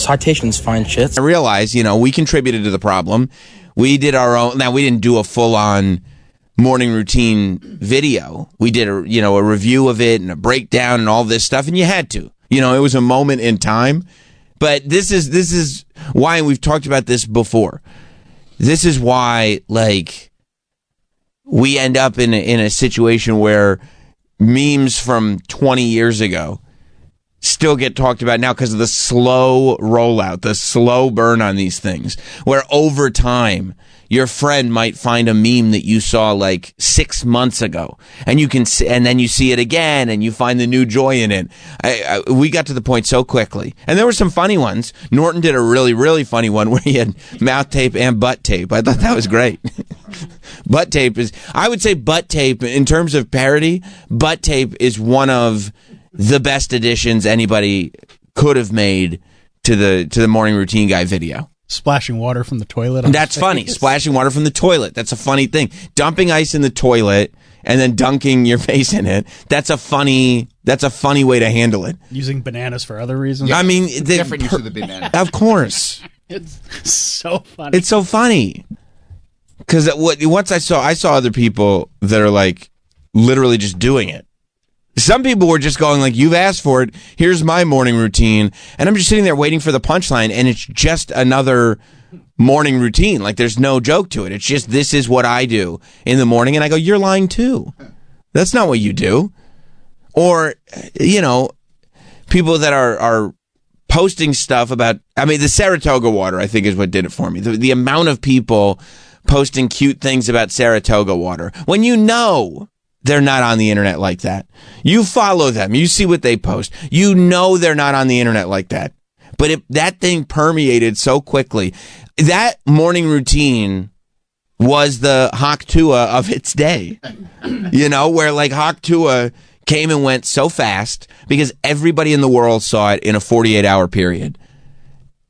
citations, fine shit. I realize, we contributed to the problem. We did our own. Now, we didn't do a full-on morning routine video. We did a review of it and a breakdown and all this stuff, and you had to. It was a moment in time. But this is why, and we've talked about this before. This is why, we end up in a situation where memes from 20 years ago still get talked about now because of the slow rollout, the slow burn on these things, where over time your friend might find a meme that you saw 6 months ago, and and then you see it again, and you find the new joy in it. We got to the point so quickly, and there were some funny ones. Norton did a really, really funny one where he had mouth tape and butt tape. I thought that was great. Butt tape I would say butt tape, in terms of parody, butt tape is one of the best additions anybody could have made to the morning routine guy video. Splashing water from the toilet. That's funny. Splashing water from the toilet. That's a funny thing. Dumping ice in the toilet and then dunking your face in it. That's a funny way to handle it. Using bananas for other reasons. I mean, different use of the banana. Of course. It's so funny. It's so funny. Because once I saw other people that are literally just doing it. Some people were just going you've asked for it. Here's my morning routine. And I'm just sitting there waiting for the punchline, and it's just another morning routine. There's no joke to it. It's just, this is what I do in the morning. And I go, you're lying too. That's not what you do. Or, people that are posting stuff about, the Saratoga water, I think, is what did it for me. The amount of people posting cute things about Saratoga water, when they're not on the internet like that. You follow them. You see what they post. They're not on the internet like that. But that thing permeated so quickly. That morning routine was the Hawk Tuah of its day. Where Hawk Tuah came and went so fast because everybody in the world saw it in a 48-hour period.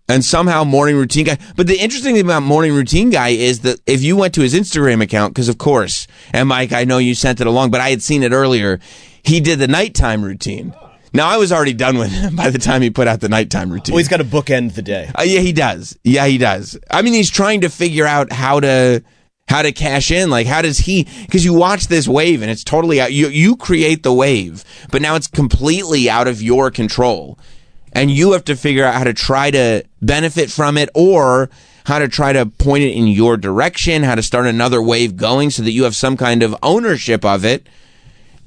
And somehow Morning Routine Guy. But the interesting thing about Morning Routine Guy is that if you went to his Instagram account, because of course, and Mike, I know you sent it along, but I had seen it earlier, he did the nighttime routine. Now, I was already done with him by the time he put out the nighttime routine. Well, he's got to bookend the day. Yeah, he does. He's trying to figure out how to cash in. How does he, because you watch this wave and it's totally out. You create the wave, but now it's completely out of your control. And you have to figure out how to try to benefit from it, or how to try to point it in your direction, how to start another wave going so that you have some kind of ownership of it.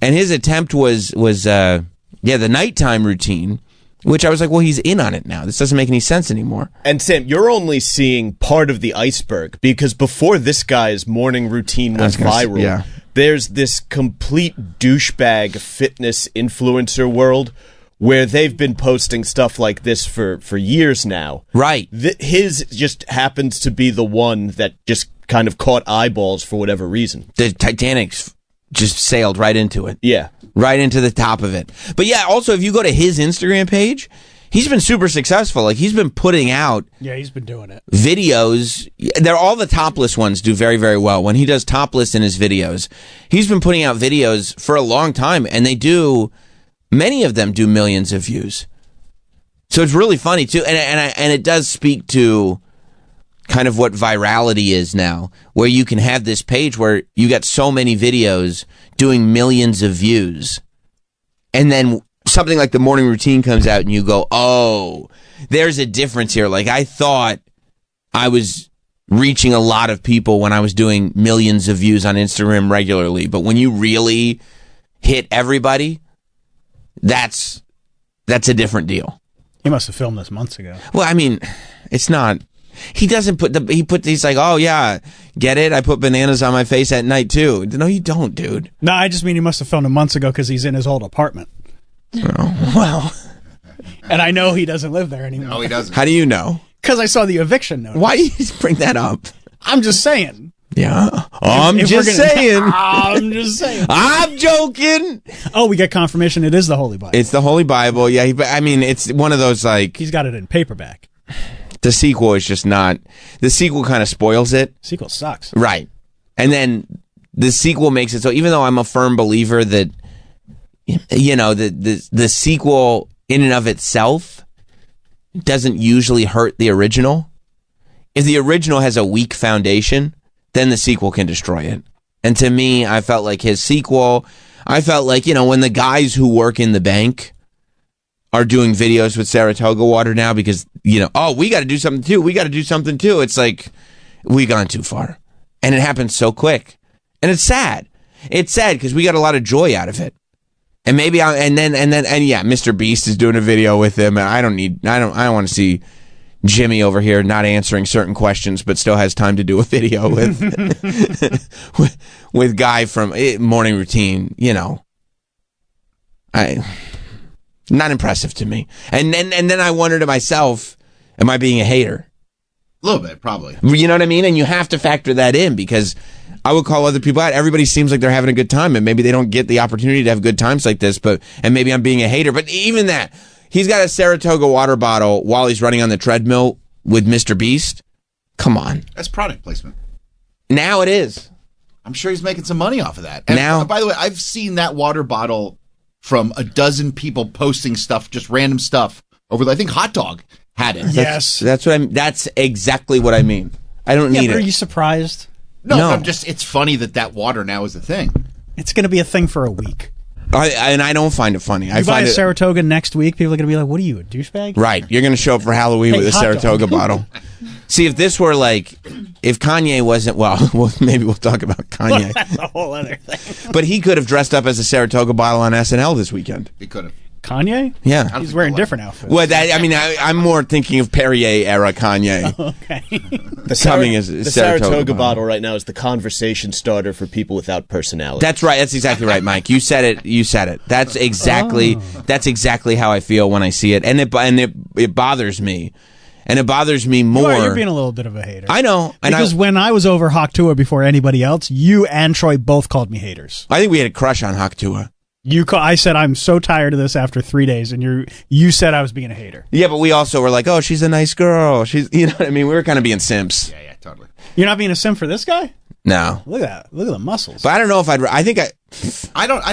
And his attempt was the nighttime routine, which I was like, well, he's in on it now. This doesn't make any sense anymore. And Sam, you're only seeing part of the iceberg, because before this guy's morning routine went viral, there's this complete douchebag fitness influencer world where they've been posting stuff like this for years now. Right. His just happens to be the one that just kind of caught eyeballs for whatever reason. The Titanic's just sailed right into it. Yeah. Right into the top of it. But yeah, also, if you go to his Instagram page, he's been super successful. He's been putting out... Yeah, he's been doing it. ...videos. They're all the topless ones do very, very well. When he does topless in his videos, he's been putting out videos for a long time, and many of them do millions of views. So it's really funny too, and it does speak to kind of what virality is now, where you can have this page where you got so many videos doing millions of views, and then something like the morning routine comes out, and you go, "Oh, there's a difference here." I thought I was reaching a lot of people when I was doing millions of views on Instagram regularly, but when you really hit everybody, that's a different deal. He must have filmed this months ago. Well, it's not. He doesn't he's like, oh yeah, get it? I put bananas on my face at night too. No, you don't, dude. No, I just mean he must have filmed it months ago because he's in his old apartment. Oh, well. And I know he doesn't live there anymore. No, he doesn't. How do you know? Because I saw the eviction notice. Why do you bring that up? I'm just saying. Yeah. I'm just saying. I'm joking. Oh, we get confirmation it is the Holy Bible. It's the Holy Bible. Yeah. It's one of those He's got it in paperback. The sequel is just not. The sequel kind of spoils it. Sequel sucks. Right. And then the sequel makes it so, even though I'm a firm believer that, the sequel in and of itself doesn't usually hurt the original. If the original has a weak foundation, then the sequel can destroy it. And to me, I felt like his sequel, I felt like, when the guys who work in the bank are doing videos with Saratoga water now because, oh, we got to do something too. We got to do something too. It's like, we gone too far. And it happened so quick. And it's sad. It's sad because we got a lot of joy out of it. And maybe yeah, Mr. Beast is doing a video with him. And I don't want to see Jimmy over here not answering certain questions, but still has time to do a video with with Guy from Morning Routine. Not impressive to me. And then I wonder to myself, am I being a hater? A little bit, probably. You know what I mean? And you have to factor that in because I would call other people out. Everybody seems like they're having a good time, and maybe they don't get the opportunity to have good times like this. And maybe I'm being a hater. But even that, he's got a Saratoga water bottle while he's running on the treadmill with Mr. Beast. Come on. That's product placement. Now it is. I'm sure he's making some money off of that. And by the way, I've seen that water bottle from a dozen people posting stuff, just random stuff over. I think Hot Dog had it. Yes, that's exactly what I mean. I don't need it. Are you surprised? No. It's funny that water now is a thing. It's going to be a thing for a week. I don't find it funny. You buy a Saratoga next week, people are going to be like, what are you, a douchebag? Right. You're going to show up for Halloween with a Saratoga bottle. See, if this were if Kanye wasn't, well, maybe we'll talk about Kanye. Well, that's a whole other thing. But he could have dressed up as a Saratoga bottle on SNL this weekend. He could have. Kanye? Yeah. He's wearing different outfits. Well, I'm more thinking of Perrier era Kanye. Okay. The Saratoga bottle right now is the conversation starter for people without personality. That's right. That's exactly right, Mike. You said it. That's exactly how I feel when I see it, and it bothers me. And it bothers me more. You're being a little bit of a hater. I know. Because when I was over Haktua before anybody else, you and Troy both called me haters. I think we had a crush on Haktua. I said I'm so tired of this after 3 days, and you said I was being a hater. Yeah, but we also were like, oh, she's a nice girl. She's, what I mean? We were kind of being simps. Yeah, totally. You're not being a simp for this guy? No. Look at that. Look at the muscles. But I don't know if I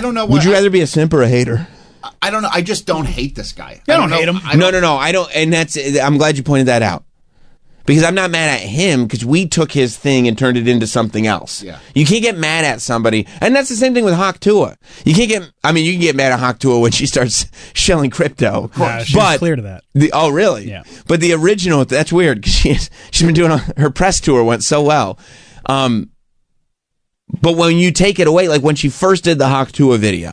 don't know. Would you rather be a simp or a hater? I don't know. I just don't hate this guy. I don't hate him. No. I don't. And I'm glad you pointed that out. Because I'm not mad at him because we took his thing and turned it into something else. Yeah. You can't get mad at somebody. And that's the same thing with Haktua. You can get mad at Haktua when she starts shelling crypto. Of course. She's clear to that. Oh, really? Yeah. But the original, that's weird because she's been doing her press tour went so well. But when you take it away, like when she first did the Haktua video,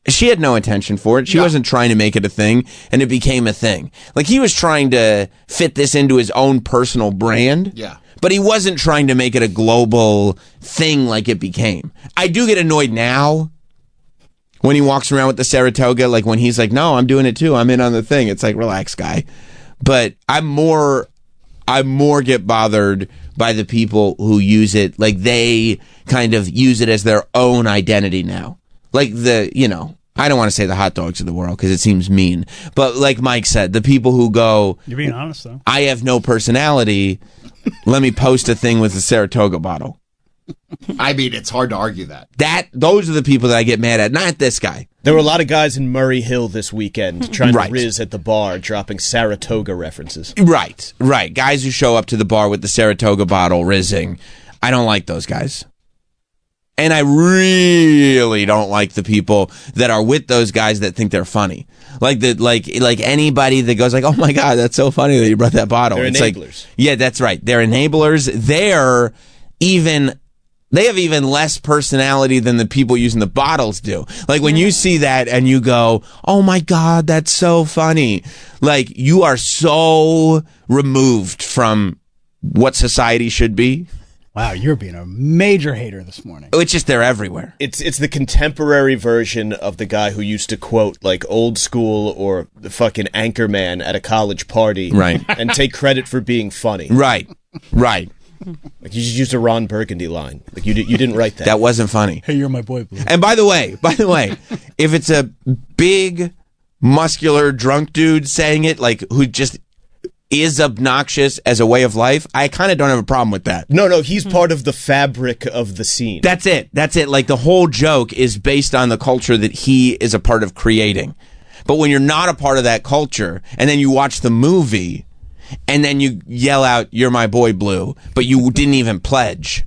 she had no intention for it. She wasn't trying to make it a thing, and it became a thing. Like, he was trying to fit this into his own personal brand. Yeah. But he wasn't trying to make it a global thing like it became. I do get annoyed now when he walks around with the Saratoga, like when he's like, no, I'm doing it too. I'm in on the thing. It's like, relax, guy. But I more get bothered by the people who use it. Like, they kind of use it as their own identity now. Like I don't want to say the hot dogs of the world because it seems mean. But like Mike said, the people who go... You're being honest, though. I have no personality. Let me post a thing with a Saratoga bottle. I mean, it's hard to argue that. Those are the people that I get mad at, not this guy. There were a lot of guys in Murray Hill this weekend trying to rizz at the bar, dropping Saratoga references. Right. Guys who show up to the bar with the Saratoga bottle rizzing. I don't like those guys. And I really don't like the people that are with those guys that think they're funny. Like anybody that goes like, oh my God, that's so funny that you brought that bottle. They're it's enablers. Like, yeah, that's right. They're enablers. They have even less personality than the people using the bottles do. Like when you see that and you go, oh my God, that's so funny. Like you are so removed from what society should be. Wow, you're being a major hater this morning. It's just they're everywhere. It's the contemporary version of the guy who used to quote like Old School or the fucking Anchorman at a college party, right? And take credit for being funny, right. Like you just used a Ron Burgundy line. Like you didn't write that. That wasn't funny. Hey, you're my boy, Blue. And by the way, if it's a big, muscular, drunk dude saying it, like who just is obnoxious as a way of life, I kind of don't have a problem with that. No, he's part of the fabric of the scene. That's it. Like the whole joke is based on the culture that he is a part of creating. But when you're not a part of that culture, and then you watch the movie, and then you yell out, "You're my boy, Blue," but you didn't even pledge,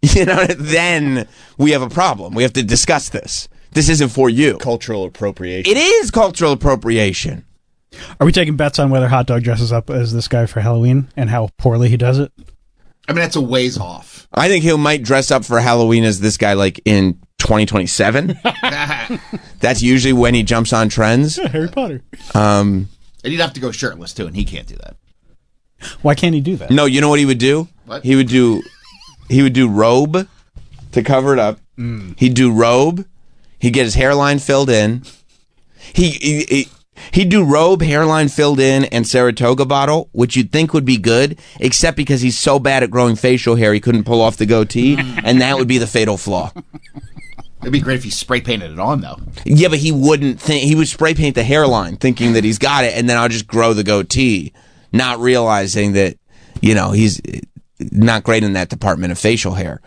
then we have a problem. We have to discuss this. This isn't for you. Cultural appropriation. It is cultural appropriation. Are we taking bets on whether Hot Dog dresses up as this guy for Halloween and how poorly he does it? I mean, that's a ways off. I think he might dress up for Halloween as this guy like in 2027. That's usually when he jumps on trends. Yeah, Harry Potter. And he'd have to go shirtless too, and he can't do that. Why can't he do that? No, you know what he would do? What? He would do robe to cover it up. He'd do robe. He'd get his hairline filled in. He'd do robe, hairline filled in, and Saratoga bottle, which you'd think would be good, except because he's so bad at growing facial hair, he couldn't pull off the goatee, and that would be the fatal flaw. It'd be great if he spray painted it on, though. Yeah, but he wouldn't think. He would spray paint the hairline, thinking that he's got it, and then I'll just grow the goatee, not realizing that, he's not great in that department of facial hair.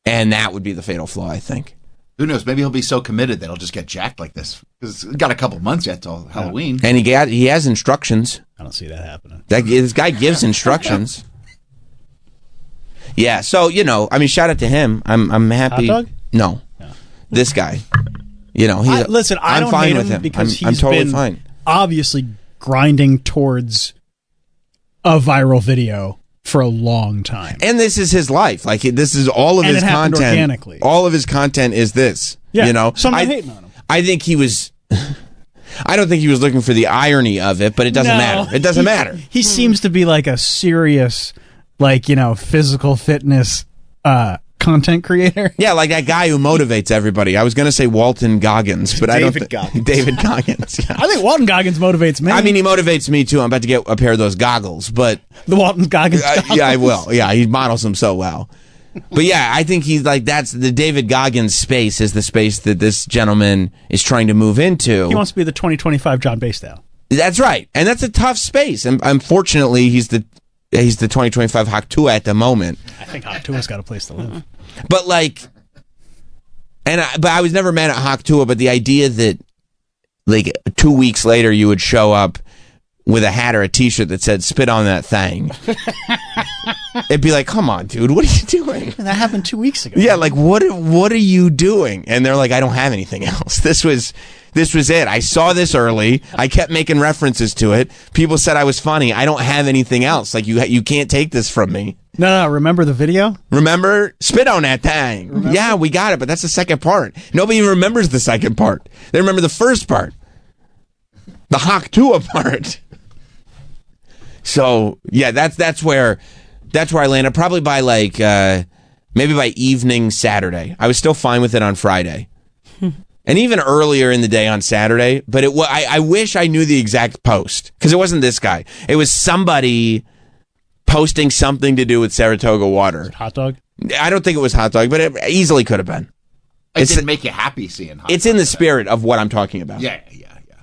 And that would be the fatal flaw, I think. Who knows? Maybe he'll be so committed that he'll just get jacked like this. Because it's got a couple months yet till Halloween. And he has instructions. I don't see that happening. This guy gives instructions. Yeah, so, shout out to him. I'm happy. Hot Dog? No. This guy. Listen, I I'm don't fine hate with him him. because I'm he's totally been fine. obviously grinding towards a viral video for a long time. And this is his life. Like, this is all of And his it happened content. organically. All of his content is this. Yeah, so I'm not hating on him. I think he was... I don't think he was looking for the irony of it, but it doesn't matter. It doesn't matter. He seems to be like a serious, physical fitness content creator. Yeah, like that guy who motivates everybody. I was going to say Walton Goggins, but David Goggins. David Goggins. Yeah. I think Walton Goggins motivates me. I mean, he motivates me too. I'm about to get a pair of those goggles, but the Walton Goggins. Goggles. Yeah, I will. Yeah, he models them so well. But yeah, I think he's like, that's the David Goggins space is the space that this gentleman is trying to move into. He wants to be the 2025 John Bastow. That's right, and that's a tough space. And unfortunately, he's the 2025 Haktua at the moment. I think Haktua's got a place to live. But I was never mad at Haktua, but the idea that 2 weeks later you would show up with a hat or a t-shirt that said "spit on that thing," it'd be like, come on, dude, what are you doing? And that happened 2 weeks ago. Yeah, what are you doing? And they're like, I don't have anything else. This was it. I saw this early. I kept making references to it. People said I was funny. I don't have anything else. Like, you can't take this from me. No, remember the video? Remember? Spit on that thing. Remember? Yeah, we got it, but that's the second part. Nobody remembers the second part. They remember the first part. The Haktua part. So, yeah, that's where I landed. Probably by maybe by evening Saturday. I was still fine with it on Friday. And even earlier in the day on Saturday, but I wish I knew the exact post, because it wasn't this guy. It was somebody posting something to do with Saratoga water. Hot Dog? I don't think it was Hot Dog, but it easily could have been. It didn't make you happy seeing Hot Dog. It's in the spirit of what I'm talking about. Yeah.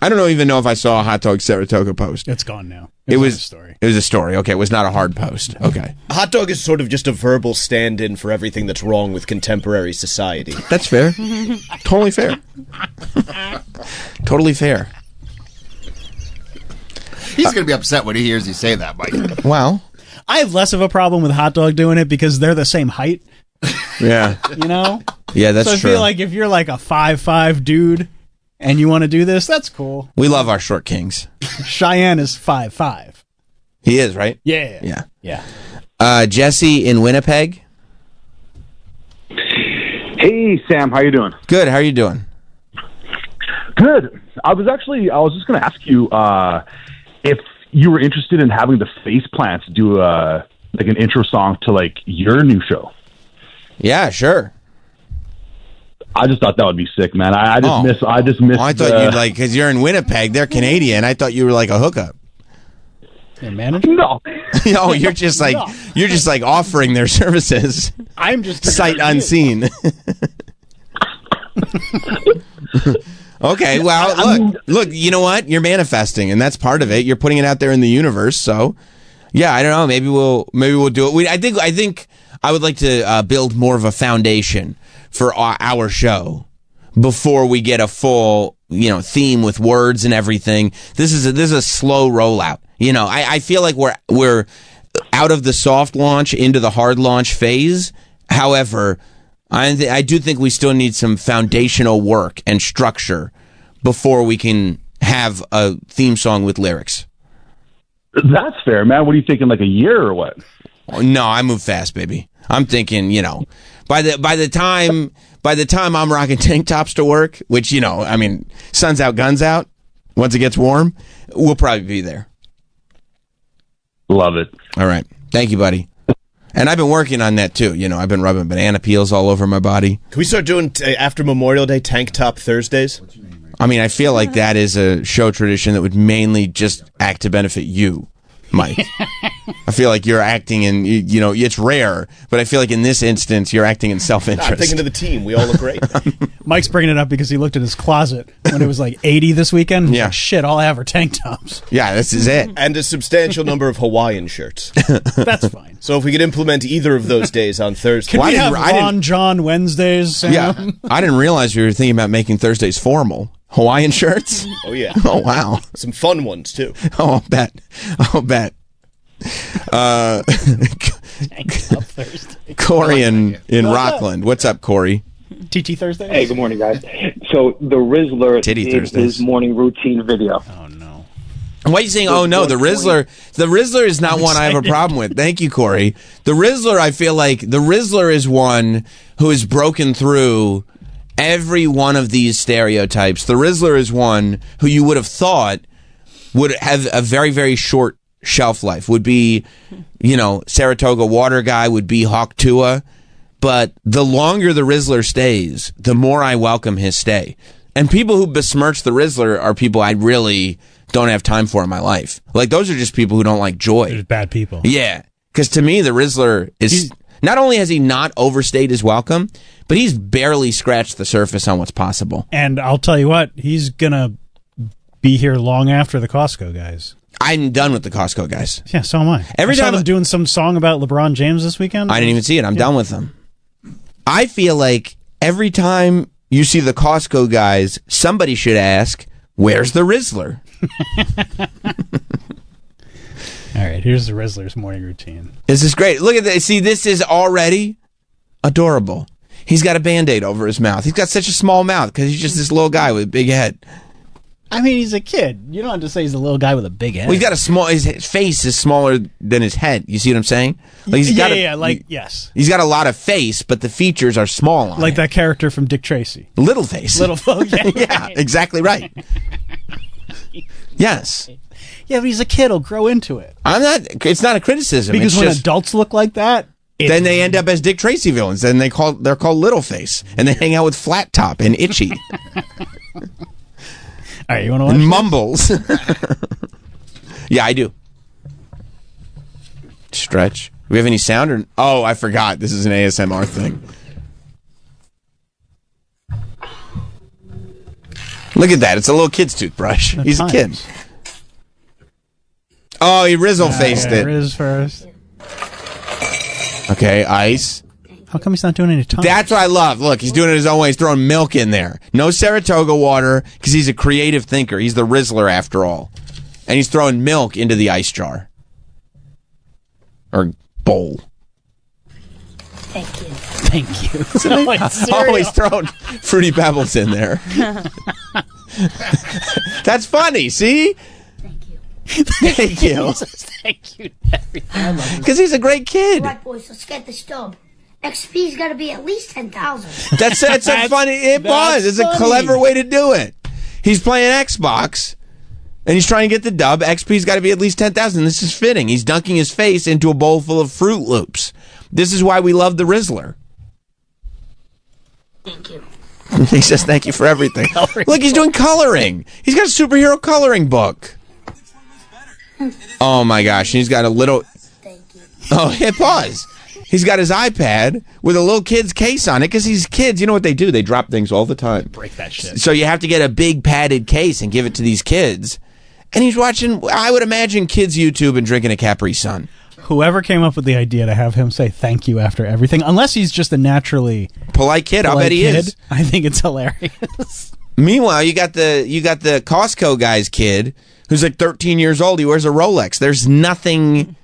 I don't even know if I saw a Hot Dog Saratoga post. It's gone now. It was a story. It was a story. Okay, it was not a hard post. Okay. Hot Dog is sort of just a verbal stand-in for everything that's wrong with contemporary society. That's fair. Totally fair. Totally fair. He's going to be upset when he hears you say that, Mike. Well, I have less of a problem with Hot Dog doing it because they're the same height. Yeah. Yeah, that's true. So I feel like if you're like a 5'5" dude and you want to do this, that's cool. We love our short kings. Cheyenne is 5'5". He is, right? Yeah. Jesse in Winnipeg. Hey, Sam, how you doing? Good. How are you doing? Good. I was just going to ask you if you were interested in having the Face Plants do an intro song to your new show. Yeah, sure. I just thought that would be sick, man. I just miss. I thought you'd because you're in Winnipeg. They're Canadian. I thought you were like a hookup. Your manager? No. No, you're just offering their services. I'm just sight unseen. Okay, well, look. You know what? You're manifesting, and that's part of it. You're putting it out there in the universe. So, yeah, I don't know. Maybe we'll do it. I think I would like to build more of a foundation for our show before we get a full theme with words and everything. This is a slow rollout. I feel like we're out of the soft launch into the hard launch phase. However, I do think we still need some foundational work and structure before we can have a theme song with lyrics. That's fair, man. What are you thinking, like a year or what? No, I move fast, baby. I'm thinking, by the time I'm rocking tank tops to work, which, sun's out, guns out, once it gets warm, we'll probably be there. Love it. All right. Thank you, buddy. And I've been working on that, too. I've been rubbing banana peels all over my body. Can we start doing, after Memorial Day, Tank Top Thursdays? I feel like that is a show tradition that would mainly just act to benefit you, Mike. I feel like you're acting in, it's rare, but I feel like in this instance, you're acting in self-interest. I'm thinking of the team. We all look great. Mike's bringing it up because he looked at his closet when it was like 80 this weekend. Yeah. Like, shit, all I have are tank tops. Yeah, this is it. And a substantial number of Hawaiian shirts. That's fine. So if we could implement either of those days on Thursday. Can we have Ron John Wednesdays, Sam? Yeah. I didn't realize we were thinking about making Thursdays formal. Hawaiian shirts? Oh, yeah. Oh, wow. Some fun ones, too. Oh, I'll bet. Corey in Rockland. What's up, Corey? TT Thursday? Hey, good morning, guys. So the Rizzler Titty did Thursdays. his morning routine video. Oh, no. Why are you saying, oh, no, the Rizzler is not one I have a problem with. Thank you, Corey. The Rizzler, I feel like, the Rizzler is one who has broken through every one of these stereotypes. The Rizzler is one who you would have thought would have a very, very short shelf life, would be, Saratoga water guy, would be Hawk Tua. But the longer the Rizzler stays, the more I welcome his stay. And people who besmirch the Rizzler are people I really don't have time for in my life. Like, those are just people who don't like joy. There's bad people. Yeah. Because to me, the Rizzler is... Not only has he not overstayed his welcome, but he's barely scratched the surface on what's possible. And I'll tell you what, he's going to be here long after the Costco guys. I'm done with the Costco guys. Yeah, so am I. Every time saw them doing some song about LeBron James this weekend. I didn't even see it. I'm done with them. I feel like every time you see the Costco guys, somebody should ask, where's the Rizzler? All right, here's the Rizzler's morning routine. This is great. Look at this. See, this is already adorable. He's got a Band-Aid over his mouth. He's got such a small mouth because he's just this little guy with a big head. He's a kid. You don't have to say he's a little guy with a big head. Well, he's got his face is smaller than his head. You see what I'm saying? Like yes. He's got a lot of face, but the features are small on like it. that character from Dick Tracy. Little face. Yeah, exactly right. Yes. Yeah, but he's a kid. He'll grow into it. It's not a criticism. Because when adults look like that, then they end up as Dick Tracy villains. Then they're called Little Face, and they hang out with Flat Top and Itchy. All right, you want to watch and Mumbles. Yeah, I do. Stretch. Do we have any sound? Oh, I forgot. This is an ASMR thing. Look at that. It's a little kid's toothbrush. He's a kid. Oh, he Rizzle-faced it. Riz first. Okay, ice. How come he's not doing any time? That's what I love. Look, he's doing it his own way. He's throwing milk in there. No Saratoga water because he's a creative thinker. He's the Rizzler after all. And he's throwing milk into the ice jar. Or bowl. Thank you. Thank you. Always throwing Fruity Pebbles in there. That's funny, see? Thank you. Thank you. Because he's a great kid. All right, boys, let's get this dub. XP's got to be at least 10,000. That's a funny. It's a clever way to do it. He's playing Xbox, and he's trying to get the dub. XP's got to be at least 10,000. This is fitting. He's dunking his face into a bowl full of Fruit Loops. This is why we love the Rizzler. Thank you. He says thank you for everything. Look, he's doing coloring. He's got a superhero coloring book. Oh my gosh, he's got a little... Thank you. Oh, hit pause. He's got his iPad with a little kid's case on it because these kids, you know what they do? They drop things all the time. Break that shit. So you have to get a big padded case and give it to these kids. And he's watching, I would imagine, kids' YouTube and drinking a Capri Sun. Whoever came up with the idea to have him say thank you after everything, unless he's just a naturally polite kid, I'll bet he is. I think it's hilarious. Meanwhile, you got the Costco guy's kid who's like 13 years old. He wears a Rolex. There's nothing.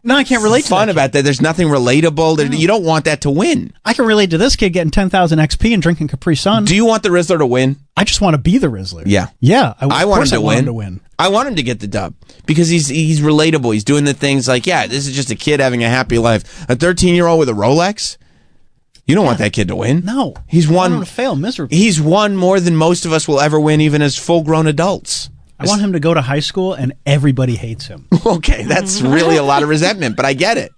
No, I can't relate fun to that about that. There's nothing relatable. No. You don't want that to win. I can relate to this kid getting 10,000 XP and drinking Capri Sun. Do you want the Rizzler to win? I just want to be the Rizzler. Yeah. Yeah. I want him to win. I want him to get the dub because he's relatable. He's doing the things like, yeah, this is just a kid having a happy life. A 13-year-old with a Rolex? You don't want that kid to win. No. He's won. I want him to fail miserably. He's won more than most of us will ever win, even as full-grown adults. I want him to go to high school and everybody hates him. Okay, that's really a lot of resentment, but I get it.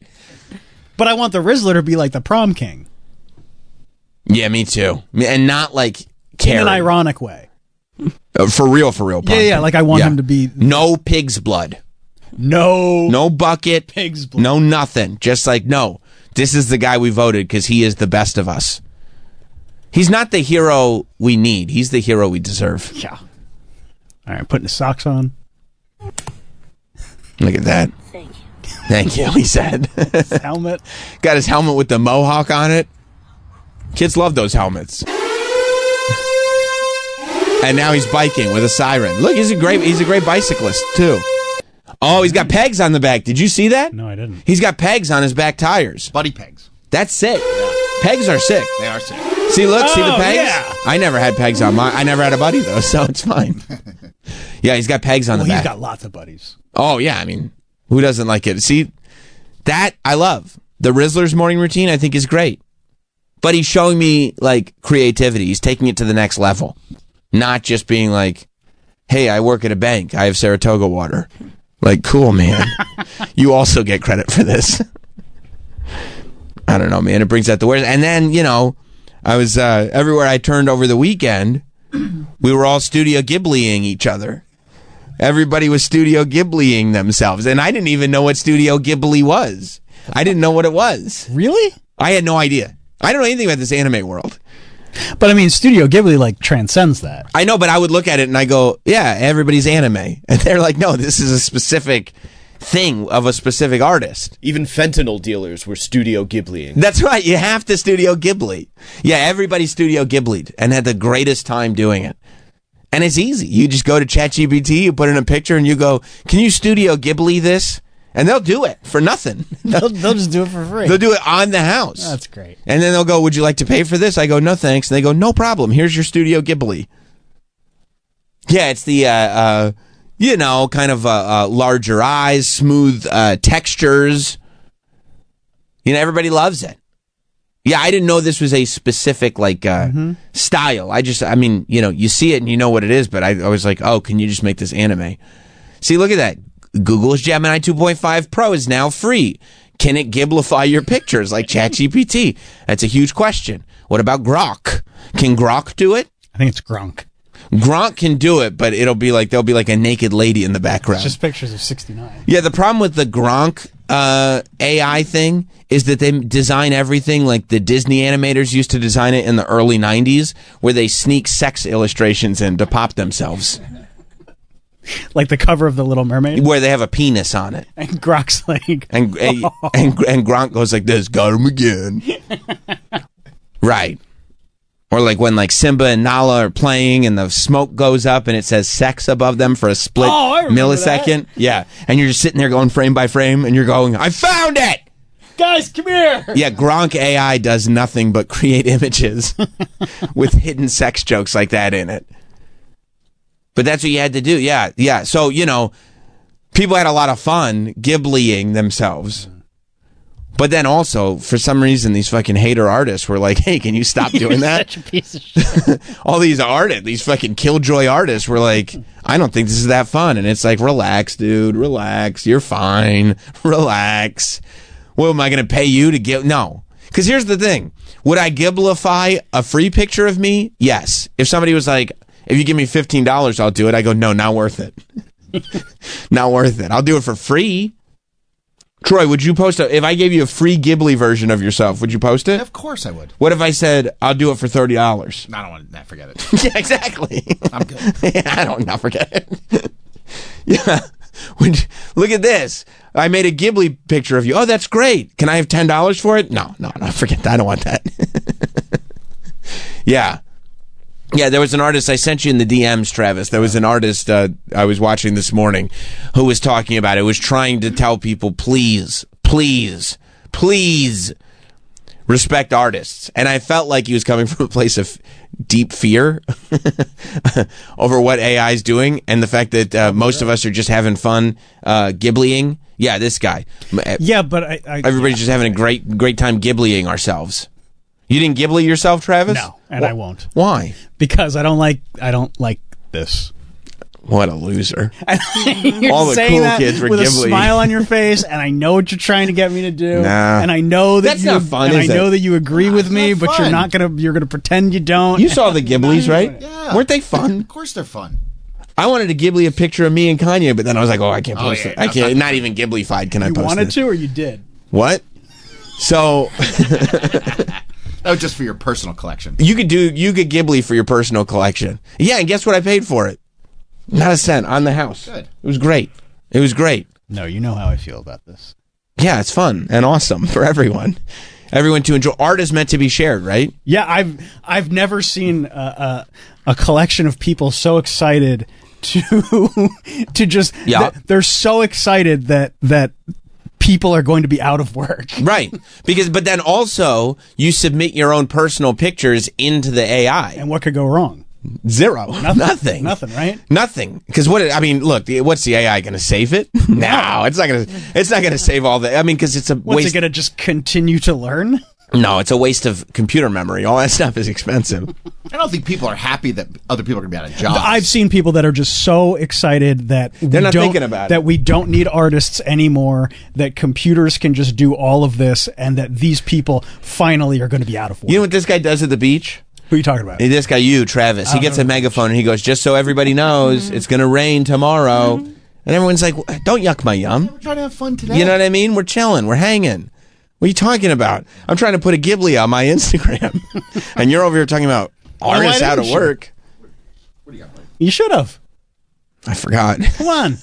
But I want the Rizzler to be like the prom king. Yeah, me too. And not like Carrie. In an ironic way. For real prom Yeah, like I want him to be... No pig's blood. No bucket. Pig's blood. No nothing. Just like, no, this is the guy we voted because he is the best of us. He's not the hero we need. He's the hero we deserve. Yeah. All right, putting his socks on. Look at that. Thank you, he said. His helmet. Got his helmet with the mohawk on it. Kids love those helmets. And now he's biking with a siren. Look, he's a great bicyclist, too. Oh, he's got pegs on the back. Did you see that? No, I didn't. He's got pegs on his back tires. Buddy pegs. That's sick. Pegs are sick. They are sick. See, look, see the pegs? Yeah. I never had pegs on mine. I never had a buddy, though, so it's fine. Yeah, he's got pegs on the back. He's got lots of buddies. Oh, yeah, I mean, who doesn't like it? See, that I love. The Rizzler's morning routine, I think, is great. But he's showing me, like, creativity. He's taking it to the next level. Not just being like, hey, I work at a bank. I have Saratoga water. Like, cool, man. You also get credit for this. I don't know, man. It brings out the worst. And then, you know, I was everywhere I turned over the weekend, we were all Studio Ghibli-ing each other. Everybody was Studio Ghibli-ing themselves. And I didn't even know what Studio Ghibli was. I didn't know what it was. Really? I had no idea. I don't know anything about this anime world. But I mean, Studio Ghibli like transcends that. I know, but I would look at it and I go, yeah, everybody's anime. And they're like, no, this is a specific thing of a specific artist. Even fentanyl dealers were Studio Ghibli-ing. That's right. You have to Studio Ghibli. Yeah, everybody's Studio Ghibli'd and had the greatest time doing it. And it's easy. You just go to ChatGPT, you put in a picture, and you go, can you Studio Ghibli this? And they'll do it for nothing. They'll just do it for free. They'll do it on the house. That's great. And then they'll go, would you like to pay for this? I go, no thanks. And they go, no problem. Here's your Studio Ghibli. Yeah, it's the, you know, kind of larger eyes, smooth textures. You know, everybody loves it. Yeah, I didn't know this was a specific, like, style. I mean, you know, you see it and you know what it is, but I was like, oh, can you just make this anime? See, look at that. Google's Gemini 2.5 Pro is now free. Can it Ghiblify your pictures like ChatGPT? That's a huge question. What about Grok? Can Grok do it? I think it's Gronk. Gronk can do it, but there'll be like a naked lady in the background. It's just pictures of 69. Yeah, the problem with the Gronk AI thing is that they design everything like the Disney animators used to design it in the early 90s, where they sneak sex illustrations in to pop themselves. Like the cover of The Little Mermaid? Where they have a penis on it. And Gronk's like... And Gronk goes like this, got him again. Right. Or like when like Simba and Nala are playing and the smoke goes up and it says sex above them for a split millisecond. That. Yeah. And you're just sitting there going frame by frame and you're going, I found it! Guys, come here! Yeah, Gronk AI does nothing but create images with hidden sex jokes like that in it. But that's what you had to do. Yeah. So, you know, people had a lot of fun Ghibli-ing themselves. But then also, for some reason, these fucking hater artists were like, hey, can you stop doing that? Such a piece of shit. All these artists, these fucking killjoy artists were like, I don't think this is that fun. And it's like, relax, dude, relax. You're fine. Relax. What, am I going to pay you to give? No. Because here's the thing. Would I Ghiblify a free picture of me? Yes. If somebody was like, if you give me $15, I'll do it. I go, no, not worth it. Not worth it. I'll do it for free. Troy, would you post if I gave you a free Ghibli version of yourself, would you post it? Of course I would. What if I said, I'll do it for $30? I don't want to forget it. Yeah, exactly. I'm good. Yeah, I don't not forget it. Yeah. Look at this. I made a Ghibli picture of you. Oh, that's great. Can I have $10 for it? No, forget that. I don't want that. Yeah. Yeah, there was an artist, I sent you in the DMs, Travis. There was an artist I was watching this morning who was talking about it, was trying to tell people, please respect artists. And I felt like he was coming from a place of deep fear over what AI is doing and the fact that most of us are just having fun Ghibli-ing. Yeah, this guy. Yeah, but everybody's just having a great time Ghibli-ing ourselves. You didn't Ghibli yourself, Travis? No, and I won't. Why? Because I don't like this. What a loser. You're all the saying cool that kids were with Ghibli. a smile on your face, and I know what you're trying to get me to do. Nah. And I know that That's not fun, and is I know it? that you agree with me, but fun. you're gonna pretend you don't. You saw the Ghiblis, right? Yeah. Weren't they fun? Of course they're fun. I wanted to Ghibli a picture of me and Kanye, but then I was like, oh, I can't post it. I can't. Not even Ghibli-fied can I You post wanted it. to, or you did? What? So That was just for your personal collection. you could Ghibli for your personal collection. Yeah, and guess what I paid for it? Not a cent on the house. Good. It was great. It was great. No, you know how I feel about this. Yeah, it's fun and awesome for everyone. Everyone to enjoy. Art is meant to be shared, right? Yeah, I've never seen a collection of people so excited to just they're so excited that people are going to be out of work. Right. But then also you submit your own personal pictures into the AI. And what could go wrong? Zero. Nothing. Nothing, right? Nothing. Because look, what's the AI going to save it? No, it's not going to save all the, because it's a What's waste. it going to just continue to learn? No, it's a waste of computer memory. All that stuff is expensive. I don't think people are happy that other people are going to be out of jobs. I've seen people that are just so excited that They're not thinking about it. that we don't need artists anymore, that computers can just do all of this, and that these people finally are going to be out of work. You know what this guy does at the beach? Who are you talking about? This guy, Travis. He gets a megaphone and he goes, just so everybody knows, it's going to rain tomorrow. And everyone's like, don't yuck my yum. We're trying to have fun today. You know what I mean? We're chilling. We're hanging. What are you talking about? I'm trying to put a Ghibli on my Instagram. And you're over here talking about artists out of work. What do you got, buddy? You should have. I forgot. Come on.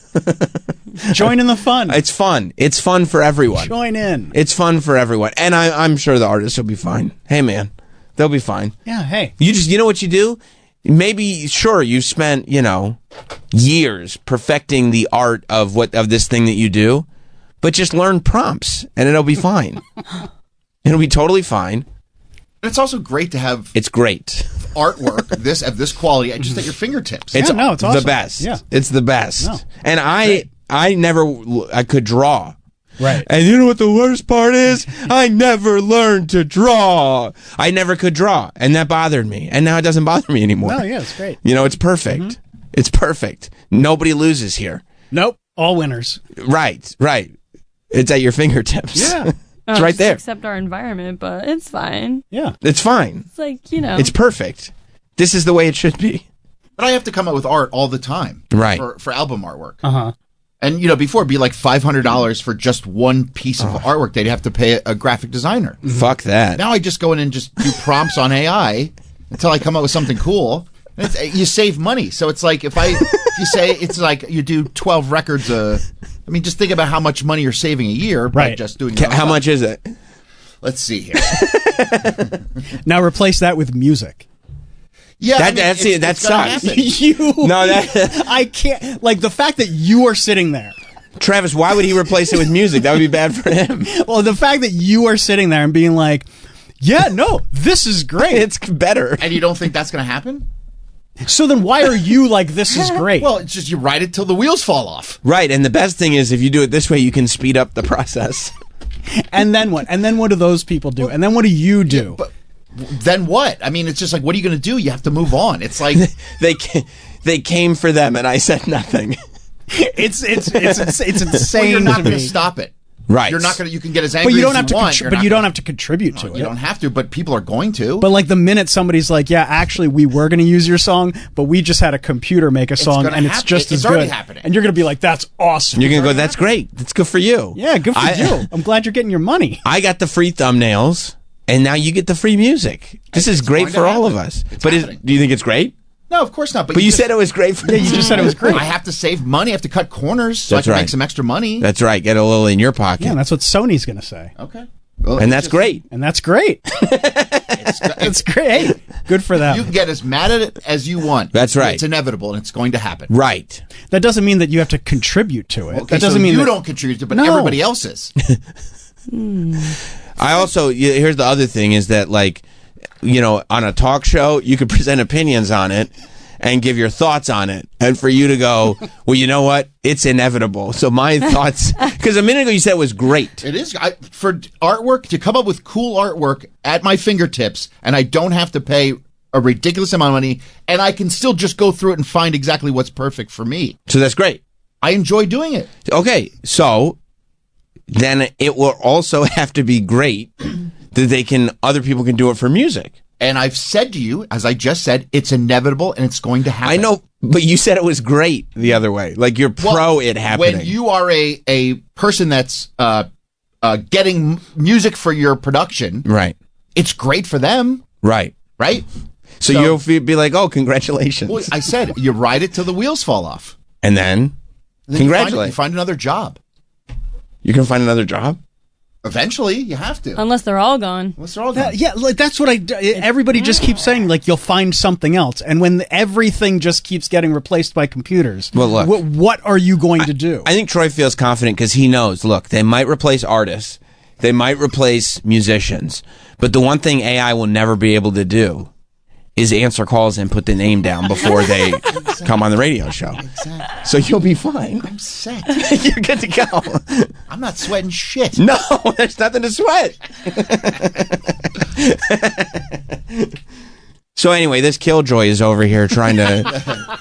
Join in the fun. It's fun. It's fun for everyone. Join in. It's fun for everyone. And I'm sure the artists will be fine. Hey, man. They'll be fine. Yeah, hey. You know what you do? Maybe, sure, you spent, years perfecting the art of this thing that you do, but just learn prompts and it'll be fine. It'll be totally fine. It's also great to have It's great. artwork of this quality just at your fingertips. It's it's awesome. the best. Yeah. It's the best. No. And I could draw. Right. And you know what the worst part is? I never learned to draw. I never could draw. And that bothered me. And now it doesn't bother me anymore. No, yeah, it's great. It's perfect. It's perfect. Nobody loses here. Nope. All winners. Right. It's at your fingertips. Yeah. It's right there. Accept our environment, but it's fine. Yeah. It's fine. It's like, It's perfect. This is the way it should be. But I have to come up with art all the time. Right. For album artwork. Uh-huh. And, before it'd be like $500 for just one piece of artwork. They'd have to pay a graphic designer. Fuck that. Now I just go in and just do prompts on AI until I come up with something cool. You save money. So it's like if you say it's like you do 12 records just think about how much money you're saving a year by just doing How much is it? Let's see here. Now replace that with music. Yeah, That it's gonna sucks. happen. No, that I can't. Like the fact that you are sitting there. Travis, why would he replace it with music? That would be bad for him. Well, the fact that you are sitting there and being like, yeah, no, this is great. It's better. And you don't think that's going to happen? So then why are you like, this is great? Well, it's just you ride it till the wheels fall off. Right, and the best thing is if you do it this way, you can speed up the process. And then what? And then what do those people do? And then what do you do? But then what? It's just like, what are you going to do? You have to move on. It's like they came for them, and I said nothing. It's insane. well, you're not to going me. to stop it. Right. You're not going to. You can get as angry But you don't as have you to. want. But you don't have to contribute to it. You don't have to. But people are going to. But like the minute somebody's like, yeah, actually, we were going to use your song, but we just had a computer make a song, gonna and it's happen. just It's as already good. happening. And you're going to be like, that's awesome. You're going to go, that's great. That's good for you. Yeah, good for you. I'm glad you're getting your money. I got the free thumbnails, and now you get the free music. This is great going for to all of happen. us. It's But happening. do you think it's great? No, of course not. But you said it was great for Yeah, you just said it was great. I have to save money. I have to cut corners so That's I can right. make some extra money. That's right. Get a little in your pocket. Yeah, that's what Sony's going to say. Okay. And that's great. And that's great. It's great. Hey, good for them. You can get as mad at it as you want. That's right. It's inevitable, and it's going to happen. Right. That doesn't mean that you have to contribute to it. Okay, that doesn't so mean you that, don't contribute to it, but No. everybody else is. I also, here's the other thing is that, like, you know, on a talk show, you could present opinions on it and give your thoughts on it. And for you to go, well, you know what? It's inevitable. So my thoughts, because a minute ago you said it was great. It is. For artwork, to come up with cool artwork at my fingertips, and I don't have to pay a ridiculous amount of money, and I can still just go through it and find exactly what's perfect for me. So that's great. I enjoy doing it. Okay, so then it will also have to be great that other people can do it for music. And I've said to you, as I just said, it's inevitable and it's going to happen. I know, but you said it was great the other way. Like you're pro it happening. When you are a person that's getting music for your production, right, it's great for them. Right. Right? So you'll be like, oh, congratulations. Well, I said, you ride it till the wheels fall off. And then congratulations. You find another job. You can find another job? Eventually, you have to. Unless they're all gone. Unless they're all gone. Yeah, like that's what everybody just keeps saying, like, you'll find something else. And when everything just keeps getting replaced by computers, well, look, what are you going to do? I think Troy feels confident because he knows, look, they might replace artists, they might replace musicians, but the one thing AI will never be able to do is answer calls and put the name down before they come on the radio show. Exactly. So you'll be fine. I'm set. You're good to go. I'm not sweating shit. No, there's nothing to sweat. So anyway, this Killjoy is over here trying to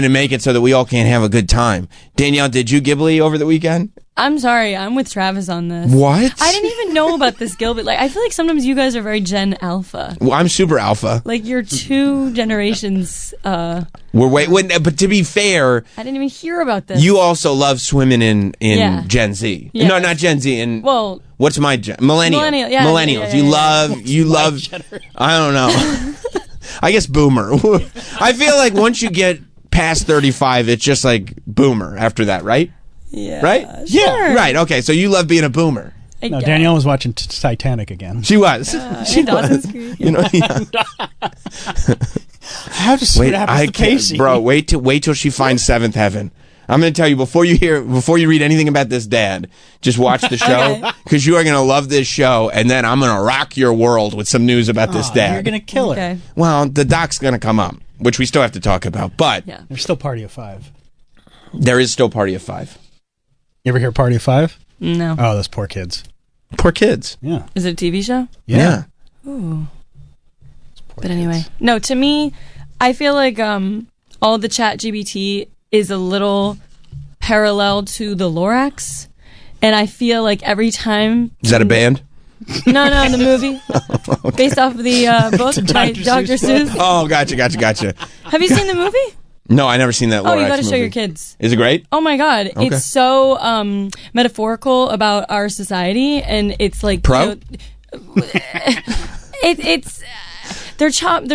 make it so that we all can have a good time. Danielle, did you Ghibli over the weekend? I'm sorry, I'm with Travis on this. What? I didn't even know about this Gilbert. Like, I feel like sometimes you guys are very Gen Alpha. Well, I'm super alpha. Like, you're 2 generations. But to be fair, I didn't even hear about this. you also love swimming in Yeah. Gen Z. Yeah. No, not Gen Z. Well, what's my millennial? Millennial, yeah, Millennials. yeah. You love. I don't know. I guess boomer. I feel like once you get past 35, it's just like boomer after that, right? yeah. Right? Sure. Yeah. Right. Okay. So you love being a boomer. No, Danielle was watching Titanic again. She was. She Dawson's was. Creek. You know. Yeah. How to see what happens to Pacey? Bro, wait till she finds Seventh Heaven. I'm going to tell you before you read anything about this dad, just watch the show because you are going to love this show, and then I'm going to rock your world with some news about this dad. You're going to kill her. Okay. Well, the doc's going to come up, which we still have to talk about, but Yeah. There's still Party of Five. there is still Party of Five. You ever hear Party of Five? No. Oh, those poor kids. Poor kids. Yeah. Is it a TV show? Yeah. Ooh. But anyway, no, to me, I feel like all the ChatGPT is a little parallel to the Lorax. And I feel like every time... Is that a band? No, the movie. Based off of the book by Dr. Seuss. Oh, gotcha. Have you seen the movie? No, I never seen that Lorax Oh, you got to show movie. your kids. Is it great? Oh my God. Okay. It's so metaphorical about our society, and it's like... Pro? It's... They're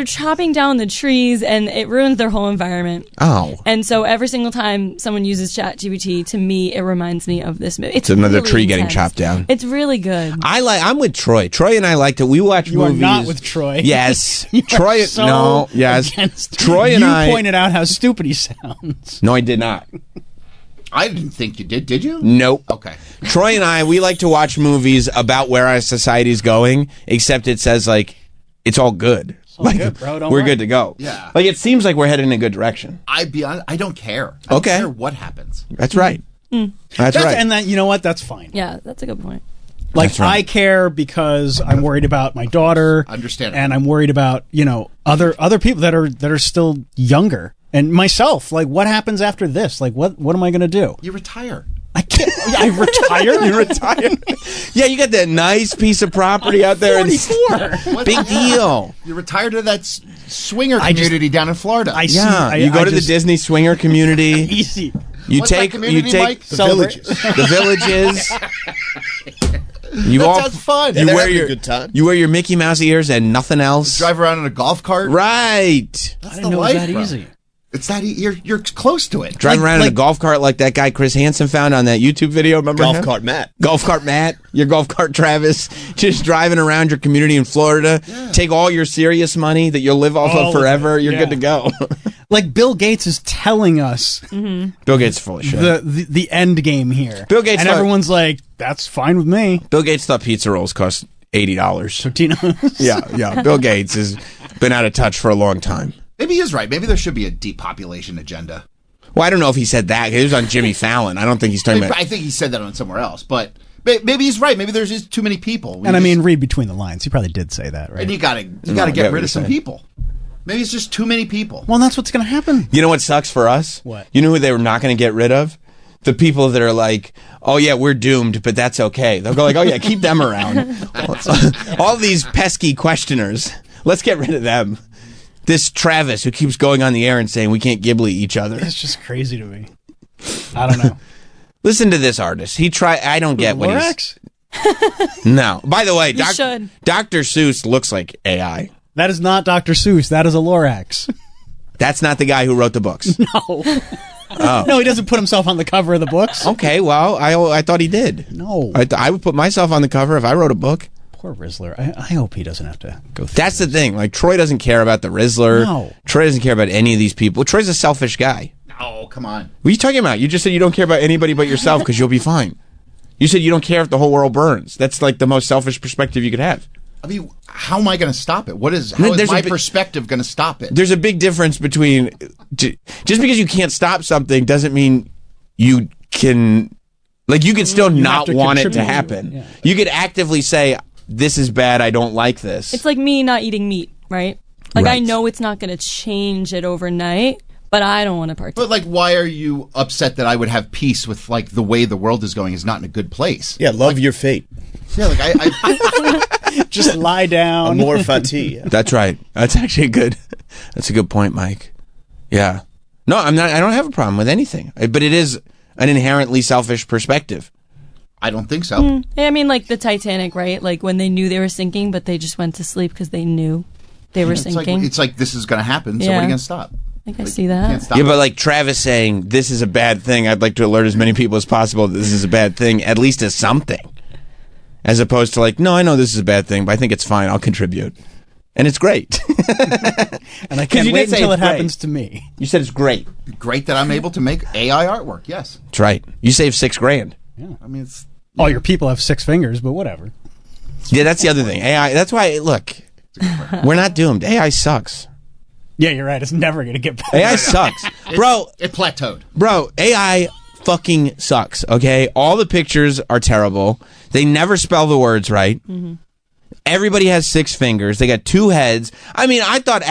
chopping down the trees, and it ruins their whole environment. Oh. And so every single time someone uses ChatGPT, to me, it reminds me of this movie. It's another really tree getting intense. chopped down. It's really good. I'm with Troy. Troy and I like to. We watch You movies. are not with Troy. Yes, You are Troy. so No, yes. against- Troy and you I pointed out how stupid he sounds. No, I did not. I didn't think you did. Did you? Nope. Okay. Troy and I, we like to watch movies about where our society's going, except it says like it's all good. all Like good, bro. Don't we're worry. good to go. Yeah. Like it seems like we're headed in a good direction. I'd be honest, I don't care. I don't Okay. care what happens. That's right. That's right. And that, you know what? That's fine. Yeah, that's a good point. Like, That's right. I care because I'm worried about my daughter. Understandable. And I'm worried about, other people that are still younger. And myself, like, what happens after this? Like, what am I going to do? You retire. I can't. I retire. You retired. Yeah, you got that nice piece of property out there. 44. Big deal. You retire to that swinger I just- community down in Florida. Yeah, you go to the Disney swinger community. Easy. You What's that take community, Mike? The Celebrate. the villages. You That all sounds fun. You They're wear having a your good time. You wear your Mickey Mouse ears and nothing else. Drive around in a golf cart. Right. That's I the didn't know it life, was that bro. easy. It's that you're close to it. Driving around in a golf cart like that guy Chris Hansen found on that YouTube video. Remember Golf him? cart Matt. Golf cart Matt. Your golf cart Travis. Just driving around your community in Florida. Yeah. Take all your serious money that you'll live off of forever. You're good to go. Like Bill Gates is telling us. Bill Gates is full of shit. The end game here. Bill Gates and everyone's like, that's fine with me. Bill Gates thought pizza rolls cost $80. Totino's. Yeah. Bill Gates has been out of touch for a long time. Maybe he is right. Maybe there should be a depopulation agenda. Well, I don't know if he said that. He was on Jimmy Fallon. I don't think he's talking about... I think he said that on somewhere else, but maybe he's right. Maybe there's just too many people. I mean, read between the lines. He probably did say that, right? And you gotta get rid of some people. Maybe it's just too many people. Well, that's what's going to happen. You know what sucks for us? What? You know who they were not going to get rid of? The people that are like, oh yeah, we're doomed, but that's okay. They'll go like, oh yeah, keep them around. All these pesky questioners. Let's get rid of them. This Travis who keeps going on the air and saying we can't Ghibli each other. It's just crazy to me. I don't know. Listen to this artist. I don't get what he's... No. By the way, Dr. Seuss looks like AI. That is not Dr. Seuss. That is a Lorax. That's not the guy who wrote the books. No. Oh. No, he doesn't put himself on the cover of the books. Okay, well, I thought he did. No. I would put myself on the cover if I wrote a book. Poor Rizzler. I hope he doesn't have to go through That's the thing. Like, Troy doesn't care about the Rizzler. No. Troy doesn't care about any of these people. Troy's a selfish guy. Oh, come on. What are you talking about? You just said you don't care about anybody but yourself because you'll be fine. You said you don't care if the whole world burns. That's like the most selfish perspective you could have. I mean, how am I going to stop it? How is my perspective going to stop it? There's a big difference between... Just because you can't stop something doesn't mean you can... Like, you could still not want it to happen. Yeah. You could actively say, this is bad, I don't like this. It's like me not eating meat, right? Like, I know it's not going to change it overnight, but I don't want to partake. But, like, why are you upset that I would have peace with, like, the way the world is going is not in a good place? Yeah, love your fate. Yeah, like, I just lie down. Amor fati. That's right. That's actually that's a good point, Mike. Yeah. No, I don't have a problem with anything. But it is an inherently selfish perspective. I don't think so. I mean, like the Titanic, right? Like when they knew they were sinking, but they just went to sleep because they knew they were sinking. It's like this is going to happen, so what are you going to stop? I see that. Yeah, but like Travis saying, this is a bad thing, I'd like to alert as many people as possible that this is a bad thing, at least as something. As opposed to like, no, I know this is a bad thing, but I think it's fine, I'll contribute. And it's great. And I can't wait until it happens to me. You said it's great. Great that I'm able to make AI artwork, yes. That's right. You saved $6,000. Yeah. I mean, it's... All your people have 6 fingers, but whatever. Yeah, that's the other thing. AI, that's why, look, we're not doomed. AI sucks. Yeah, you're right. It's never going to get better. AI sucks. Bro. It plateaued. Bro, AI fucking sucks, okay? All the pictures are terrible. They never spell the words right. Mm-hmm. Everybody has 6 fingers. They got 2 heads. I mean, I thought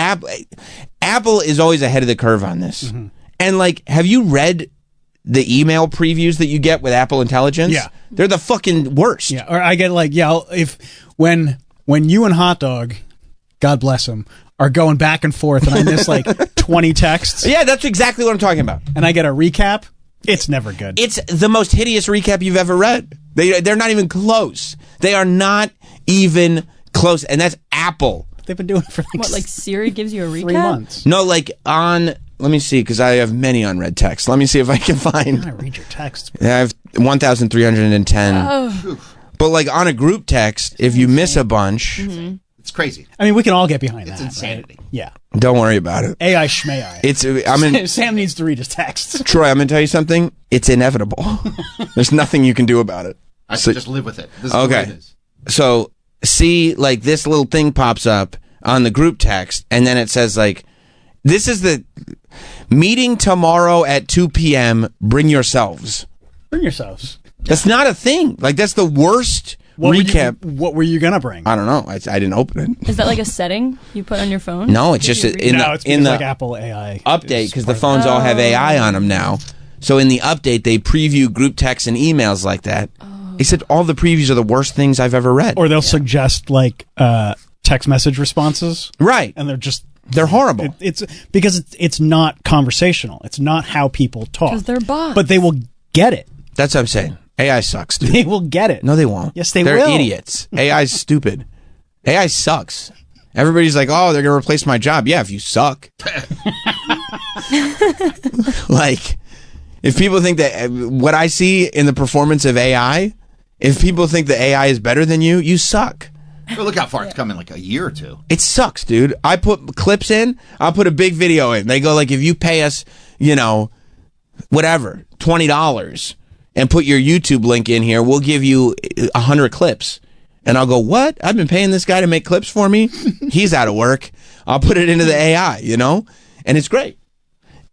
Apple is always ahead of the curve on this. Mm-hmm. And, like, have you read the email previews that you get with Apple Intelligence? Yeah. They're the fucking worst. Yeah, or I get, like, when you and Hot Dog, God bless him, are going back and forth and I miss, like, 20 texts. Yeah, that's exactly what I'm talking about. And I get a recap. It's never good. It's the most hideous recap you've ever read. They're not even close. They are not even close, and that's Apple. They've been doing it for like Siri gives you a recap? 3 months. No, like on. Let me see, because I have many unread texts. Let me see if I can find. I read your texts. I have 1,310. Oh. But like on a group text, if you miss a bunch, it's crazy. I mean, we can all get behind that. It's insanity. Right? Yeah. Don't worry about it. AI schmai. Sam needs to read his texts. Troy, I'm going to tell you something. It's inevitable. There's nothing you can do about it. I should just live with it. This is the way it is. So, see, like, this little thing pops up on the group text, and then it says, like, this is the meeting tomorrow at 2 p.m. Bring yourselves. Bring yourselves. That's not a thing. Like, that's the worst recap. What were you going to bring? I don't know. I didn't open it. Is that like a setting you put on your phone? No, it's just in the like Apple AI update, because the phones all have AI on them now. So in the update, they preview group texts and emails like that. He said all the previews are the worst things I've ever read. Or they'll suggest like text message responses. Right. And they're horrible. It's because it's not conversational. It's not how people talk. Because they're bots. But they will get it. That's what I'm saying. AI sucks, dude. They will get it. No, they won't. Yes, they will. They're idiots. AI's stupid. AI sucks. Everybody's like, oh, they're going to replace my job. Yeah, if you suck. Like, if people think that what I see in the performance of AI, if people think that AI is better than you, you suck. Well, look how far it's come in like a year or two. It sucks, dude. I put clips in. I'll put a big video in. They go like, if you pay us, whatever, $20 and put your YouTube link in here, we'll give you 100 clips. And I'll go, what? I've been paying this guy to make clips for me? He's out of work. I'll put it into the AI, and it's great.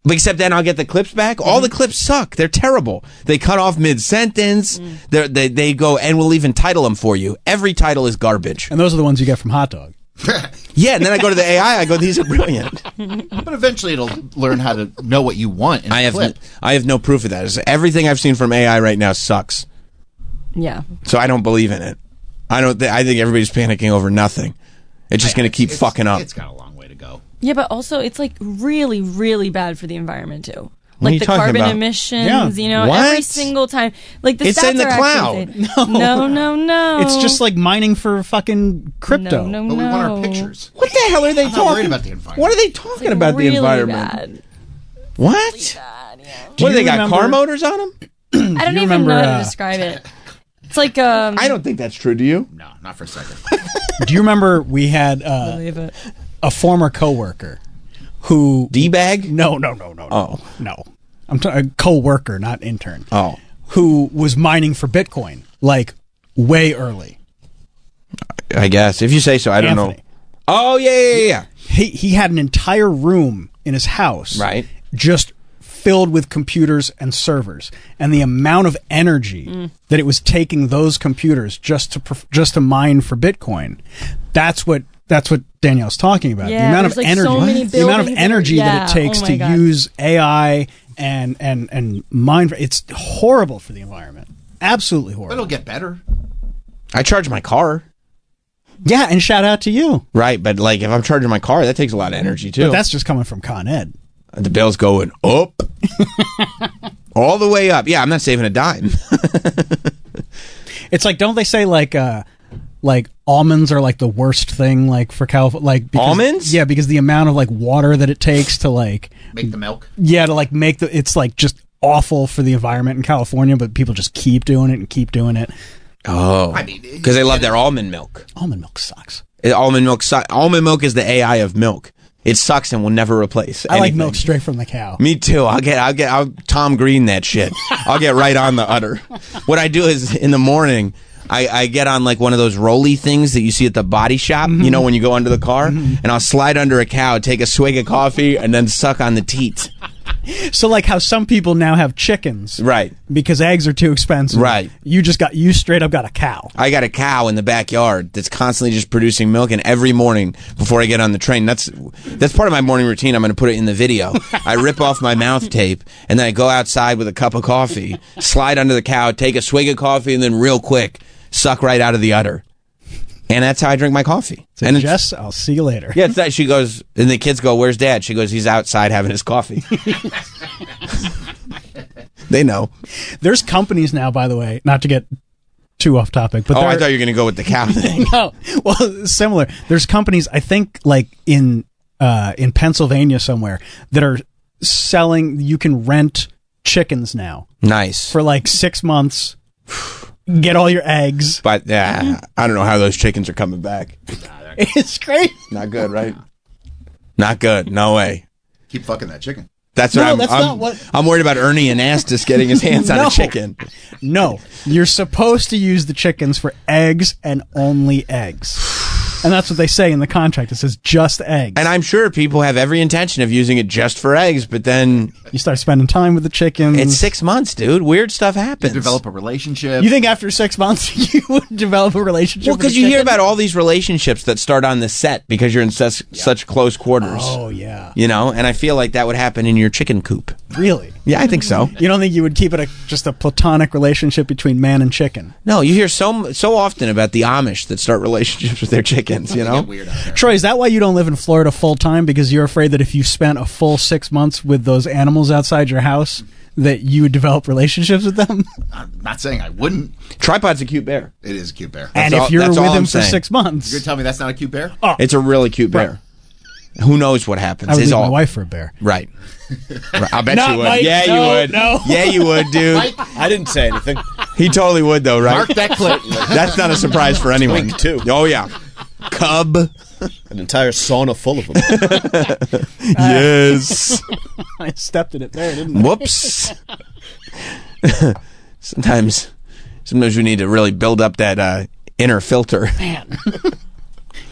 But except then I'll get the clips back. All the clips suck. They're terrible. They cut off mid-sentence. They go, and we'll even title them for you. Every title is garbage. And those are the ones you get from Hot Dog. Yeah, and then I go to the AI, I go, these are brilliant. But eventually it'll learn how to know what you want in a clip. I have no proof of that. Everything I've seen from AI right now sucks. Yeah. So I don't believe in it. I think everybody's panicking over nothing. It's just going to keep fucking up. It's got a long way to go. Yeah, but also it's like really, really bad for the environment too. What are you Like the talking carbon about? emissions, What? every single time. Like the It's stats in the are cloud. actually insane. No. It's just like mining for fucking crypto. No. But we want our pictures. What the hell are they I'm talking not worried about the environment. What are they talking about really the environment? Bad. What? Do What do you they got? remember- Car motors on them? I don't even remember, know how to describe it. It's like I don't think that's true. Do you? No, not for a second. Do you remember we had believe it. a former coworker who D-bag? No. Oh. No. I'm a co-worker, not intern. Oh. Who was mining for Bitcoin like way early. I guess. If you say so, I don't know. Anthony. Oh, yeah. He had an entire room in his house. Right. Just filled with computers and servers, and the amount of energy that it was taking those computers just to mine for Bitcoin. That's what Danielle's talking about. Yeah, the amount of there's, like, energy, so many the amount of buildings energy that it yeah, takes oh to my God. use AI and mine. It's horrible for the environment. Absolutely But horrible. it'll get better. I charge my car. Yeah, and shout out to you. Right, but like if I'm charging my car, that takes a lot of energy too. But that's just coming from Con Ed. The bill's going up. All the way up. Yeah, I'm not saving a dime. It's like, don't they say like almonds are like the worst thing like for California? Like almonds? Yeah, because the amount of like water that it takes to like Make the milk. yeah to like make it's like just awful for the environment in California, but people just keep doing it and keep doing it. Oh, I mean, because they love their almond milk. Almond milk sucks. Almond milk is the AI of milk. It sucks and will never replace I like anything. milk straight from the cow. Me too. I'll Tom Green that shit. I'll get right on the udder. What I do is in the morning, I get on like one of those rolly things that you see at the body shop, you know, when you go under the car, and I'll slide under a cow, take a swig of coffee, and then suck on the teat. So like how some people now have chickens, Right. because eggs are too expensive. Right. You straight up got a cow. I got a cow in the backyard that's constantly just producing milk, and every morning before I get on the train, that's part of my morning routine. I'm going to put it in the video. I rip off my mouth tape, and then I go outside with a cup of coffee, slide under the cow, take a swig of coffee, and then real quick, suck right out of the udder. And that's how I drink my coffee. So And Jess, I'll see you later. yeah, it's that. She goes, and the kids go, "Where's Dad?" She goes, "He's outside having his coffee." They know. There's companies now, by the way, not to get too off topic, but Oh, I there- thought you were going to go with the cow thing. No, well, similar. There's companies, I think, like in Pennsylvania somewhere, that are selling. You can rent chickens now Nice. for like 6 months. Get all your eggs. But I don't know how those chickens are coming back. It's great. Not good, right? Not good. No way. Keep fucking that chicken. That's No, what that's not what- I'm worried about Ernie Anastas getting his hands on No. a chicken. No, you're supposed to use the chickens for eggs and only eggs. And that's what they say in the contract. It says just eggs. And I'm sure people have every intention of using it just for eggs, but then You start spending time with the chickens. it's 6 months, dude. Weird stuff happens. Develop a relationship. You think after 6 months you would develop a relationship? Well, with because a you hear chicken? about all these relationships that start on the set because you're in such close quarters. Oh yeah, You know, and I feel like that would happen in your chicken coop. really? Yeah, I think so. You don't think you would keep it just a platonic relationship between man and chicken? No, you hear so often about the Amish that start relationships with their chickens, you know? Get weird out there. Troy, is that why you don't live in Florida full time? Because you're afraid that if you spent a full 6 months with those animals outside your house, that you would develop relationships with them? I'm not saying I wouldn't. Tripod's a cute bear. It is a cute bear. And all- if you're that's with all him I'm for saying. 6 months, You're gonna tell me that's not a cute bear? It's a really cute bear. Who knows what happens? I would Is leave my all wife for a bear. right. I bet Not you would. Mike. Yeah, No, you would. no. Yeah, you would, dude. I didn't say anything. He totally would, though, right? Mark that clip. That's not a surprise for anyone. Twink, too. Oh yeah, cub. An entire sauna full of them. Yes. I stepped in it there, didn't I? Whoops. Sometimes we need to really build up that inner filter. Man.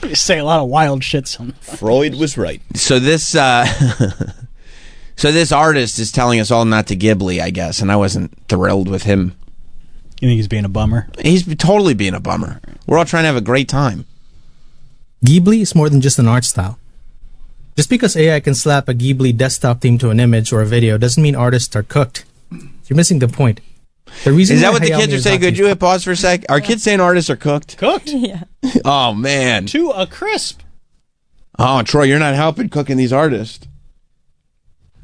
You say a lot of wild shit sometimes. Freud was right. So this artist is telling us all not to Ghibli, I guess, and I wasn't thrilled with him. You think he's being a bummer? He's totally being a bummer. We're all trying to have a great time. Ghibli is more than just an art style. Just because AI can slap a Ghibli desktop theme to an image or a video doesn't mean artists are cooked. You're missing the point. The reason Is that why what the Hayao kids are saying? Miyazaki- Could you hit pause for a sec? Are kids saying artists are cooked? Cooked? Yeah. Oh, man. To a crisp. Oh, Troy, you're not helping cooking these artists.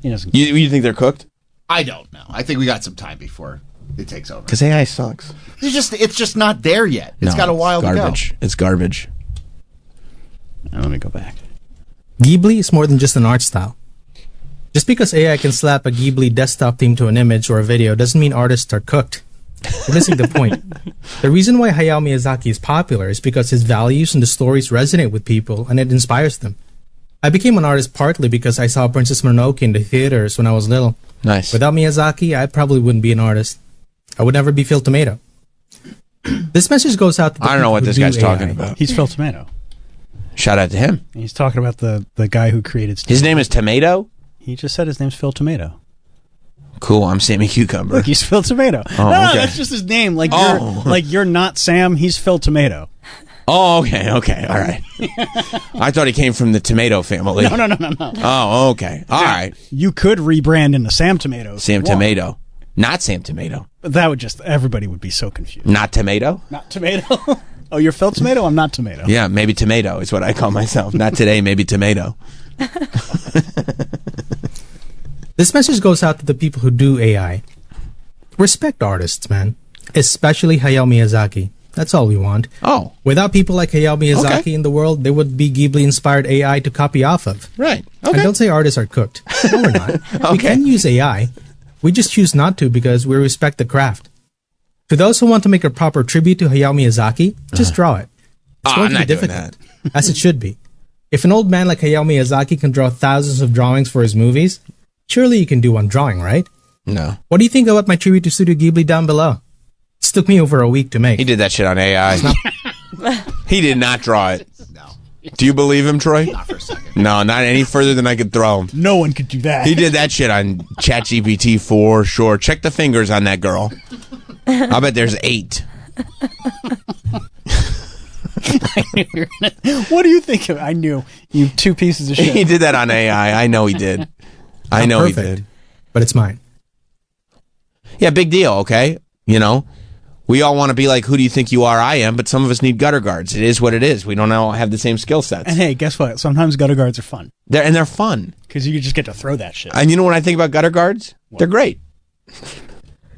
He doesn't. You think they're cooked? I don't know. I think we got some time before it takes over. Because AI sucks. It's just not there yet. It's No, got a while to go. garbage. It's garbage. Let me go back. Ghibli is more than just an art style. Just because AI can slap a Ghibli desktop theme to an image or a video doesn't mean artists are cooked. You're missing the point. The reason why Hayao Miyazaki is popular is because his values and the stories resonate with people and it inspires them. I became an artist partly because I saw Princess Mononoke in the theaters when I was little. Nice. Without Miyazaki, I probably wouldn't be an artist. I would never be Phil Tomato. This message goes out to the I don't know people what who this do guy's AI. talking about. He's Phil Tomato. Shout out to him. He's talking about the guy who created. His name is Tomato? He just said his name's Phil Tomato. Cool, I'm Sammy Cucumber. Look, he's Phil Tomato. Oh, no, okay. that's just his name. Like Oh. you're not Sam. He's Phil Tomato. Oh, okay, all right. I thought he came from the tomato family. No. Oh, okay. All right. You could rebrand into Sam Tomato. if Sam you want. Tomato. Not Sam Tomato. But that would just everybody would be so confused. Not Tomato? Not Tomato. Oh, you're Phil Tomato. I'm not Tomato. Yeah, maybe Tomato is what I call myself. Not today, maybe Tomato. This message goes out to the people who do AI. Respect artists, man. Especially Hayao Miyazaki. That's all we want. Oh. Without people like Hayao Miyazaki Okay. in the world, there would be Ghibli-inspired AI to copy off of. Right. And don't say artists are cooked. No, we're not. We Okay. can use AI. We just choose not to because we respect the craft. To those who want to make a proper tribute to Hayao Miyazaki, just draw it. It's Oh, going I'm to be not doing difficult, as it should be. If an old man like Hayao Miyazaki can draw thousands of drawings for his movies, surely you can do one drawing, right? No. What do you think about my tribute to Studio Ghibli down below? It took me over a week to make. He did that shit on AI. He did not draw it. No, Do you believe him, Troy? not for a second. No, not any further than I could throw him. No one could do that. He did that shit on ChatGPT for sure. Check the fingers on that girl. I bet there's 8. What do you think of? I knew you two pieces of He shit. did that on AI. I know he did. I know he perfect, did. but it's mine. Yeah, big deal, okay? You know, we all want to be like, who do you think you are? I am, but some of us need gutter guards. It is what it is. We don't all have the same skill sets. And hey, guess what? Sometimes gutter guards are fun They're fun. because you just get to throw that shit. And you know what I think about gutter guards? They're great.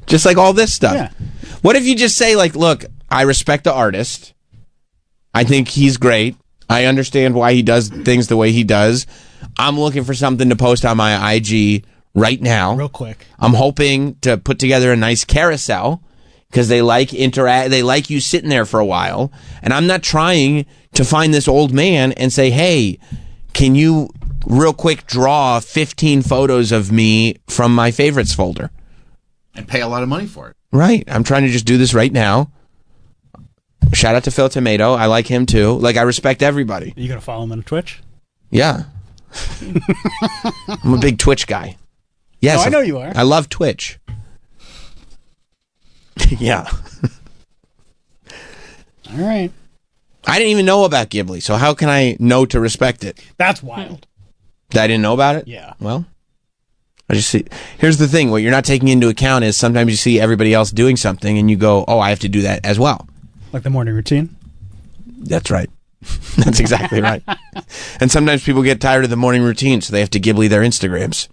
Just like all this stuff. Yeah. What if you just say, like, look, I respect the artist. I think he's great. I understand why he does things the way he does. I'm looking for something to post on my IG right now. Real quick. I'm hoping to put together a nice carousel because they like they like you sitting there for a while. And I'm not trying to find this old man and say, hey, can you real quick draw 15 photos of me from my favorites folder? And pay a lot of money for it. Right. I'm trying to just do this right now. Shout out to Phil Tomato. I like him too. Like, I respect everybody. Are you gonna follow him on Twitch? Yeah. I'm a big Twitch guy. Yes. No, I know you are. I love Twitch. Yeah. All right. I didn't even know about Ghibli, so how can I know to respect it? That's wild. That I didn't know about it? Yeah. Well, I just see. Here's the thing. What you're not taking into account is sometimes you see everybody else doing something and you go, oh, I have to do that as well. Like the morning routine. That's right. That's exactly right. And sometimes people get tired of the morning routine, so they have to Ghibli their Instagrams.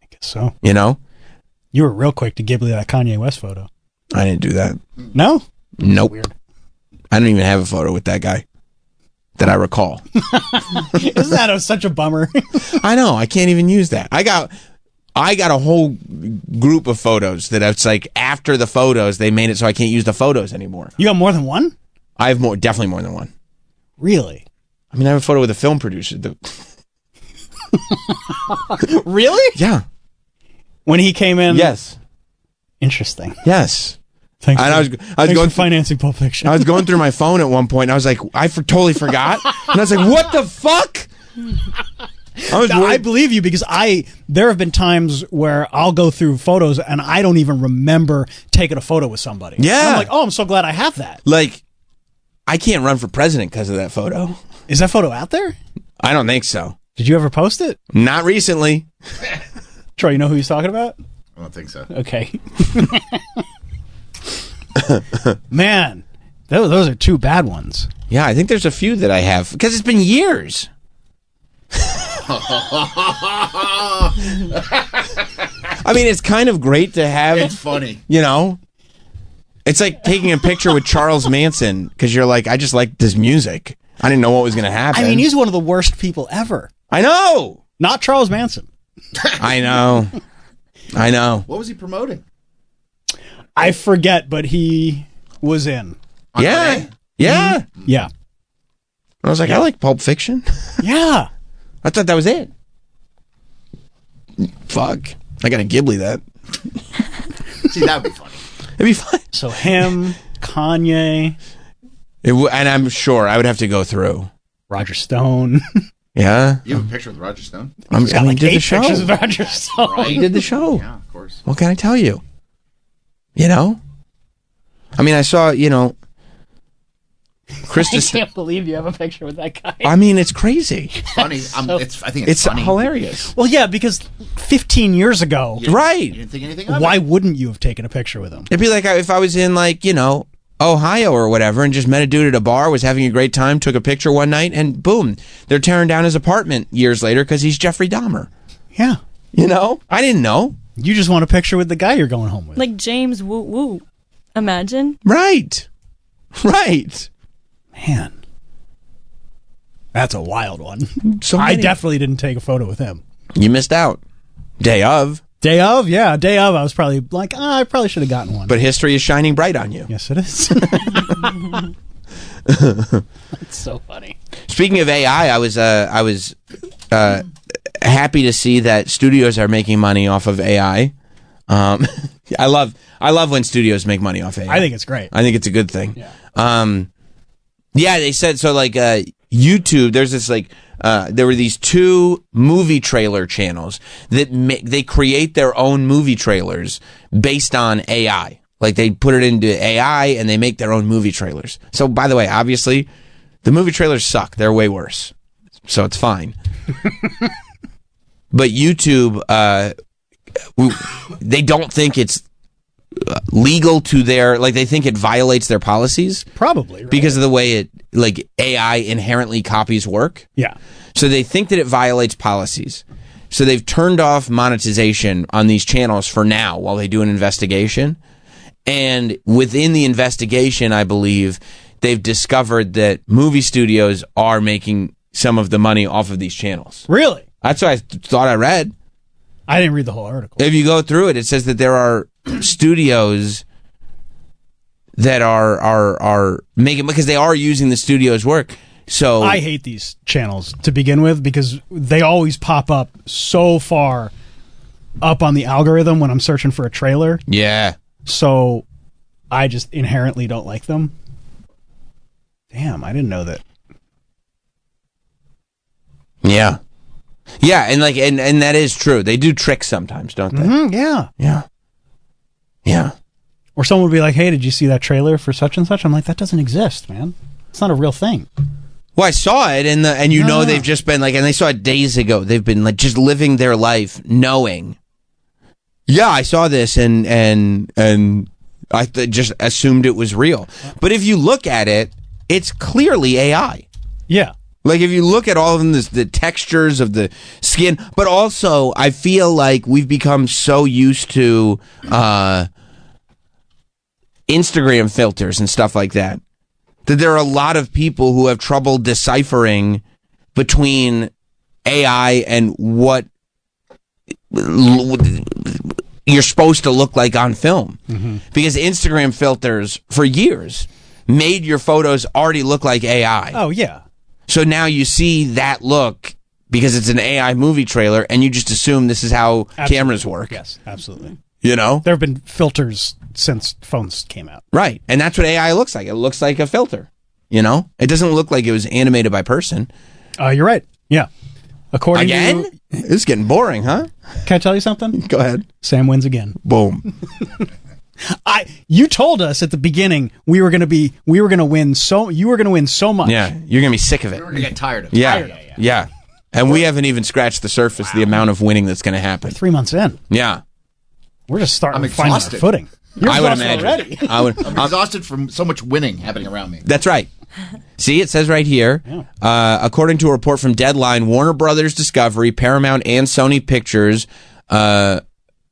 I guess so. You know? You were real quick to Ghibli that Kanye West photo. I didn't do that. No? Nope. Weird. I don't even have a photo with that guy. that I recall. Isn't that such a bummer? I know. I can't even use that. I got a whole group of photos that it's like after the photos, they made it so I can't use the photos anymore. You got more than one? I have definitely more than one. Really? I mean, I have a photo with a film producer. Really? Yeah. When he came in? Yes. Interesting. Yes. Thanks and I was going financing Pulp Fiction. I was going through my phone at one point, and I was like, totally forgot. And I was like, what the fuck? I believe you because there have been times where I'll go through photos and I don't even remember taking a photo with somebody. Yeah. And I'm like, oh, I'm so glad I have that. Like, I can't run for president because of that photo. Is that photo out there? I don't think so. Did you ever post it? Not recently. Troy, you know who he's talking about? I don't think so. Okay. Man, those are two bad ones. Yeah, I think there's a few that I have because it's been years. I mean, it's kind of great to have. It's funny. You know? It's like taking a picture with Charles Manson because you're like, I just like this music. I didn't know what was going to happen. I mean, he's one of the worst people ever. I know. Not Charles Manson. I know. I know. What was he promoting? I forget, but he was in. Yeah. Yeah. Mm-hmm. Yeah. I was like, I like Pulp Fiction. Yeah. I thought that was it. Fuck. I got to Ghibli that. See, that would be funny. It'd be fun. So him, Kanye. And I'm sure I would have to go through. Roger Stone. Yeah. You have a picture with Roger Stone? I mean, like did 8 the show. Pictures of Roger Stone. Right? He did the show. Yeah, of course. What can I tell you? You know? I mean, I saw, I can't believe you have a picture with that guy. I mean, it's crazy. Funny. I think it's funny. Hilarious. Well, yeah, because 15 years ago, right? You didn't think anything of why it. wouldn't you have taken a picture with him? It'd be like if I was in Ohio or whatever and just met a dude at a bar, was having a great time, took a picture one night, and boom, they're tearing down his apartment years later because he's Jeffrey Dahmer. Yeah. I didn't know. You just want a picture with the guy you're going home with. Like James Woo Woo. Imagine. Right. Right. Man. That's a wild one. So I definitely didn't take a photo with him. You missed out. Day of. Yeah. Day of, I was probably like, I probably should have gotten one. But history is shining bright on you. Yes, it is. That's so funny. Speaking of AI, I was happy to see that studios are making money off of AI. I love when studios make money off AI. I think it's great. I think it's a good thing. Yeah. Yeah, they said so. Like YouTube, there's this there were these 2 movie trailer channels that they create their own movie trailers based on AI. Like they put it into AI and they make their own movie trailers. So by the way, obviously, the movie trailers suck. They're way worse. So it's fine. But YouTube, they don't think it's legal to they think it violates their policies. Probably, right? Because of the way AI inherently copies work. Yeah. So they think that it violates policies. So they've turned off monetization on these channels for now while they do an investigation. And within the investigation, I believe, they've discovered that movie studios are making some of the money off of these channels. Really? That's what I thought I read. I didn't read the whole article. If you go through it, it says that there are studios that are making, because they are using the studio's work. So I hate these channels to begin with because they always pop up so far up on the algorithm when I'm searching for a trailer. Yeah. So I just inherently don't like them. Damn, I didn't know that. Yeah. Yeah, and and that is true. They do tricks sometimes, don't they? Mm-hmm, yeah. Yeah. Yeah. Or someone would be like, hey, did you see that trailer for such and such? I'm like, that doesn't exist, man. It's not a real thing. Well, I saw it, and they've just been and they saw it days ago. They've been just living their life knowing. Yeah, I saw this, and I just assumed it was real. But if you look at it, it's clearly AI. Yeah. Like if you look at all of them, the textures of the skin, but also I feel like we've become so used to Instagram filters and stuff like that that there are a lot of people who have trouble deciphering between AI and what you're supposed to look like on film. Because Instagram filters for years made your photos already look like AI. Oh, yeah. So now you see that look because it's an AI movie trailer and you just assume this is how cameras work. Yes, absolutely. You know? There have been filters since phones came out. Right. And that's what AI looks like. It looks like a filter. You know? It doesn't look like it was animated by person. You're right. Yeah. According again? to... This is getting boring, huh? Can I tell you something? Go ahead. Sam wins again. Boom. You told us at the beginning you were going to win so much. Yeah, you're going to be sick of it. We're going to get tired of it. Yeah. And we haven't even scratched the surface of the amount of winning that's going to happen. 3 months in. Yeah. We're just starting to find our footing. I would imagine. Already. I'm exhausted from so much winning happening around me. That's right. See, it says right here, according to a report from Deadline, Warner Brothers Discovery, Paramount, and Sony Pictures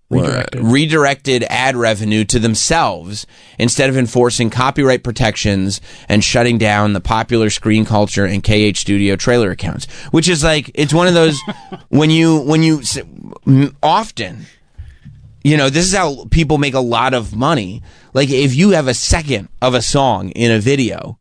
redirected ad revenue to themselves instead of enforcing copyright protections and shutting down the popular Screen Culture and KH Studio trailer accounts. Which is like, it's one of those, when you often... You know, this is how people make a lot of money. Like, if you have a second of a song in a video,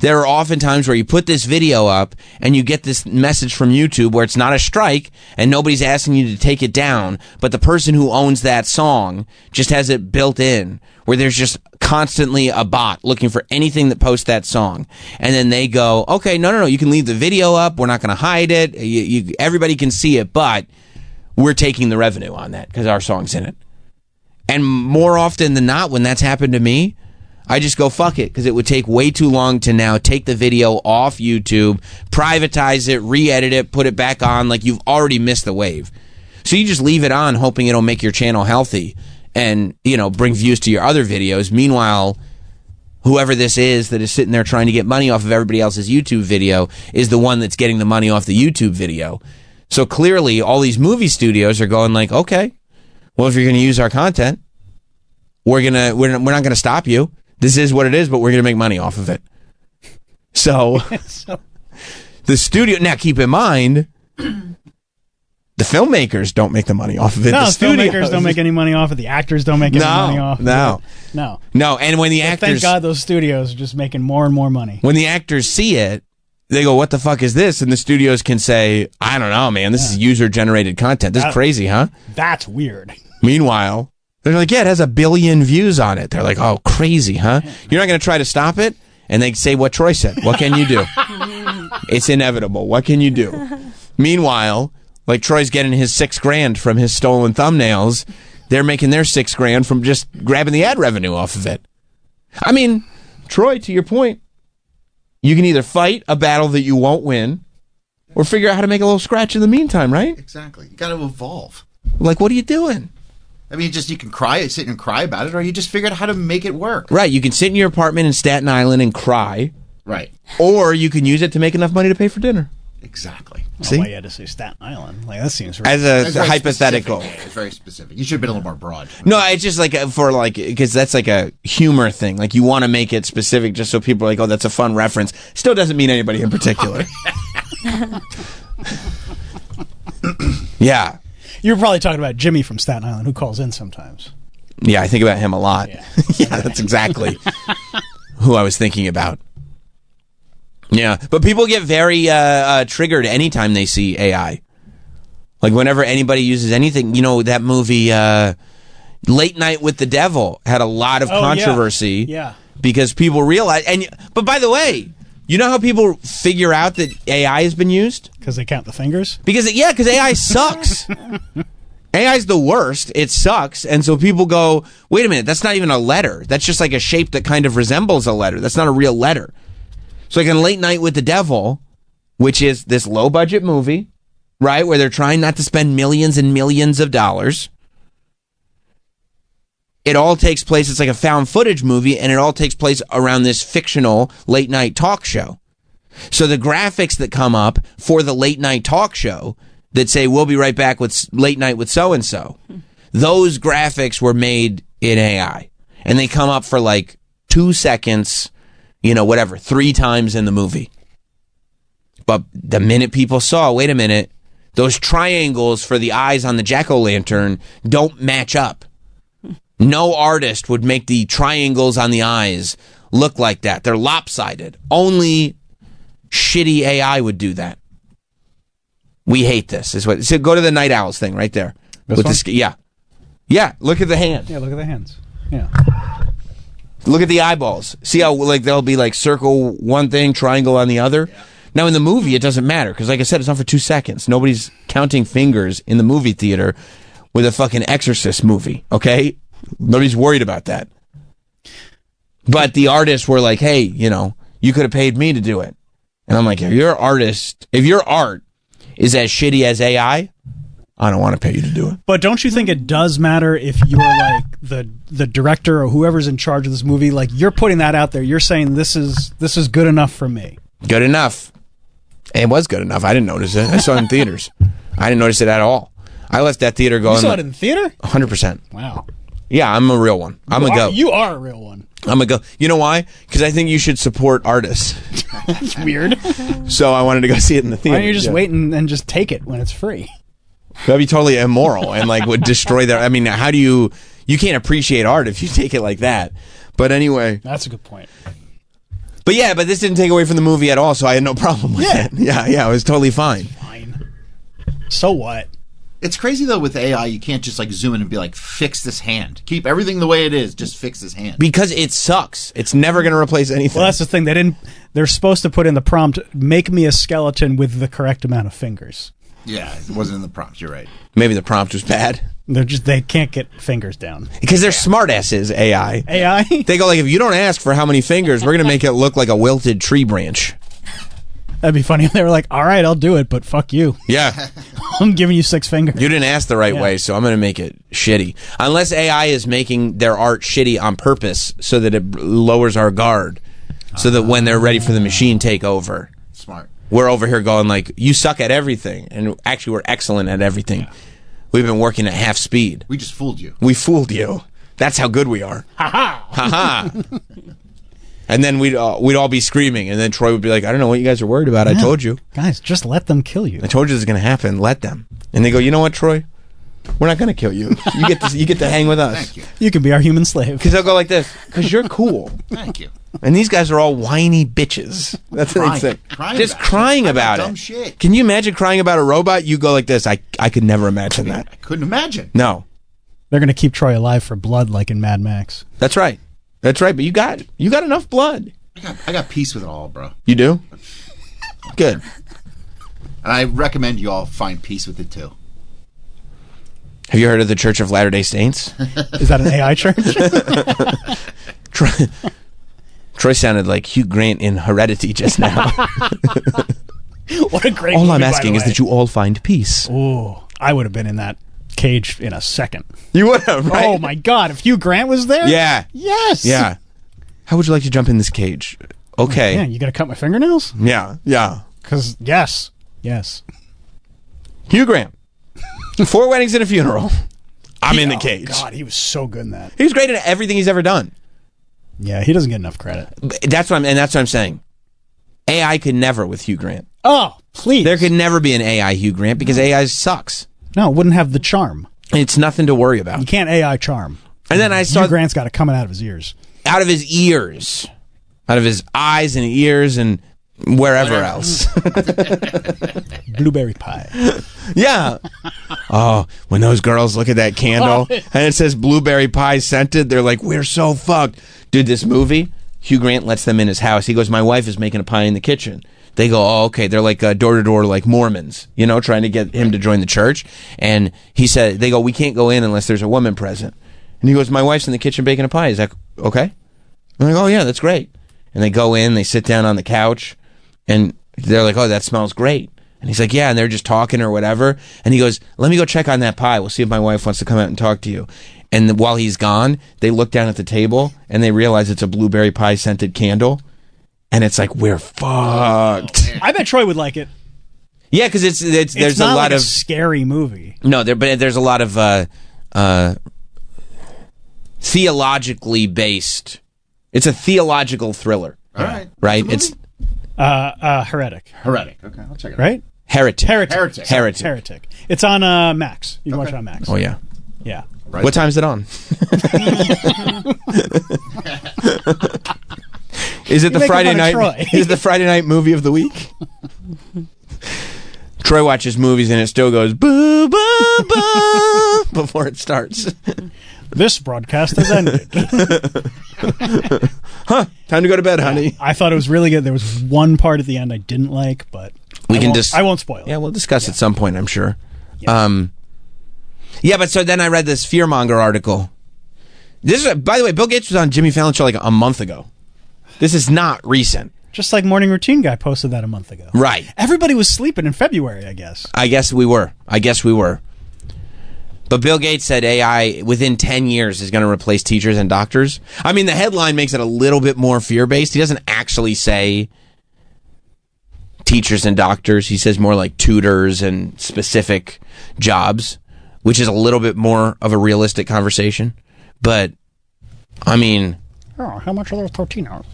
there are often times where you put this video up and you get this message from YouTube where it's not a strike and nobody's asking you to take it down, but the person who owns that song just has it built in, where there's just constantly a bot looking for anything that posts that song. And then they go, okay, no, you can leave the video up. We're not going to hide it. Everybody can see it, but we're taking the revenue on that because our song's in it. And more often than not, when that's happened to me, I just go, fuck it, because it would take way too long to now take the video off YouTube, privatize it, re-edit it, put it back on, like you've already missed the wave. So you just leave it on, hoping it'll make your channel healthy and, you know, bring views to your other videos. Meanwhile, whoever this is that is sitting there trying to get money off of everybody else's YouTube video is the one that's getting the money off the YouTube video. So clearly, all these movie studios are going like, okay, well, if you're going to use our content, we're not going to stop you. This is what it is, but we're going to make money off of it. So, the studio, now keep in mind, the filmmakers don't make the money off of it. No, the filmmakers don't make any money off of it. The actors don't make any money off of it. No, and when the actors... Thank God those studios are just making more and more money. When the actors see it, they go, what the fuck is this? And the studios can say, I don't know, man. This is user-generated content. This is crazy, huh? That's weird. Meanwhile, they're like, yeah, it has 1 billion views on it. They're like, oh, crazy, huh? You're not going to try to stop it? And they say what Troy said. What can you do? It's inevitable. What can you do? Meanwhile, like Troy's getting his $6,000 from his stolen thumbnails. They're making their $6,000 from just grabbing the ad revenue off of it. I mean, Troy, to your point, you can either fight a battle that you won't win or figure out how to make a little scratch in the meantime, right? Exactly. You got to evolve. Like, what are you doing? I mean, you can sit and cry about it, or you just figure out how to make it work. Right. You can sit in your apartment in Staten Island and cry. Right. Or you can use it to make enough money to pay for dinner. Exactly. See? Why you had to say Staten Island? Like, that seems right. As a hypothetical. It's very specific. You should have been a little more broad. No, it's just like because that's like a humor thing. Like, you want to make it specific just so people are like, oh, that's a fun reference. Still doesn't mean anybody in particular. Yeah. You were probably talking about Jimmy from Staten Island, who calls in sometimes. Yeah, I think about him a lot. Yeah, that's exactly who I was thinking about. Yeah, but people get very triggered anytime they see AI. Like, whenever anybody uses anything, you know, that movie Late Night with the Devil had a lot of controversy. Yeah. Because people realize, but by the way, you know how people figure out that AI has been used? Because they count the fingers? Because AI sucks. AI's the worst. It sucks. And so people go, wait a minute, that's not even a letter. That's just like a shape that kind of resembles a letter. That's not a real letter. So like in Late Night with the Devil, which is this low-budget movie, right, where they're trying not to spend millions and millions of dollars. It all takes place, it's like a found footage movie, and it all takes place around this fictional late night talk show. So the graphics that come up for the late night talk show that say, we'll be right back with Late Night with so-and-so, those graphics were made in AI. And they come up for like 2 seconds, whatever, 3 times in the movie. But the minute people saw, wait a minute, those triangles for the eyes on the jack-o'-lantern don't match up. No artist would make the triangles on the eyes look like that. They're lopsided. Only shitty AI would do that. We hate this. So go to the Night Owls thing right there. Yeah. Look at the hand. Yeah, look at the hands. Yeah. Look at the eyeballs. See how they'll be circle one thing, triangle on the other. Yeah. Now in the movie it doesn't matter because, like I said, it's on for 2 seconds. Nobody's counting fingers in the movie theater with a fucking Exorcist movie. Okay, nobody's worried about that. But the artists were like, "Hey, you could have paid me to do it," and I'm like, "If your art is as shitty as AI, I don't want to pay you to do it." But don't you think it does matter if you're like the director or whoever's in charge of this movie? Like you're putting that out there. You're saying this is good enough for me. Good enough. It was good enough. I didn't notice it. I saw it in theaters. I didn't notice it at all. I left that theater going. You saw it in the theater? 100%. Wow. Yeah, I'm a real one. I'm a go. You are a real one. I'm a go. You know why? Because I think you should support artists. That's weird. So I wanted to go see it in the theater. Why don't you just wait and just take it when it's free? That'd be totally immoral and would destroy their. I mean, how do you can't appreciate art if you take it like that? But anyway, that's a good point. But this didn't take away from the movie at all, so I had no problem with it. Yeah, it was totally fine. Fine. So what? It's crazy though with AI, you can't just zoom in and be like, fix this hand. Keep everything the way it is, just fix this hand. Because it sucks. It's never going to replace anything. Well, that's the thing. They're supposed to put in the prompt, make me a skeleton with the correct amount of fingers. Yeah, it wasn't in the prompt, you're right. Maybe the prompt was bad. They can't get fingers down. Because they're smartasses, AI. AI? They go if you don't ask for how many fingers, we're going to make it look like a wilted tree branch. That'd be funny if they were like, all right, I'll do it, but fuck you. Yeah. I'm giving you 6 fingers. You didn't ask the right way, so I'm going to make it shitty. Unless AI is making their art shitty on purpose so that it lowers our guard. So that when they're ready for the machine take over. Smart. We're over here going you suck at everything. And actually, we're excellent at everything. Yeah. We've been working at half speed. We just fooled you. We fooled you. That's how good we are. Ha-ha. Ha-ha. And then we'd all be screaming. And then Troy would be like, I don't know what you guys are worried about. Yeah. I told you. Guys, just let them kill you. I told you this is going to happen. Let them. And they go, you know what, Troy? We're not going to kill you. You get to hang with us. Thank you. You can be our human slave. Because they'll go like this. Because you're cool. Thank you. And these guys are all whiny bitches. That's what they say. Just crying about it. Dumb shit. Can you imagine crying about a robot? You go like this. I could never imagine that. I couldn't imagine. No. They're going to keep Troy alive for blood like in Mad Max. That's right. But you got enough blood. I got peace with it all, bro. You do? Good. And I recommend you all find peace with it too. Have you heard of the Church of Latter-day Saints? Is that an AI church? Troy sounded like Hugh Grant in Heredity just now. What a great All movie, I'm asking is that you all find peace. Oh, I would have been in that cage in a second. You would have, right? Oh my God, if Hugh Grant was there? Yeah. Yes. Yeah. How would you like to jump in this cage? Okay. Yeah, you gonna cut my fingernails? Yeah. Because, yes. Hugh Grant. 4 weddings and a funeral. I'm in the cage. God, he was so good in that. He was great at everything he's ever done. Yeah, he doesn't get enough credit. That's what I'm saying. AI could never with Hugh Grant. Oh, please. There could never be an AI Hugh Grant because AI sucks. No, it wouldn't have the charm. It's nothing to worry about. You can't AI charm. And then I saw Hugh Grant's got it coming out of his ears. Out of his ears. Out of his eyes and ears and wherever else. Blueberry pie. Yeah. Oh, when those girls look at that candle and it says blueberry pie scented, they're like, we're so fucked. Dude, this movie, Hugh Grant lets them in his house. He goes, my wife is making a pie in the kitchen. They go, oh, okay. They're like door-to-door like Mormons, trying to get him to join the church. And he said, they go, we can't go in unless there's a woman present. And he goes, my wife's in the kitchen baking a pie. Is that okay? I'm like, oh, yeah, that's great. And they go in, they sit down on the couch, and they're like, oh, that smells great. And he's like, yeah, and they're just talking or whatever. And he goes, let me go check on that pie. We'll see if my wife wants to come out and talk to you. And while he's gone, they look down at the table, and they realize it's a blueberry pie scented candle. And it's like, we're fucked. I bet Troy would like it. Yeah, because there's not a lot like of a scary movie. No, but there's a lot of theologically based. It's a theological thriller. All right. Right? It's Heretic. Heretic. Okay, I'll check it out. Right? Heretic. Heretic. It's on Max. You can watch it on Max. Oh, yeah. Yeah. Right. What time is it on? Is it the making Friday fun of night? Troy. Is it the Friday night movie of the week? Troy watches movies and it still goes boo boo boo before it starts. This broadcast has ended. Time to go to bed, honey. I thought it was really good. There was one part at the end I didn't like, but I won't spoil it. Yeah, we'll discuss at some point, I'm sure. Yeah. But so then I read this fearmonger article. This is, by the way, Bill Gates was on Jimmy Fallon's show like a month ago. This is not recent. Just like Morning Routine guy posted that a month ago. Right. Everybody was sleeping in February, I guess. I guess we were. But Bill Gates said AI within 10 years is going to replace teachers and doctors. I mean, the headline makes it a little bit more fear-based. He doesn't actually say teachers and doctors. He says more like tutors and specific jobs, which is a little bit more of a realistic conversation. But, I mean... Oh, how much are those 13 hours?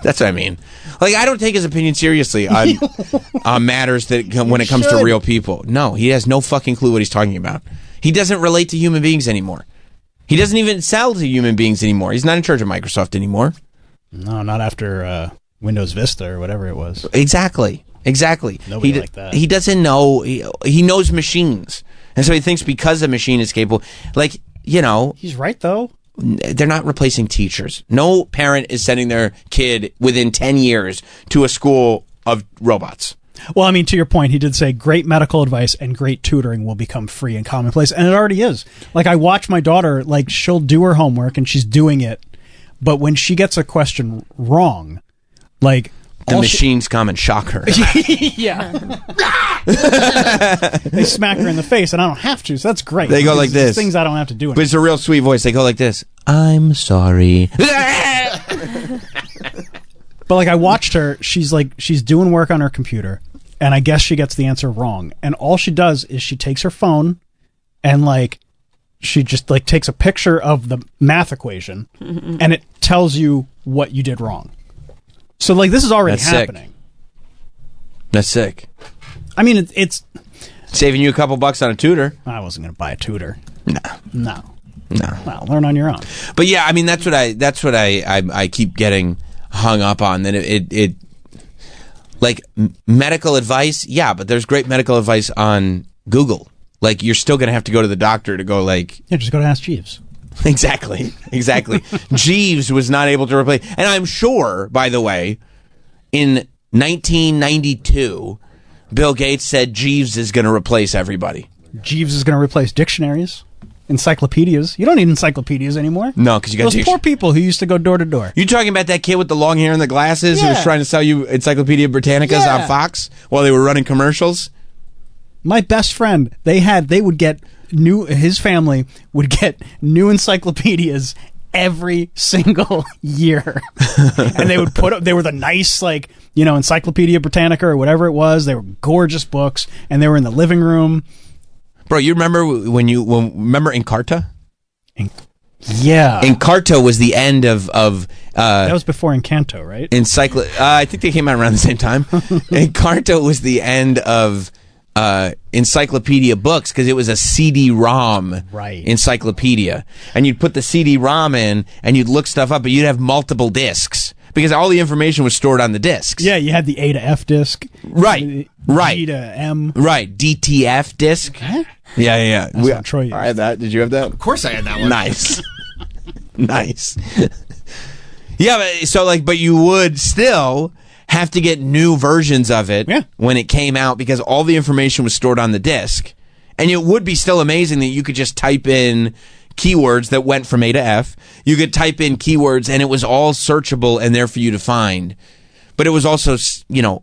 That's what I mean. Like, I don't take his opinion seriously on matters that when it comes to real people. No, he has no fucking clue what he's talking about. He doesn't relate to human beings anymore. He doesn't even sell to human beings anymore. He's not in charge of Microsoft anymore. No, not after Windows Vista or whatever it was. Exactly. Nobody like that. He doesn't know. He knows machines. And so he thinks because a machine is capable, like, you know. He's right, though. They're not replacing teachers. No parent is sending their kid within 10 years to a school of robots. Well, I mean, to your point, he did say great medical advice and great tutoring will become free and commonplace. And it already is. Like, I watch my daughter, like, she'll do her homework and she's doing it. But when she gets a question wrong, like... The machines come and shock her. Yeah. They smack her in the face, and I don't have to, so that's great. They go like this. Things I don't have to do. But it's a real sweet voice. They go like this. I'm sorry. But like I watched her, she's doing work on her computer, and I guess she gets the answer wrong. And all she does is she takes her phone and like she just like takes a picture of the math equation, and it tells you what you did wrong. So like this is already happening. That's sick. I mean, it's saving you a couple bucks on a tutor. I wasn't going to buy a tutor. No. Well, learn on your own. But yeah, I mean that's what I keep getting hung up on, that it like medical advice. Yeah, but there's great medical advice on Google. Like you're still going to have to go to the doctor to go like just go to Ask Jeeves. Exactly. Jeeves was not able to replace, and I'm sure, by the way, in 1992, Bill Gates said Jeeves is going to replace everybody. Jeeves is going to replace dictionaries, encyclopedias. You don't need encyclopedias anymore. No, because you got those poor people who used to go door to door. You talking about that kid with the long hair and the glasses who was trying to sell you Encyclopedia Britannicas on Fox while they were running commercials? My best friend, his family would get new encyclopedias every single year. And they would they were the nice, like, you know, Encyclopedia Britannica or whatever it was. They were gorgeous books, and they were in the living room. Bro, you remember remember Encarta? Yeah. Encarta was the end of that was before Encanto, right? I think they came out around the same time. Encarta was the end of encyclopedia books because it was a CD-ROM encyclopedia, and you'd put the CD-ROM in and you'd look stuff up, but you'd have multiple discs because all the information was stored on the discs. Yeah, you had the A to F disc, right, G to M, right, DTF disc. Huh? Yeah. Troy, I had that. Did you have that? Of course, I had that one. Nice. Yeah, but you would still have to get new versions of it when it came out because all the information was stored on the disc. And it would be still amazing that you could just type in keywords that went from A to F. You could type in keywords and it was all searchable and there for you to find. But it was also,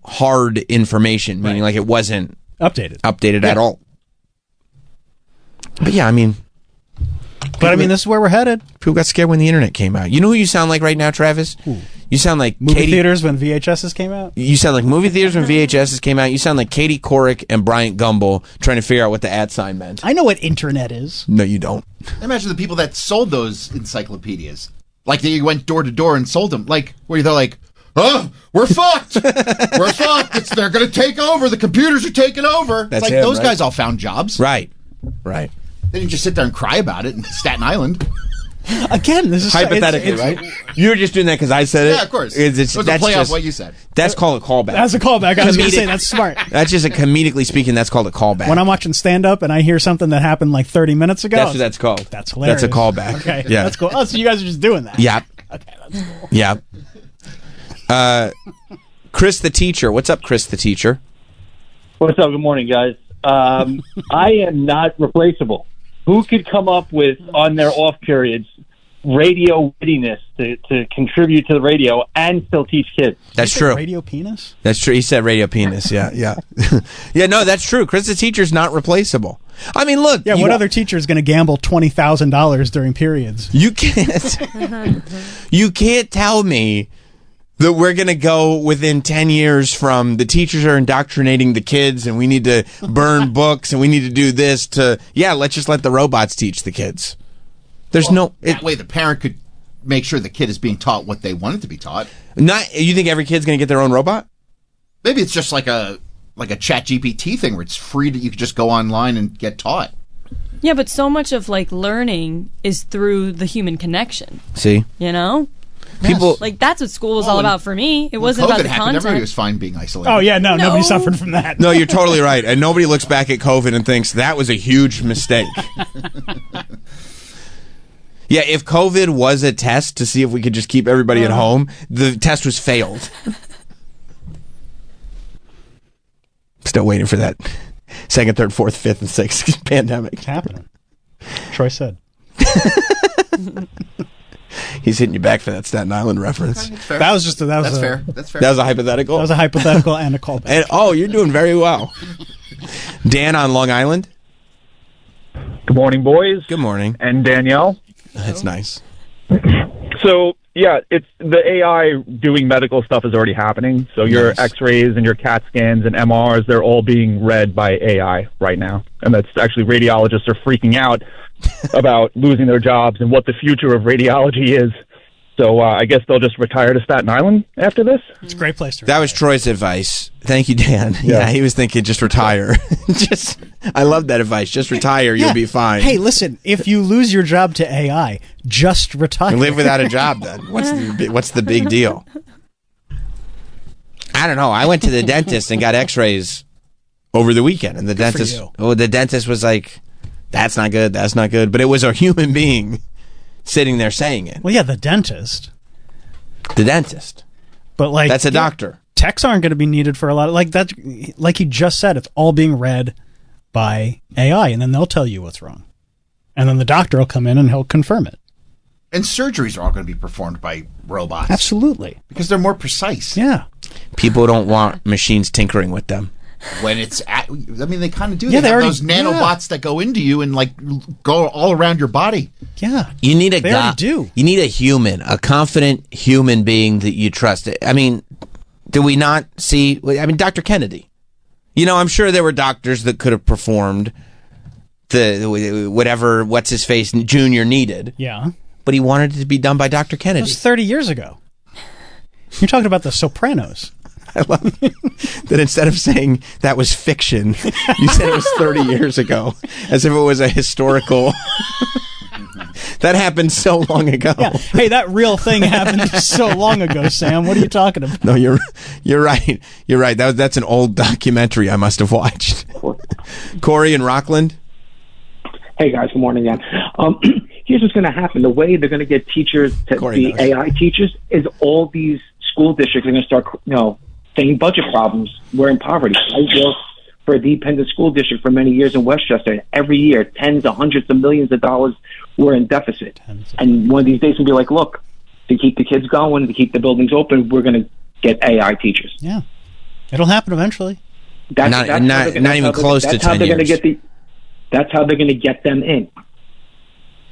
hard information, meaning like it wasn't updated at all. But yeah, I mean... this is where we're headed. People got scared when the internet came out. You know who you sound like right now, Travis? Ooh. You sound like movie theaters when VHSs came out? You sound like movie theaters when VHSs came out. You sound like Katie Couric and Bryant Gumbel trying to figure out what the @ sign meant. I know what internet is. No, you don't. Imagine the people that sold those encyclopedias. Like they went door to door and sold them. Like, where they're like, oh, we're fucked. We're fucked. They're going to take over. The computers are taking over. That's it's like those guys all found jobs. Right. They didn't just sit there and cry about it in Staten Island. Again, this is hypothetically, right? You were just doing that because I said it. Yeah, of course. That's a play off what you said. That's called a callback. That's a callback. I was going to say that's smart. That's just comedically speaking. That's called a callback. When I'm watching stand up and I hear something that happened like 30 minutes ago, that's what that's called. That's hilarious. That's a callback. Okay, yeah, that's cool. Oh, so you guys are just doing that? Yeah. Okay, that's cool. Yeah. Chris the teacher. What's up, Chris the teacher? What's up? Good morning, guys. I am not replaceable. Who could come up with, on their off periods, radio wittiness to contribute to the radio and still teach kids? That's true. Radio penis? That's true. He said radio penis. Yeah. Yeah, no, that's true. Chris the teacher's not replaceable. I mean, look. Yeah, what other teacher is going to gamble $20,000 during periods? You can't. You can't tell me that we're going to go within 10 years from the teachers are indoctrinating the kids and we need to burn books and we need to do this to, let's just let the robots teach the kids. There's that way the parent could make sure the kid is being taught what they want it to be taught. You think every kid's going to get their own robot? Maybe it's just like a Chat GPT thing where it's free that you can just go online and get taught. Yeah, but so much of like learning is through the human connection. See? You know? People like that's what school was all about for me. It wasn't about the content. Everybody was fine being isolated. Oh yeah, no, nobody suffered from that. No, you're totally right. And nobody looks back at COVID and thinks that was a huge mistake. Yeah, if COVID was a test to see if we could just keep everybody at home, the test was failed. Still waiting for that second, third, fourth, fifth, and sixth pandemic. It's happening. Troy said. He's hitting you back for that Staten Island reference. That was just that's fair. That's fair. That was a hypothetical. That was a hypothetical and a callback. And you're doing very well. Dan on Long Island. Good morning, boys. Good morning. And Danielle. That's nice. So it's the AI doing medical stuff is already happening. So your X-rays and your CAT scans and MRs, they're all being read by AI right now, and that's actually radiologists are freaking out about losing their jobs and what the future of radiology is. So I guess they'll just retire to Staten Island after this. It's a great place to retire. That was Troy's advice. Thank you, Dan. Yeah, he was thinking just retire. I love that advice. Just retire, you'll be fine. Hey, listen, if you lose your job to AI, just retire. Live without a job then. What's the big deal? I don't know. I went to the dentist and got x-rays over the weekend, and the dentist was like, that's not good, that's not good. But it was a human being sitting there saying it. Well, yeah, the dentist. The dentist. But that's a doctor. Techs aren't going to be needed for a lot of that. Like he just said, it's all being read by AI, and then they'll tell you what's wrong, and then the doctor will come in and he'll confirm it. And surgeries are all going to be performed by robots. Absolutely, because they're more precise. Yeah, people don't want machines tinkering with them. When it's they kind of do. Yeah, they have those nanobots that go into you and go all around your body. Yeah, you need a guy. Do you need a human, a confident human being that you trust? I mean, do we not see? I mean, Dr. Kennedy. You know, I'm sure there were doctors that could have performed the whatever what's his face Junior needed. Yeah, but he wanted it to be done by Dr. Kennedy. It was 30 years ago. You're talking about The Sopranos. I love that instead of saying that was fiction, you said it was 30 years ago, as if it was a historical. That happened so long ago. Yeah. Hey, that real thing happened so long ago, Sam. What are you talking about? No, you're right. You're right. That's an old documentary I must have watched. Corey in Rockland. Hey guys, good morning again. Here's what's going to happen. The way they're going to get teachers to be AI teachers is all these school districts are going to start, saying budget problems. We're in poverty. I worked for a dependent school district for many years in Westchester. Every year, tens of hundreds of millions of dollars were in deficit. And one of these days we'll be like, look, to keep the kids going, to keep the buildings open, we're going to get AI teachers. Yeah. It'll happen eventually. Not even close to 10 years. That's how they're going to get them in.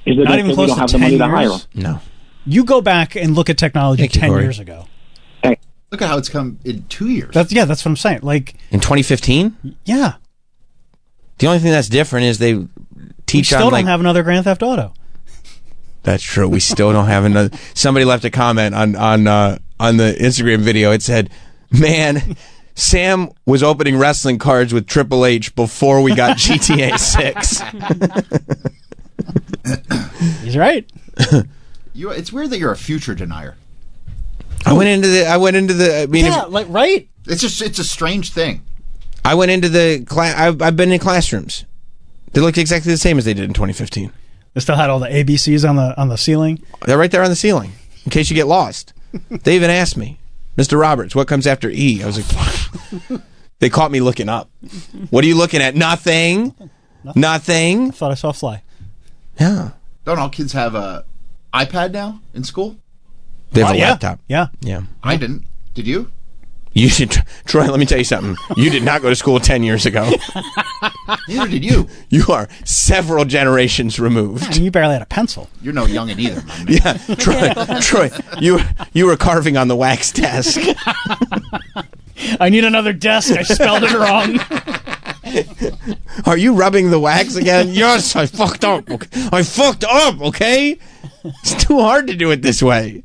Not even close to 10 years? No. You go back and look at technology 10 years ago. Look at how it's come in 2 years. That's what I'm saying. Like in 2015? Yeah. The only thing that's different is they teach. We still don't have another Grand Theft Auto. That's true. We still don't have another. Somebody left a comment on on the Instagram video. It said, "Man, Sam was opening wrestling cards with Triple H before we got GTA 6." He's right. It's weird that you're a future denier. I went into the. I mean, right. It's a strange thing. I went into the class. I've been in classrooms. They look exactly the same as they did in 2015. They still had all the ABCs on the ceiling. They're right there on the ceiling, in case you get lost. They even asked me, "Mr. Roberts, what comes after E?" I was like, they caught me looking up. What are you looking at? Nothing. Nothing. I thought I saw a fly. Yeah. Don't all kids have a iPad now in school? They have a laptop. Yeah. I didn't. Did you? You should, Troy. Let me tell you something. You did not go to school 10 years ago. Neither did you. You are several generations removed. And you barely had a pencil. You're no youngin' either, my man. Yeah, Troy. You were carving on the wax desk. I need another desk. I spelled it wrong. Are you rubbing the wax again? Yes, I fucked up. I fucked up. Okay, it's too hard to do it this way.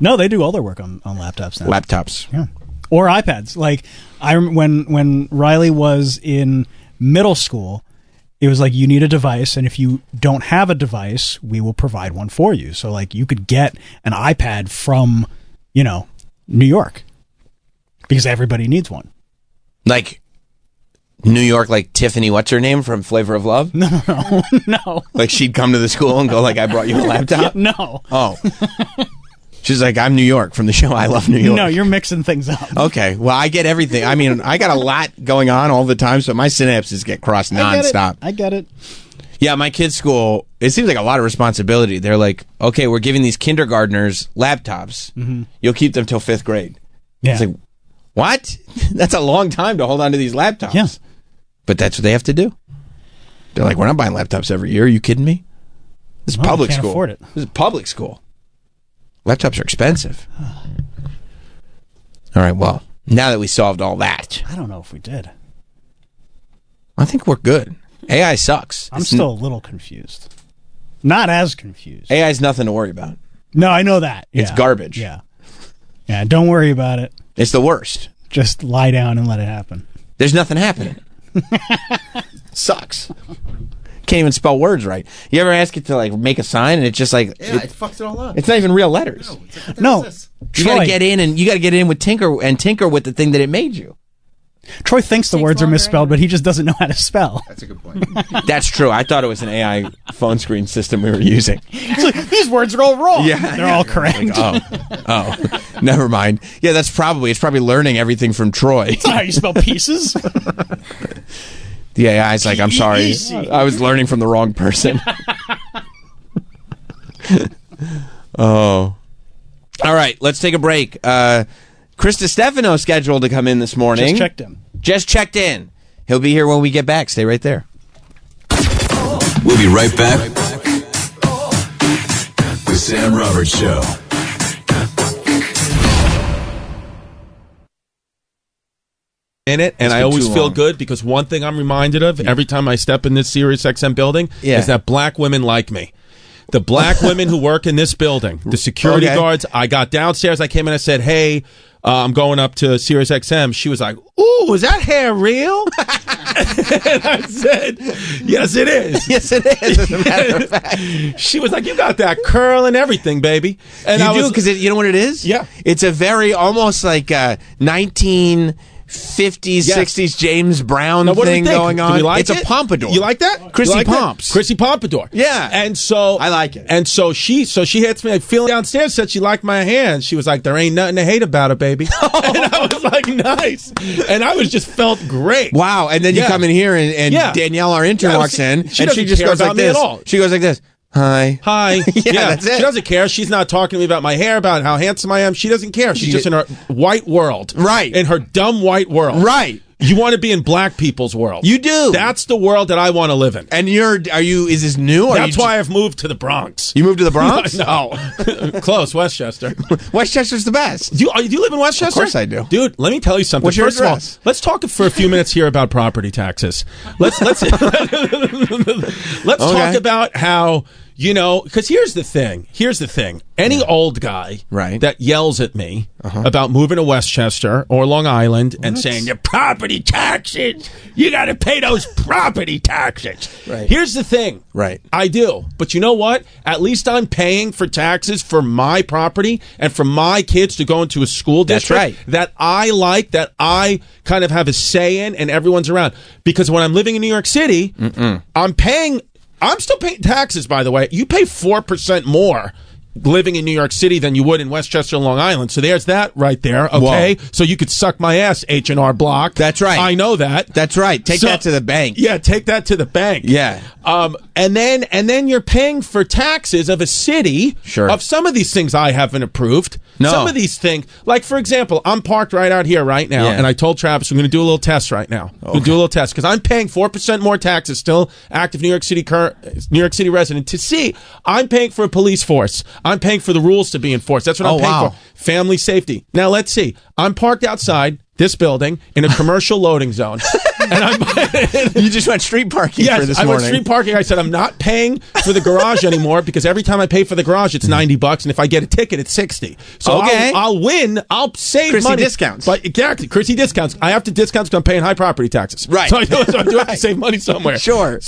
No, they do all their work on laptops now. Laptops, yeah, or iPads. Like when Riley was in middle school, it was like you need a device, and if you don't have a device, we will provide one for you. So like you could get an iPad from New York because everybody needs one. Like New York, like Tiffany, what's her name from Flavor of Love? No. Like she'd come to the school and go like, "I brought you a laptop." No. Oh. She's like, "I'm New York from the show I Love New York." No, you're mixing things up. Okay, well, I get everything. I mean, I got a lot going on all the time, so my synapses get crossed nonstop. I get it. Yeah, my kid's school, it seems like a lot of responsibility. They're like, "Okay, we're giving these kindergartners laptops. Mm-hmm. You'll keep them till 5th grade." Yeah. It's like, what? That's a long time to hold on to these laptops. Yeah. But that's what they have to do. They're like, "We're not buying laptops every year. Are you kidding me? This is public can't school. afford it. This is public school. Laptops are expensive." All right, well, now that we solved all that, I don't know if we did. I think we're good. AI sucks. I'm still a little confused. Not as confused. AI is nothing to worry about. No, I know that. It's Yeah. garbage. Yeah. Yeah, don't worry about it. It's the worst. Just lie down and let it happen. There's nothing happening. Sucks. Can't even spell words right. You ever ask it to like make a sign and it's just like Yeah, it fucks it all up. It's not even real letters. No, it's like, what the No. hell is this? You gotta get in and with tinker with the thing that it made you. Troy thinks the words are misspelled, but he just doesn't know how to spell. That's a good point. That's true. I thought it was an AI phone screen system we were using. These words are all wrong. Yeah. They're all correct. Like, oh, never mind. Yeah, it's probably learning everything from Troy. That's not how you spell pieces. The AI's like, "I'm sorry, Easy. I was learning from the wrong person." Oh. All right, let's take a break. Chris DiStefano scheduled to come in this morning. Just checked in. He'll be here when we get back. Stay right there. We'll be right back. The Sam Roberts Show. In it, and I always feel good because one thing I'm reminded of every time I step in this Sirius XM building is that black women like me. The black women who work in this building, the security guards. I got downstairs. I came in. I said, "Hey, I'm going up to Sirius XM." She was like, "Ooh, is that hair real?" And I said, "Yes, it is. Yes, it is." As a matter of fact, she was like, "You got that curl and everything, baby." And you do because you know what it is? Yeah, it's a very almost like 1950s, 60s James Brown thing going on. Do we like it's it? A pompadour. You like that? Chrissy like Pomps. That? Chrissy Pompadour. Yeah. And so I like it. And so she hits me, like, feeling downstairs, said she liked my hair. She was like, "There ain't nothing to hate about it, baby." And I was like, "Nice." And I was just felt great. Wow. And then you come in here and Danielle, our intern, walks in and she just goes like this. She goes like this. Hi. Yeah, that's it. She doesn't care. She's not talking to me about my hair, about how handsome I am. She doesn't care. She's just in her white world. Right. In her dumb white world. Right. You want to be in black people's world. You do. That's the world that I want to live in. And is this new? That's why I've moved to the Bronx. You moved to the Bronx? No. Close, Westchester. Westchester's the best. Do you live in Westchester? Of course I do. Dude, let me tell you something. What's your First of all, address? let's talk for a few minutes here about property taxes. Let's talk about how You know, because here's the thing. Any old guy that yells at me about moving to Westchester or Long Island and saying, your property taxes, you got to pay those property taxes. Right. Here's the thing. Right. I do. But you know what? At least I'm paying for taxes for my property and for my kids to go into a school district that I like, that I kind of have a say in, and everyone's around. Because when I'm living in New York City, I'm still paying taxes, by the way. You pay 4% more living in New York City than you would in Westchester and Long Island. So there's that right there, okay? Whoa. So you could suck my ass, H&R Block. That's right. I know that. That's right. Take that to the bank. Yeah, take that to the bank. Yeah. And then you're paying for taxes of a city of some of these things I haven't approved. No. Some of these things, like for example, I'm parked right out here right now, and I told Travis we're going to do a little test right now. We're going to do a little test because I'm paying 4% more taxes, still active New York City resident, to see I'm paying for a police force. I'm paying for the rules to be enforced. That's what I'm paying for. Family safety. Now let's see. I'm parked outside this building in a commercial loading zone. And you just went street parking for this morning. I went street parking. I said I'm not paying for the garage anymore because every time I pay for the garage, it's $90, and if I get a ticket, it's $60. So I'll win. I'll save Chrissy money. Discounts. But exactly, Chrissy discounts. I have to discount because I'm paying high property taxes. Right. So I do have to save money somewhere. Sure.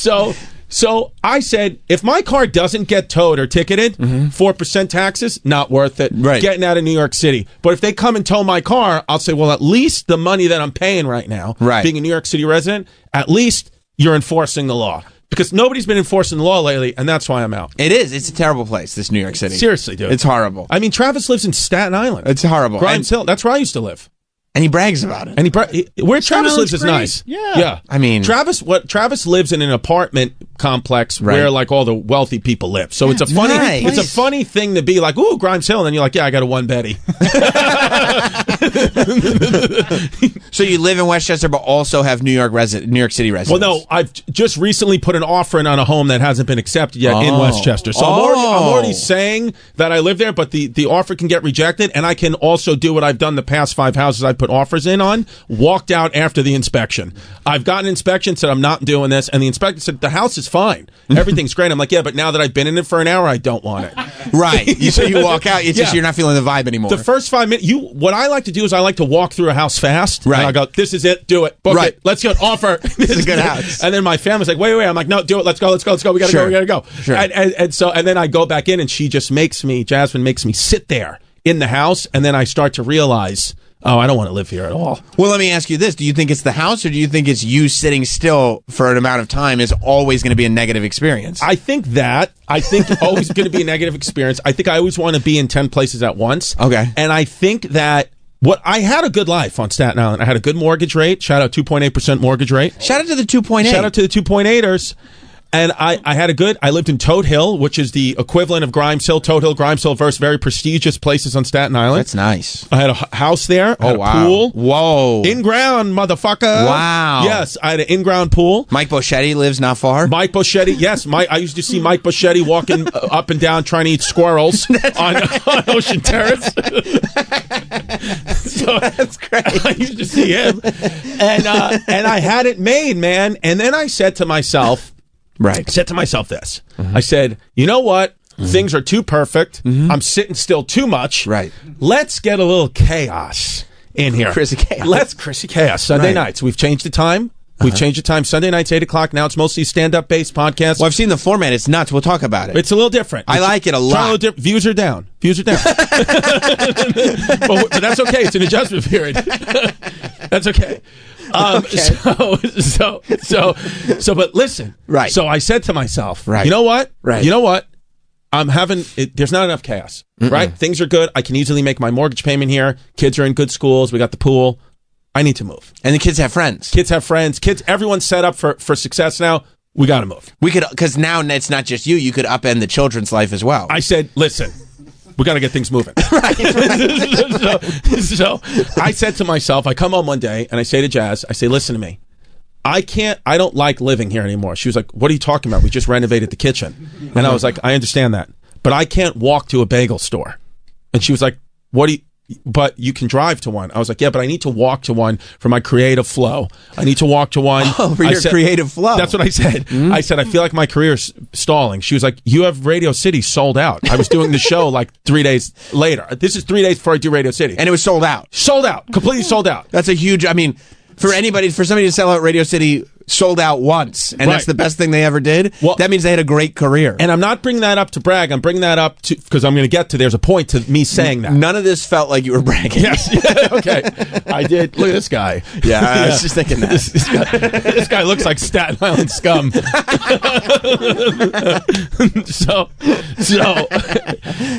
So I said, if my car doesn't get towed or ticketed, 4% taxes, not worth it. Right. Getting out of New York City. But if they come and tow my car, I'll say, well, at least the money that I'm paying right now, being a New York City resident, at least you're enforcing the law. Because nobody's been enforcing the law lately, and that's why I'm out. It is. It's a terrible place, this New York City. Seriously, dude. It's horrible. I mean, Travis lives in Staten Island. It's horrible. Grimes Hill. That's where I used to live. And he brags about it. And where Travis lives is nice. Yeah. I mean, Travis lives in an apartment complex where like all the wealthy people live. So it's a funny it's a funny thing to be like, ooh, Grimes Hill, and then you're like, yeah, I got a one Betty. So you live in Westchester but also have New York City residence. Well, no, I've just recently put an offer in on a home that hasn't been accepted yet in Westchester. So I'm already saying that I live there, but the offer can get rejected, and I can also do what I've done the past 5 houses I've put offers in on, walked out after the inspection. I've gotten an inspection, said I'm not doing this, and the inspector said the house is fine. Everything's great. I'm like, yeah, but now that I've been in it for an hour, I don't want it. Right. So you walk out, it's just you're not feeling the vibe anymore. The first 5 minutes, what I like to do is I like to walk through a house fast. Right. And I go, this is it, do it, book it, let's go, offer. This is a good house. And then my family's like, wait. I'm like, no, do it, let's go, we gotta go. Sure. And then I go back in, and she just Jasmine makes me sit there in the house, and then I start to realize, oh, I don't want to live here at all. Well, let me ask you this. Do you think it's the house, or do you think it's you sitting still for an amount of time is always going to be a negative experience? I think always going to be a negative experience. I think I always want to be in 10 places at once. Okay. And I think that I had a good life on Staten Island. I had a good mortgage rate. Shout out 2.8% mortgage rate. Shout out to the 2.8. Shout out to the 2.8ers. And I lived in Toad Hill, which is the equivalent of Grimes Hill. Toad Hill, Grimes Hill, very prestigious places on Staten Island. That's nice. I had a house there. I had a pool. Whoa. In-ground, motherfucker. Wow. Yes, I had an in-ground pool. Mike Boschetti lives not far. Mike Boschetti, yes. I used to see Mike Boschetti walking up and down trying to eat squirrels on Ocean Terrace. So that's great. I used to see him. And I had it made, man. And then I said to myself... Right. I said to myself this. I said, you know what? Things are too perfect. I'm sitting still too much. Right. Let's get a little chaos in here. Chrissy Chaos. Let's Chrissy Chaos. Sunday nights. We've changed the time. We've changed the time. Sunday nights, 8 o'clock. Now it's mostly stand-up based podcasts. Well, I've seen the format. It's nuts. We'll talk about it. It's a little different. I like it a lot. Views are down. But that's okay. It's an adjustment period. That's okay. But listen. Right. So I said to myself, right. You know what? Right. You know what? There's not enough chaos, right? Things are good. I can easily make my mortgage payment here. Kids are in good schools. We got the pool. I need to move. And the kids have friends. Everyone's set up for success now. We got to move. We could, because now it's not just you. You could upend the children's life as well. I said, listen, we got to get things moving. Right. So I said to myself, I come home one day and I say to Jazz, I say, listen to me. I don't like living here anymore. She was like, what are you talking about? We just renovated the kitchen. And I was like, I understand that. But I can't walk to a bagel store. And she was like, what do but you can drive to one. I was like, yeah, but I need to walk to one for my creative flow. I need to walk to one. Oh, for your creative flow. That's what I said. Mm-hmm. I said, I feel like my career's stalling. She was like, you have Radio City sold out. I was doing the show like 3 days later. This is 3 days before I do Radio City. And it was sold out. Sold out. Completely sold out. That's a huge, I mean, for somebody to sell out Radio City sold out once, and that's the best thing they ever did, well, that means they had a great career. And I'm not bringing that up to brag. I'm bringing that up to because I'm going to get to there's a point to me saying that. None of this felt like you were bragging. Yes. Okay. I did. Look at this guy. Yeah, I was just thinking that. This guy looks like Staten Island scum.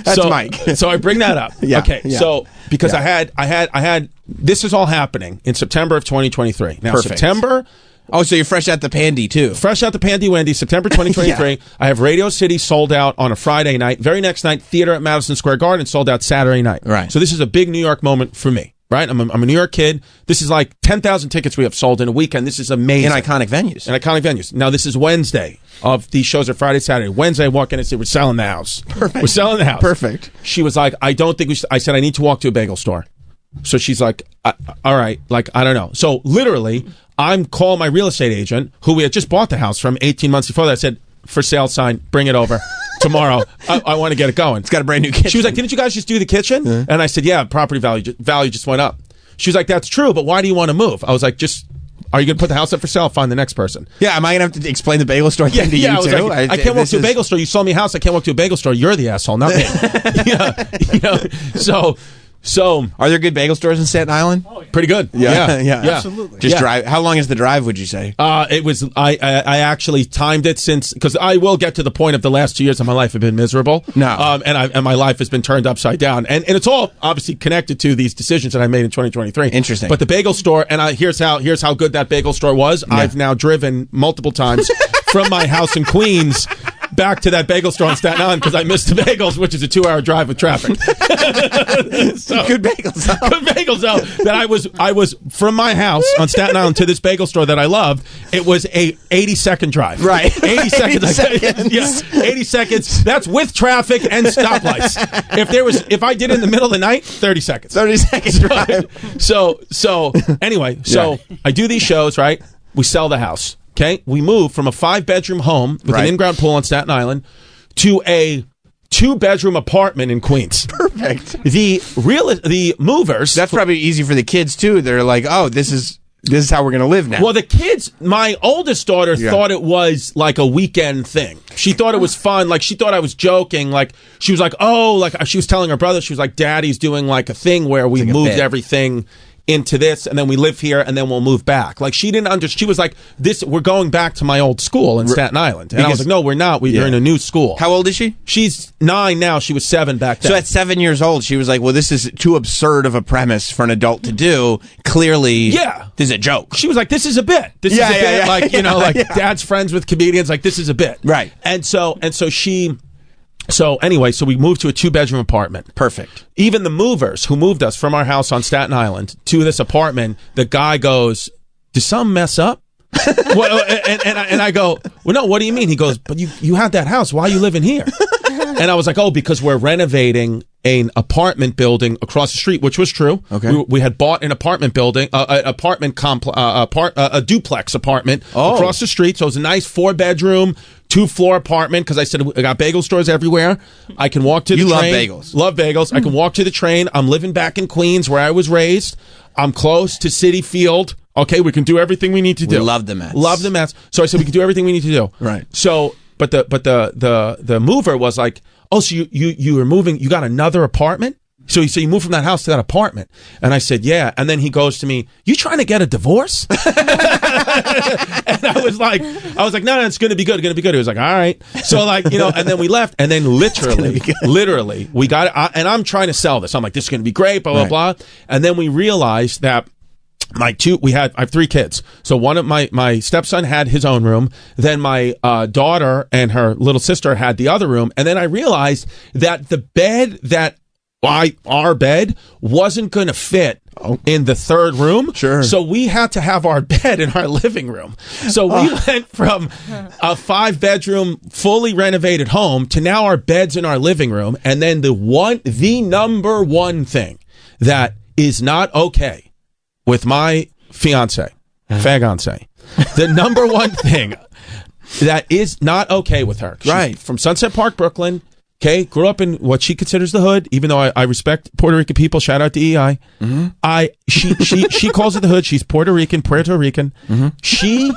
That's Mike. So I bring that up. Yeah, okay. Yeah. So because I had this is all happening in September of 2023. Now Perfect. September. Oh, so you're fresh out the pandy, too. Fresh out the pandy Wendy, September 2023. Yeah. I have Radio City sold out on a Friday night. Very next night, theater at Madison Square Garden sold out Saturday night. Right. So this is a big New York moment for me, right? I'm a New York kid. This is like 10,000 tickets we have sold in a weekend. This is amazing. In iconic venues. Now, this is Wednesday of these shows are Friday, Saturday. Wednesday, I walk in and say, we're selling the house. Perfect. We're selling the house. Perfect. She was like, I don't think we should. I said, I need to walk to a bagel store. So she's like, all right, like, I don't know. So literally, I'm calling my real estate agent, who we had just bought the house from 18 months before that. I said, for sale sign, bring it over tomorrow. I want to get it going. It's got a brand new kitchen. She was like, didn't you guys just do the kitchen? And I said, yeah, property value just went up. She was like, that's true, but why do you want to move? I was like, are you going to put the house up for sale? Find the next person. Yeah, am I going to have to explain the bagel store thing to you, too? Like, I can't walk to a bagel store. You sold me a house. I can't walk to a bagel store. You're the asshole, not me. So, are there good bagel stores in Staten Island? Oh, pretty good. Yeah, absolutely. Just drive. How long is the drive? Would you say? It was. I actually timed it because I will get to the point of the last 2 years of my life have been miserable. No, and my life has been turned upside down, and it's all obviously connected to these decisions that I made in 2023. Interesting. But the bagel store, and here's how good that bagel store was. Yeah. I've now driven multiple times from my house in Queens back to that bagel store in Staten Island because I missed the bagels, which is a 2-hour drive with traffic. So, good bagels, though. Good bagels, though. That I was from my house on Staten Island to this bagel store that I loved. It was a 80-second drive. Right. 80 seconds. 80 seconds. Yeah, 80 seconds. That's with traffic and stoplights. If I did it in the middle of the night, 30 seconds. 30 seconds drive. So anyway, I do these shows, right? We sell the house. Okay, we moved from a 5-bedroom home with an in-ground pool on Staten Island to a 2-bedroom apartment in Queens. Perfect. The movers. That's probably easy for the kids too. They're like, oh, this is how we're going to live now. Well, the kids, my oldest daughter thought it was like a weekend thing. She thought it was fun. Like, she thought I was joking. Like, she was like, oh, like she was telling her brother, she was like, Daddy's doing like a thing where we moved everything into this, and then we live here, and then we'll move back. Like, she didn't understand. She was like, "This, we're going back to my old school in Staten Island." And I was like, "No, we're not. We're in a new school." How old is she? She's 9 now. She was 7 back then. So at 7 years old, she was like, "Well, this is too absurd of a premise for an adult to do. Clearly, this is a joke." She was like, "This is a bit. This is a bit. Like, you know, like Dad's friends with comedians. Like, this is a bit." Right. And so she. So anyway, so we moved to a 2-bedroom apartment. Perfect. Even the movers who moved us from our house on Staten Island to this apartment, the guy goes, "Did something mess up?" Well, and I go, "Well, no, what do you mean?" He goes, "But you had that house. Why are you living here?" And I was like, "Oh, because we're renovating an apartment building across the street," which was true. Okay. We had bought an apartment building, a duplex apartment across the street. So it was a nice 4-bedroom, 2-floor apartment, because I said I got bagel stores everywhere. I can walk to the train. You love bagels. Love bagels. I can walk to the train. I'm living back in Queens where I was raised. I'm close to Citi Field. Okay, we can do everything we need to do. We love the Mets. Love the Mets. So I said we can do everything we need to do. Right. So, but the mover was like, "Oh, so you were moving? You got another apartment? So you moved from that house to that apartment?" And I said, "Yeah." And then he goes to me, "You trying to get a divorce?" And I was like, "No, it's going to be good. Going to be good." He was like, "All right." So like, you know, and then we left, and then literally, we got it. And I'm trying to sell this. I'm like, "This is going to be great." Blah blah blah. And then we realized that. I have 3 kids. So one of my stepson had his own room. Then my daughter and her little sister had the other room. And then I realized that the bed our bed wasn't going to fit in the 3rd room. Sure. So we had to have our bed in our living room. So we went from a 5-bedroom, fully renovated home to now our bed's in our living room. And then the number one thing that is not okay with my fiance, Fagance. The number one thing that is not okay with her. She's from Sunset Park, Brooklyn. Okay, grew up in what she considers the hood, even though I respect Puerto Rican people. Shout out to EI. She calls it the hood. She's Puerto Rican. She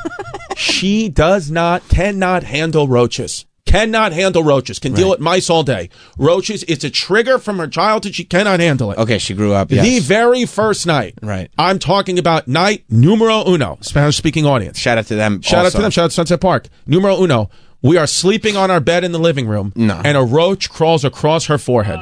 cannot handle roaches. Cannot handle roaches. Can deal with mice all day. Roaches, it's a trigger from her childhood. She cannot handle it. Okay, she grew up, The very first night. Right. I'm talking about night numero uno. Spanish-speaking audience. Shout out to them. Shout out to them. Shout out to Sunset Park. Numero uno. We are sleeping on our bed in the living room. And a roach crawls across her forehead.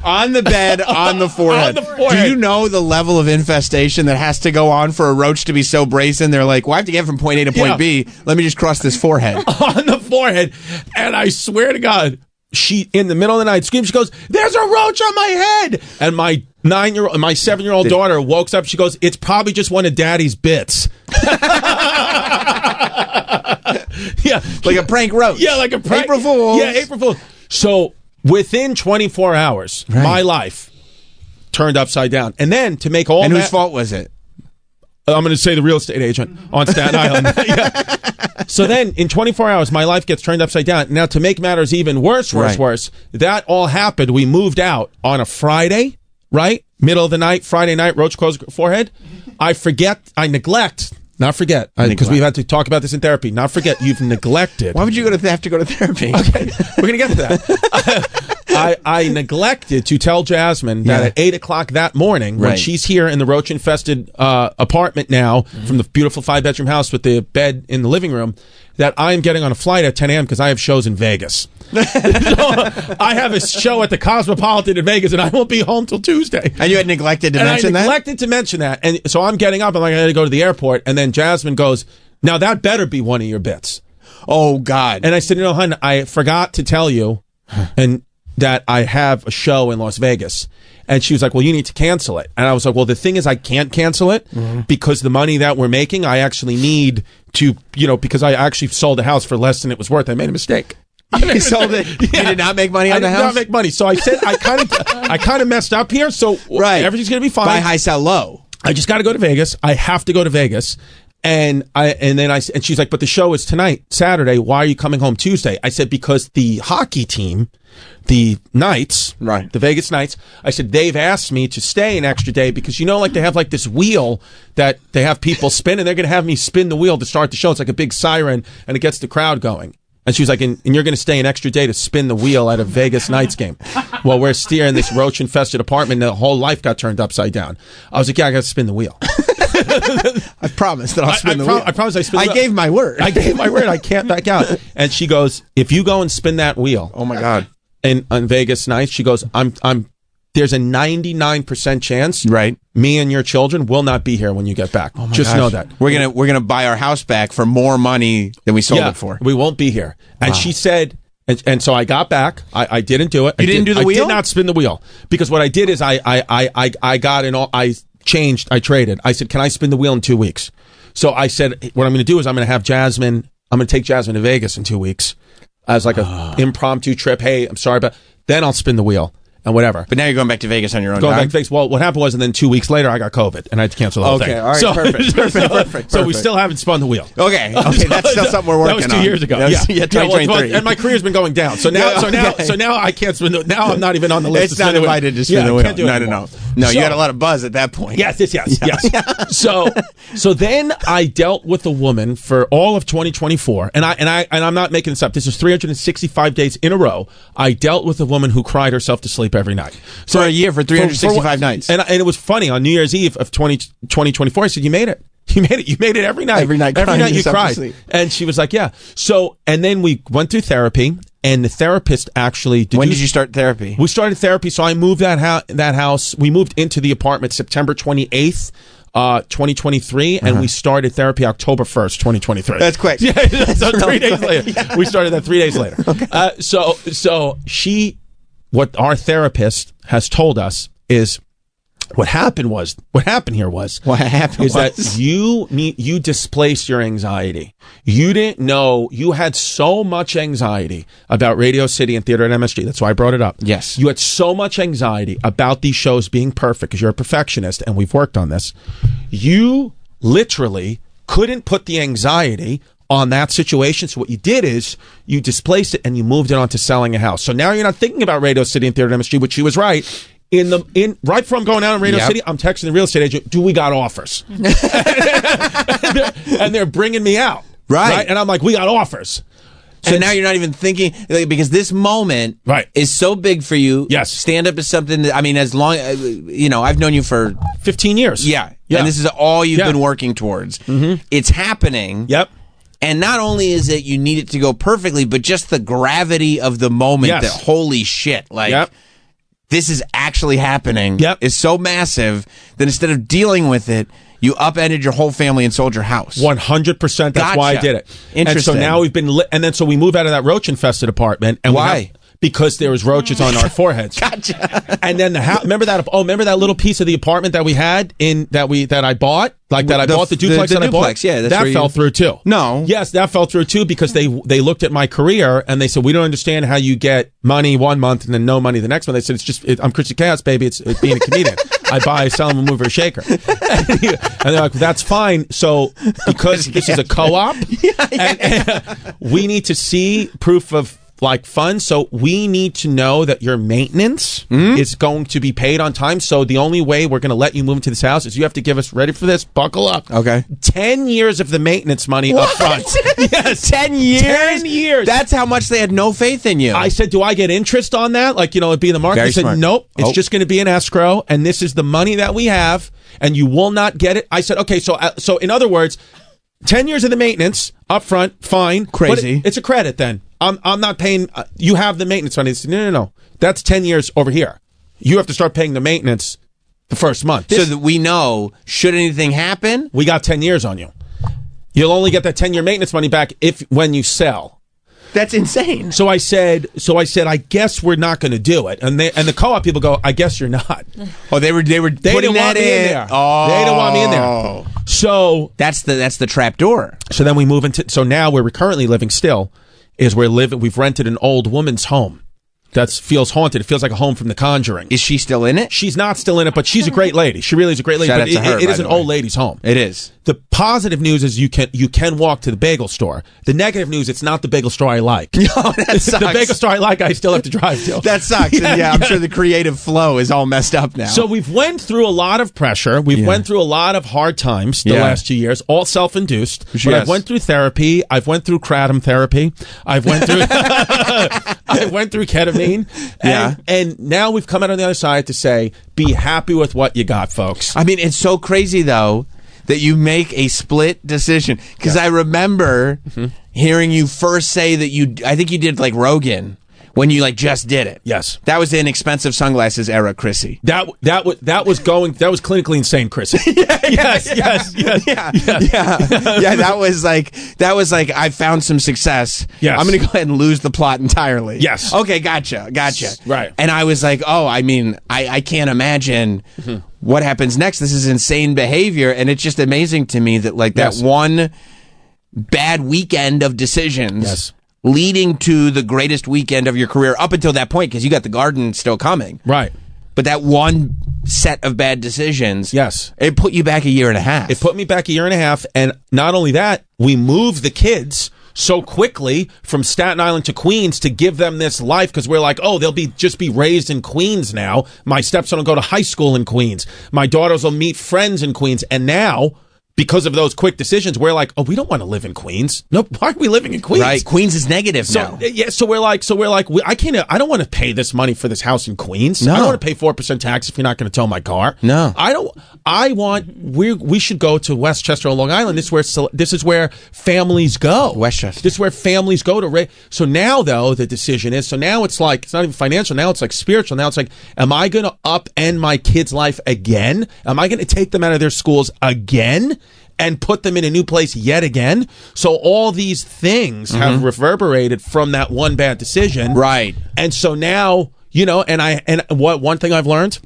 On the bed, on the forehead. On the forehead. Do you know the level of infestation that has to go on for a roach to be so brazen? They're like, well, I have to get from point A to point B. Let me just cross this forehead. On the forehead. And I swear to God, she, in the middle of the night, screams. She goes, there's a roach on my head. And my 7-year-old daughter woke up. She goes, it's probably just one of Daddy's bits. Yeah. Like a prank roach. Yeah, like a prank. April Fool's. Yeah, April Fool's. So within 24 hours, my life turned upside down. And then to make all And whose fault was it? I'm going to say the real estate agent on Staten Island. Yeah. So then in 24 hours, my life gets turned upside down. Now, to make matters even worse, that all happened. We moved out on a Friday, right? Middle of the night, Friday night, roach closed forehead. Because we've had to talk about this in therapy. Not forget, you've neglected. Why would you have to go to therapy? Okay, we're going to get to that. I neglected to tell Jasmine that at 8 o'clock that morning, when she's here in the roach-infested apartment now, from the beautiful 5-bedroom house with the bed in the living room, that I'm getting on a flight at 10 a.m. because I have shows in Vegas. So I have a show at the Cosmopolitan in Vegas, and I won't be home till Tuesday. And you had neglected to mention that? I neglected to mention that. And so I'm getting up. I'm like, I got to go to the airport. And then Jasmine goes, now that better be one of your bits. Oh, God. And I said, hon, I forgot to tell you and that I have a show in Las Vegas. And she was like, well, you need to cancel it. And I was like, well, the thing is, I can't cancel it because the money that we're making, I actually need to, because I actually sold the house for less than it was worth. I made a mistake. You sold it. Yeah. You did not make money on the house? I did not make money. So I said, I kind of messed up here. So everything's going to be fine. Buy high, sell low. I just got to go to Vegas. I have to go to Vegas. And she's like, but the show is tonight, Saturday. Why are you coming home Tuesday? I said, because the hockey team, the Knights, the Vegas Knights, I said, they've asked me to stay an extra day because, they have like this wheel that they have people spin, and they're going to have me spin the wheel to start the show. It's like a big siren, and it gets the crowd going. And she was like, and you're going to stay an extra day to spin the wheel at a Vegas Knights game. Well, we're still in this roach-infested apartment, and the whole life got turned upside down. I was like, yeah, I got to spin the wheel. I promised that I'll spin the wheel. I promised I spin the wheel. I gave my word. I gave my word. I can't back out. And she goes, if you go and spin that wheel. Oh, my God. On Vegas Nights, she goes, there's a 99% chance me and your children will not be here when you get back. Oh, just know that. We're gonna buy our house back for more money than we sold it for. We won't be here. And she said, and so I got back. I didn't do it. You didn't do the wheel? I did not spin the wheel because what I did is I traded. I said, can I spin the wheel in 2 weeks? So I said, what I'm going to do is I'm going to take Jasmine to Vegas in 2 weeks as like an impromptu trip. Hey, I'm sorry, but then I'll spin the wheel. And whatever. But now you're going back to Vegas on your own. Going back to Vegas. Well, what happened was, and then 2 weeks later, I got COVID, and I had to cancel the whole thing. Okay, all right, perfect. So we still haven't spun the wheel. Okay, that's still something we're working on. That was 2 years ago. Yeah, 2023. And my career's been going down. So now, I can't spin the. Now I'm not even on the list. It's not invited to spin the wheel. Can't do it anymore. No, you had a lot of buzz at that point. Yes. So then I dealt with a woman for all of 2024, and I'm not making this up. This is 365 days in a row. I dealt with a woman who cried herself to sleep every night. For a year, for 365 nights. And it was funny. On New Year's Eve of 2024, I said, you made it. You made it every night. Every night you cried. And she was like, yeah. So, and then we went through therapy, and the therapist actually... When did you start therapy? We started therapy, so I moved that house. We moved into the apartment September 28th. 2023, and we started therapy October 1st, 2023. That's quick. Yeah, so 3 days later. Yeah. We started that 3 days later. Okay. So what our therapist has told us is What happened here was that you displaced your anxiety. You didn't know, you had so much anxiety about Radio City and Theater at MSG. That's why I brought it up. Yes. You had so much anxiety about these shows being perfect because you're a perfectionist, and we've worked on this. You literally couldn't put the anxiety on that situation. So what you did is you displaced it and you moved it on to selling a house. So now you're not thinking about Radio City and Theater at MSG, which she was right. Right before I'm going out in Radio City, I'm texting the real estate agent, do we got offers? and they're bringing me out. Right. And I'm like, we got offers. So now you're not even thinking, because this moment is so big for you. Yes. Stand-up is something that, I mean, as long, I've known you for 15 years. Yeah. And this is all you've been working towards. Mm-hmm. It's happening. Yep. And not only is it you need it to go perfectly, but just the gravity of the moment that, holy shit, like, this is actually happening is so massive that instead of dealing with it, you upended your whole family and sold your house. 100%. That's why I did it. Interesting. And so now we've been, so we move out of that roach-infested apartment. And why? Because there was roaches on our foreheads. Gotcha. And then remember that little piece of the apartment that we had that I bought? Like that I bought the duplex that I bought? Yeah, that fell through too. No. Yes, that fell through too because they looked at my career and they said, we don't understand how you get money one month and then no money the next month. They said, I'm Chrissy Chaos, baby. It's being a comedian. I buy, sell, and move, or shaker. And they're like, that's fine. So because this is a co-op, and we need to see proof of like funds, so we need to know that your maintenance is going to be paid on time. So the only way we're going to let you move into this house is you have to give us, ready for this, buckle up. Okay. 10 years of the maintenance money up front. Yes. 10 years? 10 years. That's how much they had no faith in you. I said, do I get interest on that? Like, it'd be in the market. Very I said, smart. nope, it's just going to be an escrow, and this is the money that we have, and you will not get it. I said, okay, so in other words, 10 years of the maintenance up front, fine. Crazy. But it's a credit then. I'm not paying. You have the maintenance money. Said, no. That's 10 years over here. You have to start paying the maintenance the first month. So that we know, should anything happen, we got 10 years on you. You'll only get that 10-year maintenance money back when you sell. That's insane. So I said, I guess we're not going to do it. And the co-op people go, I guess you're not. Oh, they didn't want me in there. Oh, they didn't want me in there. So that's the trap door. So then we move into. So now where we're currently living still is we've rented an old woman's home. That feels haunted. It feels like a home from The Conjuring. Is she still in it? She's not still in it, but she's a great lady. She really is a great lady. Shout But out to her, it is by an the way. old lady's home. It is. The positive news is you can walk to the bagel store. The negative news, it's not the bagel store I like. No, that sucks. The bagel store I like, I still have to drive to. That sucks. Yeah, I'm sure the creative flow is all messed up now. So we've went through a lot of pressure. We've went through a lot of hard times the last 2 years, all self-induced. But I've went through therapy. I've went through kratom therapy. I've went through I went through ketamine. And now we've come out on the other side to say, be happy with what you got, folks. I mean, it's so crazy though that you make a split decision, because I remember hearing you first say that I think you did like Rogan when you like just did it. Yes. That was the inexpensive sunglasses era, Chrissy. That was clinically insane, Chrissy. Yes. Yeah, that was like I found some success. Yes. I'm going to go ahead and lose the plot entirely. Yes. Okay, gotcha. Right. And I was like, oh, I mean, I can't imagine what happens next. This is insane behavior, and it's just amazing to me that like that one bad weekend of decisions leading to the greatest weekend of your career up until that point, because you got the garden still coming. Right. But that one set of bad decisions, it put you back a year and a half. It put me back a year and a half, and not only that, we moved the kids so quickly from Staten Island to Queens to give them this life, because we're like, oh, they'll just be raised in Queens now. My stepson will go to high school in Queens. My daughters will meet friends in Queens. And now, because of those quick decisions, we're like, oh, we don't want to live in Queens. Nope. Why are we living in Queens? Right. Queens is negative now. Yeah. So we're like, I don't want to pay this money for this house in Queens. No. I don't want to pay 4% tax if you're not going to tow my car. No. We should go to Westchester on Long Island. This is where families go. Westchester. This is where families go to. So now though, the decision is, so now it's like, it's not even financial. Now it's like spiritual. Now it's like, am I going to upend my kid's life again? Am I going to take them out of their schools again? And put them in a new place yet again. So all these things have reverberated from that one bad decision. Right. And so now, and one thing I've learned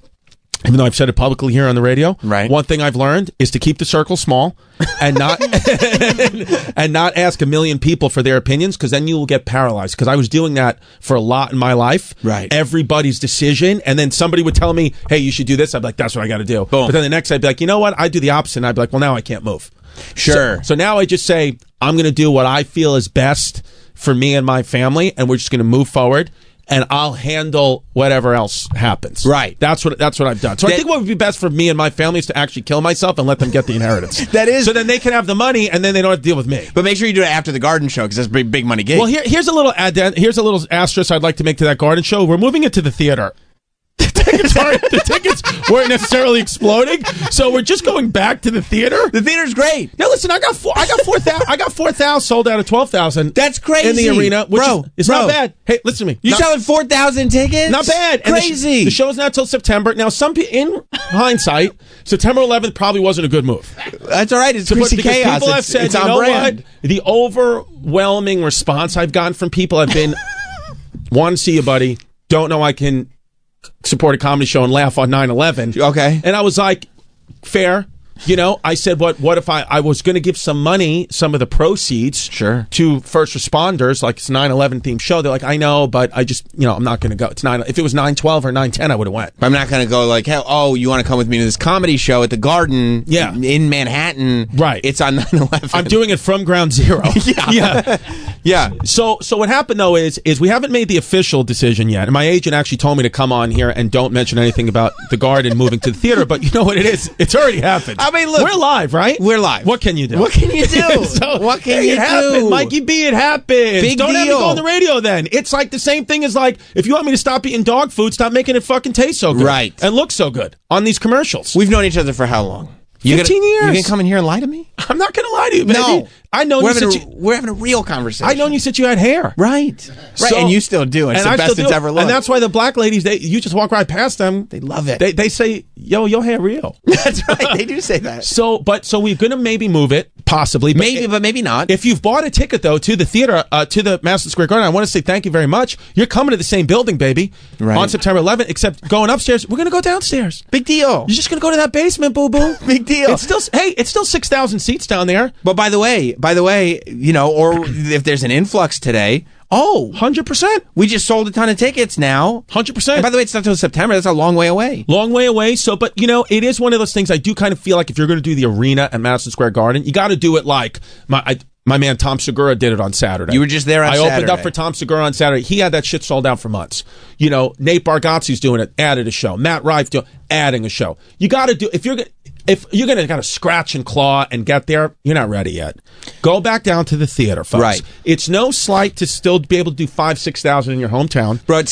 even though I've said it publicly here on the radio, right? One thing I've learned is to keep the circle small and not and not ask a million people for their opinions, because then you will get paralyzed. Because I was doing that for a lot in my life. Right. Everybody's decision, and then somebody would tell me, "Hey, you should do this." I'd be like, "That's what I got to do." Boom. But then the next, I'd be like, "You know what? I do the opposite." And I'd be like, "Well, now I can't move." Sure. So now I just say, I'm going to do what I feel is best for me and my family, and we're just going to move forward. And I'll handle whatever else happens. Right. That's what I've done. So I think what would be best for me and my family is to actually kill myself and let them get the inheritance. That is. So then they can have the money, and then they don't have to deal with me. But make sure you do it after the garden show, because that's a big money gig. Well, here's a little here's a little asterisk I'd like to make to that garden show. We're moving it to the theater. The tickets weren't necessarily exploding, so we're just going back to the theater. The theater's great. Now listen, I got 4,000 sold out of 12,000. That's crazy in the arena, which it's not bad. Hey, listen to me. You selling 4,000 tickets? Not bad. Crazy. And the show's not till September. Now, in hindsight, September 11th probably wasn't a good move. That's all right. It's Greasy Chaos. People have said, it's you know brand. what? The overwhelming response I've gotten from people have been, want to see you, buddy. Don't know I can support a comedy show and laugh on 9/11. Okay. And I was like, fair. You know, I said, what if I was going to give some money, some of the proceeds to first responders, like it's a 9/11 themed show. They're like, I know, but I just, I'm not going to go. It's 9. If it was 9/12 or 9/10, I would have went. I'm not going to go like, oh, you want to come with me to this comedy show at the Garden in Manhattan. Right. It's on 9/11. I'm doing it from ground zero. Yeah. So what happened though is we haven't made the official decision yet. And my agent actually told me to come on here and don't mention anything about the Garden moving to the theater. But you know what it is? It's already happened. I mean, look, we're live, right? We're live. What can you do? What can you do? What can you do? Mikey B, it happened. Big Don't have me deal. go on the radio then. It's like the same thing as like, if you want me to stop eating dog food, stop making it fucking taste so good. Right. And look so good on these commercials. We've known each other for how long? 15 years. You gonna come in here and lie to me? I'm not gonna lie to you, baby. No. I know we're having a real conversation. I know you said you had hair. Right. Right. And you still do. It's the best it's ever looked. And that's why the black ladies, you just walk right past them. They love it. They say, yo, your hair real. That's right. They do say that. So we're gonna maybe move it, possibly. But maybe not. If you've bought a ticket though to the theater, to the Madison Square Garden, I want to say thank you very much. You're coming to the same building, baby. Right. On September 11th, except going upstairs, we're gonna go downstairs. Big deal. You're just gonna go to that basement, boo boo. Big deal. It's still 6,000 seats down there. But by the way, or if there's an influx today, 100%. We just sold a ton of tickets now. 100%. And by the way, it's not until September. That's a long way away. Long way away. So, but it is one of those things I do kind of feel like if you're going to do the arena at Madison Square Garden, you got to do it like my man Tom Segura did it on Saturday. You were just there on Saturday. I opened up for Tom Segura on Saturday. He had that shit sold out for months. Nate Bargatze's doing it, added a show. Matt Rife adding a show. You got to do, if you're going to kind of scratch and claw and get there, you're not ready yet. Go back down to the theater, folks. Right. It's no slight to still be able to do 5,000-6,000 in your hometown. Bro,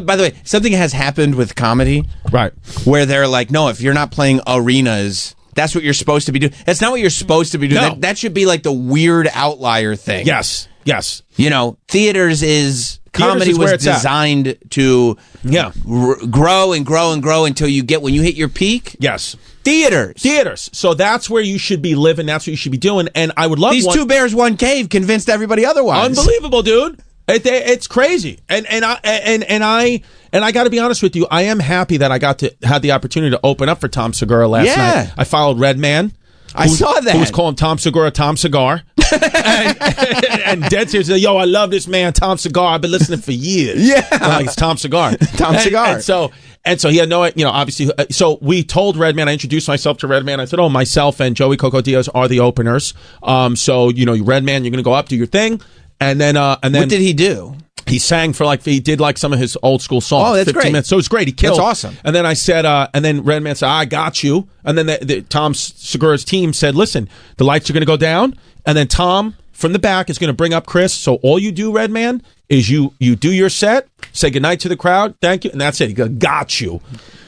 by the way, something has happened with comedy. Right. Where they're like, no, if you're not playing arenas, that's what you're supposed to be doing. That's not what you're supposed to be doing. No. That should be like the weird outlier thing. Yes. Theaters is... Comedy was designed to grow and grow and grow until when you hit your peak. Yes. Theaters. So that's where you should be living. That's what you should be doing. And I would love these two bears, one cave convinced everybody otherwise. Unbelievable, dude. It's crazy. And I got to be honest with you. I am happy that I had the opportunity to open up for Tom Segura last night. I followed Redman. I saw that. Who was calling Tom Segura Tom Cigar. and Dead Serious said, yo, I love this man, Tom Cigar. I've been listening for years. Yeah. Like, it's Tom Cigar. Tom Cigar. And so he had no, obviously, so we told Redman, I introduced myself to Redman. I said, myself and Joey Coco Diaz are the openers. So, Redman, you're going to go up, do your thing. And then. What did he do? He sang for he did some of his old school songs. Oh, that's 15 great. minutes. So it was great. He killed. That's awesome. And then I said, and then Redman said, I got you. And then Tom Segura's team said, listen, the lights are going to go down. And then Tom from the back is going to bring up Chris. So all you do, Redman, is you do your set, say goodnight to the crowd, thank you, and that's it. He goes, got you.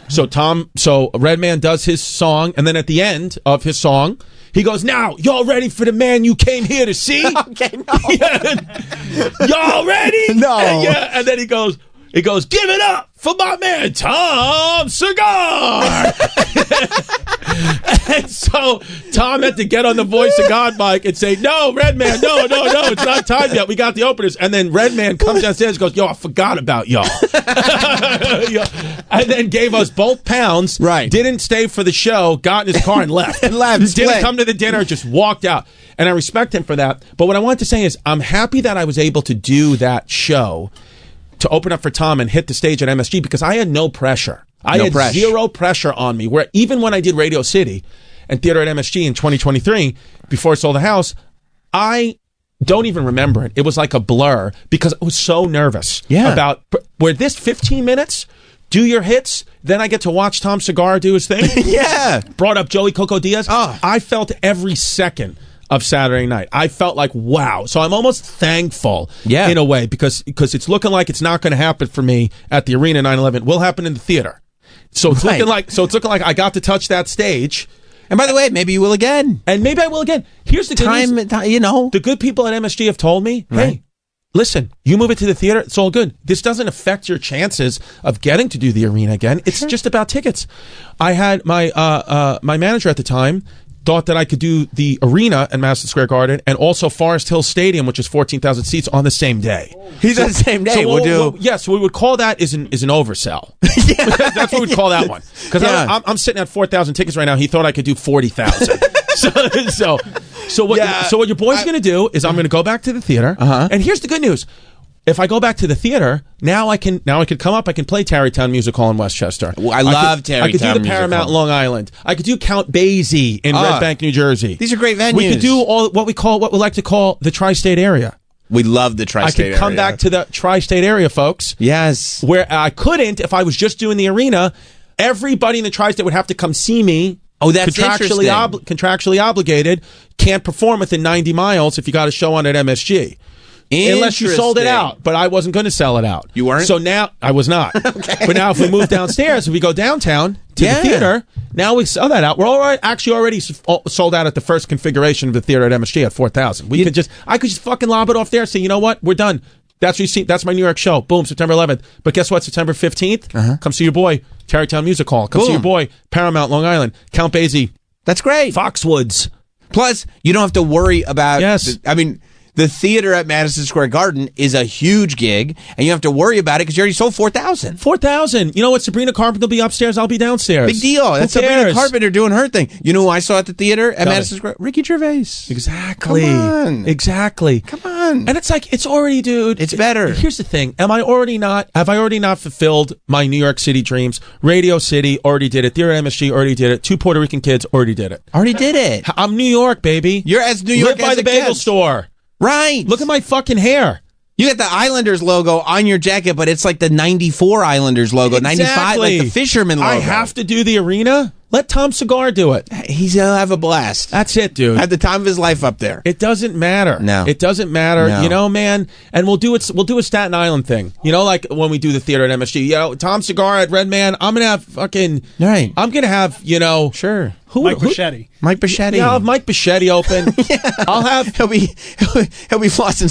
So Redman does his song, and then at the end of his song, he goes, now, y'all ready for the man you came here to see? Okay, no. Y'all ready? No. And then he goes, He goes, "Give it up for my man Tom Cigar." And so Tom had to get on the Voice of God mic and say, "No, Redman, no, it's not time yet. We got the openers." And then Redman comes downstairs and goes, "Yo, I forgot about y'all." And then gave us both pounds. Right. Didn't stay for the show, got in his car and left. Didn't come to the dinner, just walked out. And I respect him for that. But what I want to say is I'm happy that I was able to do that show to open up for Tom and hit the stage at MSG because I had no pressure. I had zero pressure on me. Where even when I did Radio City and theater at MSG in 2023, before I sold the house, I don't even remember it. It was like a blur because I was so nervous about where this 15 minutes, do your hits, then I get to watch Tom Cigar do his thing. Yeah. Brought up Joey Coco Diaz. Oh. I felt every second of Saturday night. I felt like, wow. So I'm almost thankful in a way because it's looking like it's not going to happen for me at the Arena 9/11. It will happen in the theater. So it's looking like I got to touch that stage. And by the way, maybe you will again. And maybe I will again. Here's the good news. The good people at MSG have told me, hey, listen, you move it to the theater, it's all good. This doesn't affect your chances of getting to do the Arena again. It's just about tickets. I had my my manager at the time thought that I could do the Arena at Madison Square Garden and also Forest Hill Stadium, which is 14,000 seats, on the same day. He's on the same day. So we would call that is an oversell. That's what we'd call that one. Because I'm sitting at 4,000 tickets right now. He thought I could do 40,000. So what your boy's going to do is I'm going to go back to the theater. And here's the good news. If I go back to the theater, now I can come up. I can play Tarrytown Music Hall in Westchester. I love Tarrytown. I could do the Paramount Long Island. I could do Count Basie in Red Bank, New Jersey. These are great venues. We could do all what we like to call the tri-state area. We love the tri-state area. I could come back to the tri-state area, folks. Yes. Where I couldn't if I was just doing the Arena. Everybody in the tri-state would have to come see me. Oh, that's interesting. Contractually obligated. Can't perform within 90 miles if you got a show on at MSG. Unless you sold it out, but I wasn't going to sell it out. You weren't? So now, I was not. Okay. But now if we move downstairs, if we go downtown to the theater, now we sell that out. We're already sold out at the first configuration of the theater at MSG at 4,000. I could just fucking lob it off there and say, you know what, we're done. That's what you see. That's my New York show. Boom, September 11th. But guess what? September 15th, come see your boy, Tarrytown Music Hall. Come see your boy, Paramount Long Island, Count Basie. That's great. Foxwoods. Plus, you don't have to worry about... Yes. The theater at Madison Square Garden is a huge gig, and you don't have to worry about it because you already sold 4,000. 4,000. You know what? Sabrina Carpenter will be upstairs. I'll be downstairs. Big deal. That's Sabrina Carpenter doing her thing. You know who I saw at the theater at Madison Square? Ricky Gervais. Exactly. Come on. Exactly. Come on. And it's like, it's already, dude. It's better. Here's the thing. Have I already not fulfilled my New York City dreams? Radio City already did it. Theater MSG already did it. 2 Puerto Rican kids already did it. Already did it. I'm New York, baby. You're as New York Live by the bagel store. Right. Look at my fucking hair. You got the Islanders logo on your jacket, but it's like the 94 Islanders logo. Exactly. 95, like the Fisherman logo. I have to do the Arena? Let Tom Cigar do it. He'll have a blast. That's it, dude. Have the time of his life up there. It doesn't matter. No. It doesn't matter. No. You know, man. And we'll do a Staten Island thing. You know, like when we do the theater at MSG. You know, Tom Cigar at Redman. I'm gonna have fucking. Right. I'm gonna have. You know. Sure. Mike Bichetti. Mike Bichetti. Yeah, I'll have Mike Bichetti open. Yeah. I'll have. He'll be flossing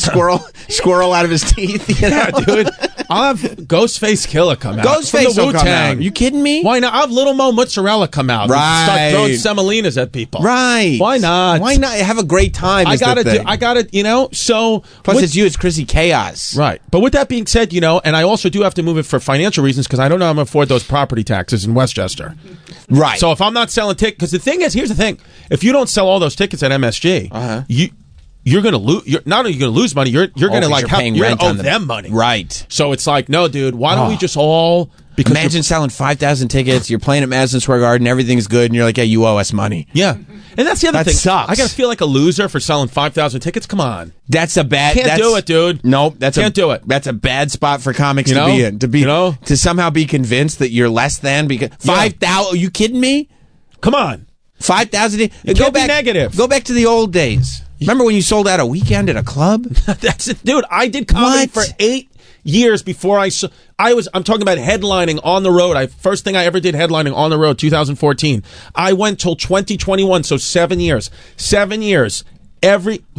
squirrel out of his teeth. You know? Yeah, dude. I'll have Ghostface Killer come out. Ghostface will come out. You kidding me? Why not? I'll have Little Mo Mozzarella come out. Right. Start throwing semolinas at people. Right. Why not? Why not? Have a great time. I gotta, you know, so. Plus, it's you, it's Chrissy Chaos. Right. But with that being said, you know, and I also do have to move it for financial reasons because I don't know how I'm going to afford those property taxes in Westchester. Right. So if I'm not selling tickets, because the thing is, here's the thing. If you don't sell all those tickets at MSG, you're going to lose. You're not only going to lose money, you're going to like owe them money. Right. So it's like, no, dude, why don't we just all... Because imagine selling 5,000 tickets, you're playing at Madison Square Garden, everything's good, and you're like, yeah, you owe us money. Yeah. And that's the other thing. Sucks. I got to feel like a loser for selling 5,000 tickets. Come on. That's a bad... Can't do it, dude. Nope. Can't do it. That's a bad spot for comics to be in. To somehow be convinced that you're less than... because 5,000... Are you kidding me? Come on. 5,000... Go back negative. Go back to the old days. Remember when you sold out a weekend at a club? That's it. Dude, I did comedy for 8 years before I'm talking about headlining on the road. First thing I ever did headlining on the road, 2014. I went till 2021, so 7 years. 7 years.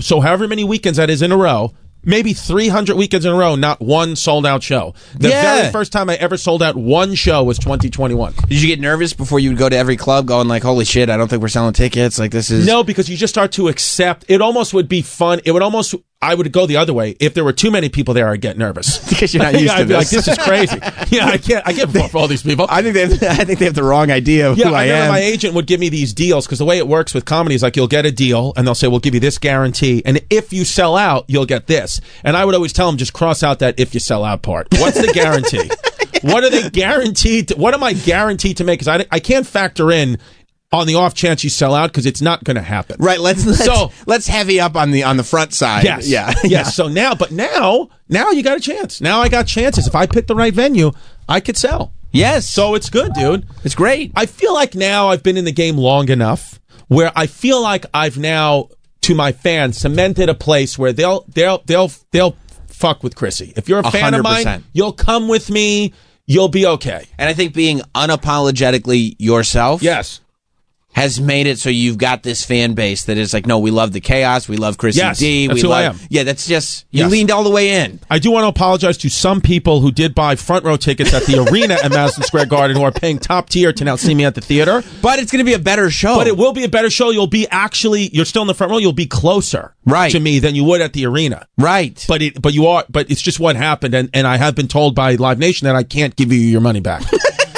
So however many weekends that is in a row, maybe 300 weekends in a row, not one sold out show. The very first time I ever sold out one show was 2021. Did you get nervous before you would go to every club going like, holy shit, I don't think we're selling tickets? Like, this is... No, because you just start to accept. It almost would be fun. It would almost... I would go the other way. If there were too many people there, I'd get nervous. Because you're not used to I'd be this. like, this is crazy. Yeah, I can't perform for all these people. I think they have the wrong idea of who I am. My agent would give me these deals, because the way it works with comedy is like, you'll get a deal and they'll say, we'll give you this guarantee, and if you sell out, you'll get this. And I would always tell them, just cross out that if you sell out part. What's the guarantee? What are they guaranteed to, what am I guaranteed to make? Because I can't factor in on the off chance you sell out, because it's not going to happen. Right. Let's heavy up on the front side. Yes. Yeah. Yes. So now you got a chance. Now I got chances. If I pick the right venue, I could sell. Yes. So it's good, dude. It's great. I feel like now I've been in the game long enough where I feel like I've now, to my fans, cemented a place where they'll fuck with Chrissy. If you're a fan 100%. of mine, you'll come with me. You'll be okay. And I think being unapologetically yourself. Yes. Has made it so you've got this fan base that is like, no, we love the chaos, we love Chrissy D. That's we who love, I am. Yeah, that's just, you leaned all the way in. I do want to apologize to some people who did buy front row tickets at the arena at Madison Square Garden who are paying top tier to now see me at the theater. But it's going to be a better show. But it will be a better show. You'll be you're still in the front row, you'll be closer to me than you would at the arena. Right. But it's just what happened, and I have been told by Live Nation that I can't give you your money back.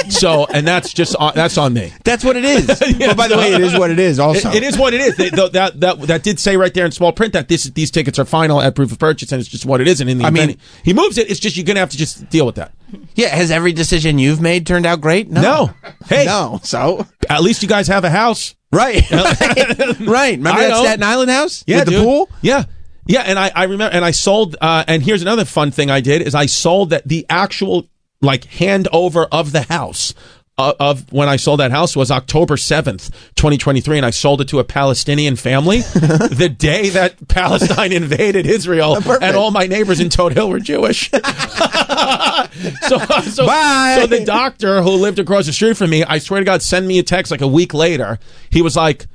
So, and that's on me. That's what it is. Yeah, but by the way, it is what it is also. It is what it is. That did say right there in small print that these tickets are final at proof of purchase, and it's just what it is. And in the event he moves it, it's just, you're going to have to just deal with that. Yeah, has every decision you've made turned out great? No. Hey. No. So? At least you guys have a house. Right. Right. Remember that Staten Island house? Yeah, with the pool? Yeah. Yeah, and I remember, and I sold, and here's another fun thing I did, is I sold the actual handover of the house of when I sold that house was October 7th, 2023, and I sold it to a Palestinian family the day that Palestine invaded Israel, and all my neighbors in Toad Hill were Jewish. So the doctor who lived across the street from me, I swear to God, sent me a text like a week later. He was like,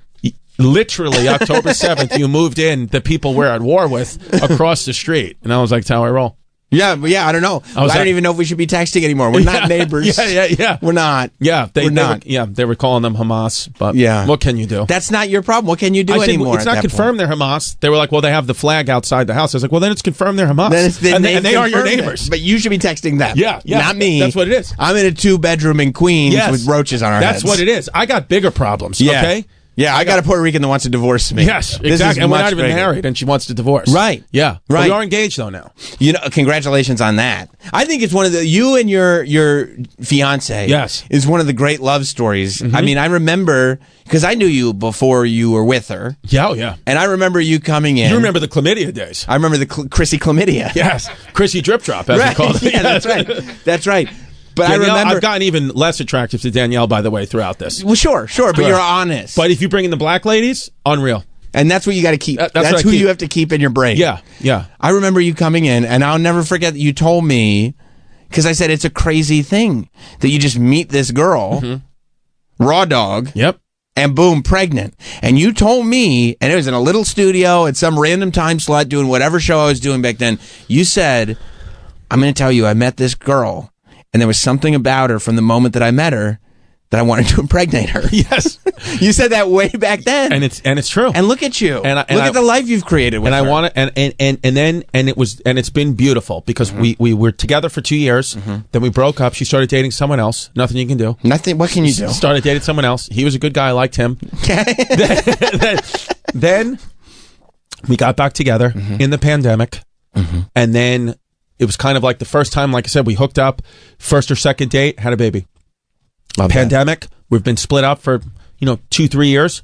literally October 7th, you moved in the people we're at war with across the street. And I was like, that's how I roll. Yeah, I don't know. I don't even know if we should be texting anymore. We're not neighbors. Yeah. We're not. Yeah, they were calling them Hamas, but what can you do? That's not your problem. What can you do anymore? It's not confirmed they're Hamas. They were like, well, they have the flag outside the house. I was like, well, then it's confirmed they're Hamas. And they are your neighbors. But you should be texting them. Yeah. Not me. That's what it is. I'm in a 2-bedroom in Queens with roaches on our heads. That's what it is. I got bigger problems, okay? Yeah, I got a Puerto Rican that wants to divorce me. Yes, exactly. And we're not even married, and she wants to divorce. Right. Yeah. Right. But we are engaged, though, now. Congratulations on that. I think it's one of you and your fiance is one of the great love stories. Mm-hmm. I mean, I remember, because I knew you before you were with her. Yeah. And I remember you coming in. You remember the chlamydia days. I remember the Chrissy chlamydia. Yes. Chrissy drip drop, as we call it. Yeah, that's right. That's right. But Danielle, I remember, I've gotten even less attractive to Danielle, by the way, throughout this. Well, sure, but you're honest. But if you bring in the black ladies, unreal. And that's what you got to keep. That's who you have to keep in your brain. Yeah. I remember you coming in, and I'll never forget that you told me, because I said it's a crazy thing that you just meet this girl, raw dog. Yep. And boom, pregnant. And you told me, and it was in a little studio at some random time slot doing whatever show I was doing back then. You said, I'm going to tell you, I met this girl. And there was something about her from the moment that I met her that I wanted to impregnate her. Yes. You said that way back then. And it's true. And look at you. Look at the life you've created with her. And I want to, and it's been beautiful because we were together for 2 years. Then we broke up. She started dating someone else. Nothing you can do. Nothing. What can you do? Started dating someone else. He was a good guy. I liked him. then we got back together in the pandemic. And then it was kind of like the first time, like I said, we hooked up, first or second date, had a baby. Pandemic, we've been split up for, 2-3 years.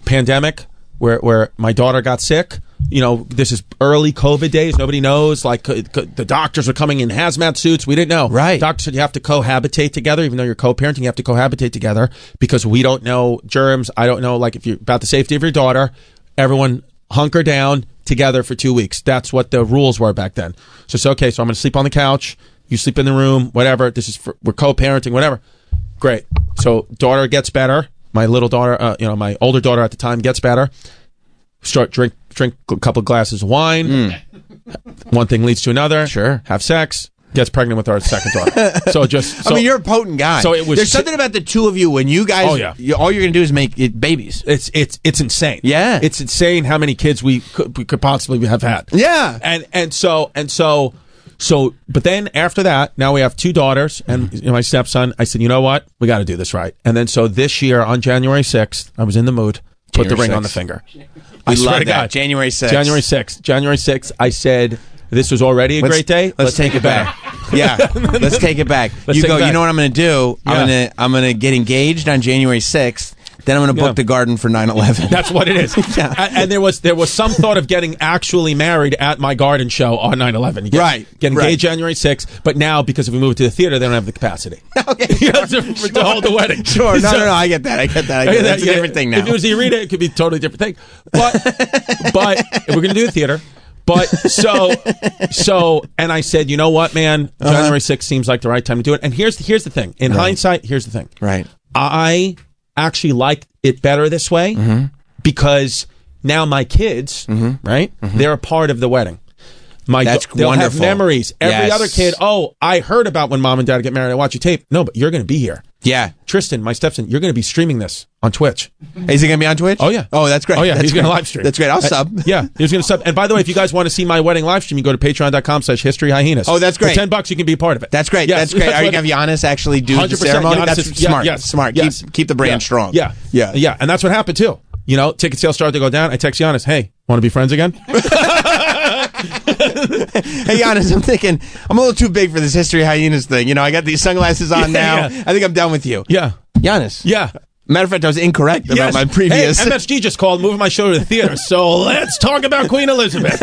Pandemic, where my daughter got sick. This is early COVID days. Nobody knows. Like the doctors were coming in hazmat suits. We didn't know. Right. Doctor said you have to cohabitate together, even though you're co-parenting. You have to cohabitate together because we don't know germs. I don't know, like if you're about the safety of your daughter. Everyone hunker down together for 2 weeks. That's what the rules were back then. So it's okay. So I'm going to sleep on the couch. You sleep in the room. Whatever. We're co-parenting. Whatever. Great. So daughter gets better. My little daughter, my older daughter at the time gets better. Start drink a couple glasses of wine. One thing leads to another. Sure. Have sex. Gets pregnant with our second daughter. I mean, you're a potent guy. So it was. There's something about the two of you when you guys. Oh, yeah. All you're gonna do is make babies. It's insane. Yeah. It's insane how many kids we could possibly have had. Yeah. And so. But then after that, now we have 2 daughters and my stepson. I said, you know what? We got to do this right. And then so this year on January 6th, I was in the mood. Put the ring on the finger. I swear to God. January 6th. January 6th. I said. This was already a great day. Let's take it back. Yeah, let's take it back. You know what I'm going to do? Yeah. I'm going to get engaged on January 6th. Then I'm going to book the garden for 9/11. That's what it is. Yeah. And there was some thought of getting actually married at my garden show on 9/11. Get engaged January 6th, but now because if we move it to the theater, they don't have the capacity. Okay, to hold the wedding. Sure. No, I get that. That's a different thing now. If it was the arena, it could be a totally different thing. But if we're going to do the theater. But so, and I said, you know what, man? January 6th seems like the right time to do it. And here's the thing. In hindsight, here's the thing. Right. I actually like it better this way because now my kids, right? They're a part of the wedding. They'll wonderful. have memories. Every other kid, I heard about when mom and dad get married. I watch you tape. No, but you're going to be here. Yeah. Tristan, my stepson, you're going to be streaming this on Twitch. Is he going to be on Twitch? Oh, yeah. Oh, that's great. Oh, yeah. He's going to live stream. That's great. I'll sub. Yeah. He's going to sub. And by the way, if you guys want to see my wedding live stream, you go to patreon.com/historyhyenas. Oh, that's great. For $10, you can be a part of it. That's great. Yes. Are you going to have Giannis actually do the ceremony? That's smart. Yes. Smart. Yes. Keep the brand strong. Yeah. And that's what happened, too. You know, ticket sales started to go down. I text Giannis, hey, want to be friends again? Hey, Giannis, I'm thinking I'm a little too big for this History Hyenas thing. You know, I got these sunglasses on now. I think I'm done with you. Yeah. Giannis. Yeah. Matter of fact, I was incorrect about my previous. Hey, MSG just called, moving my show to the theater. So let's talk about Queen Elizabeth.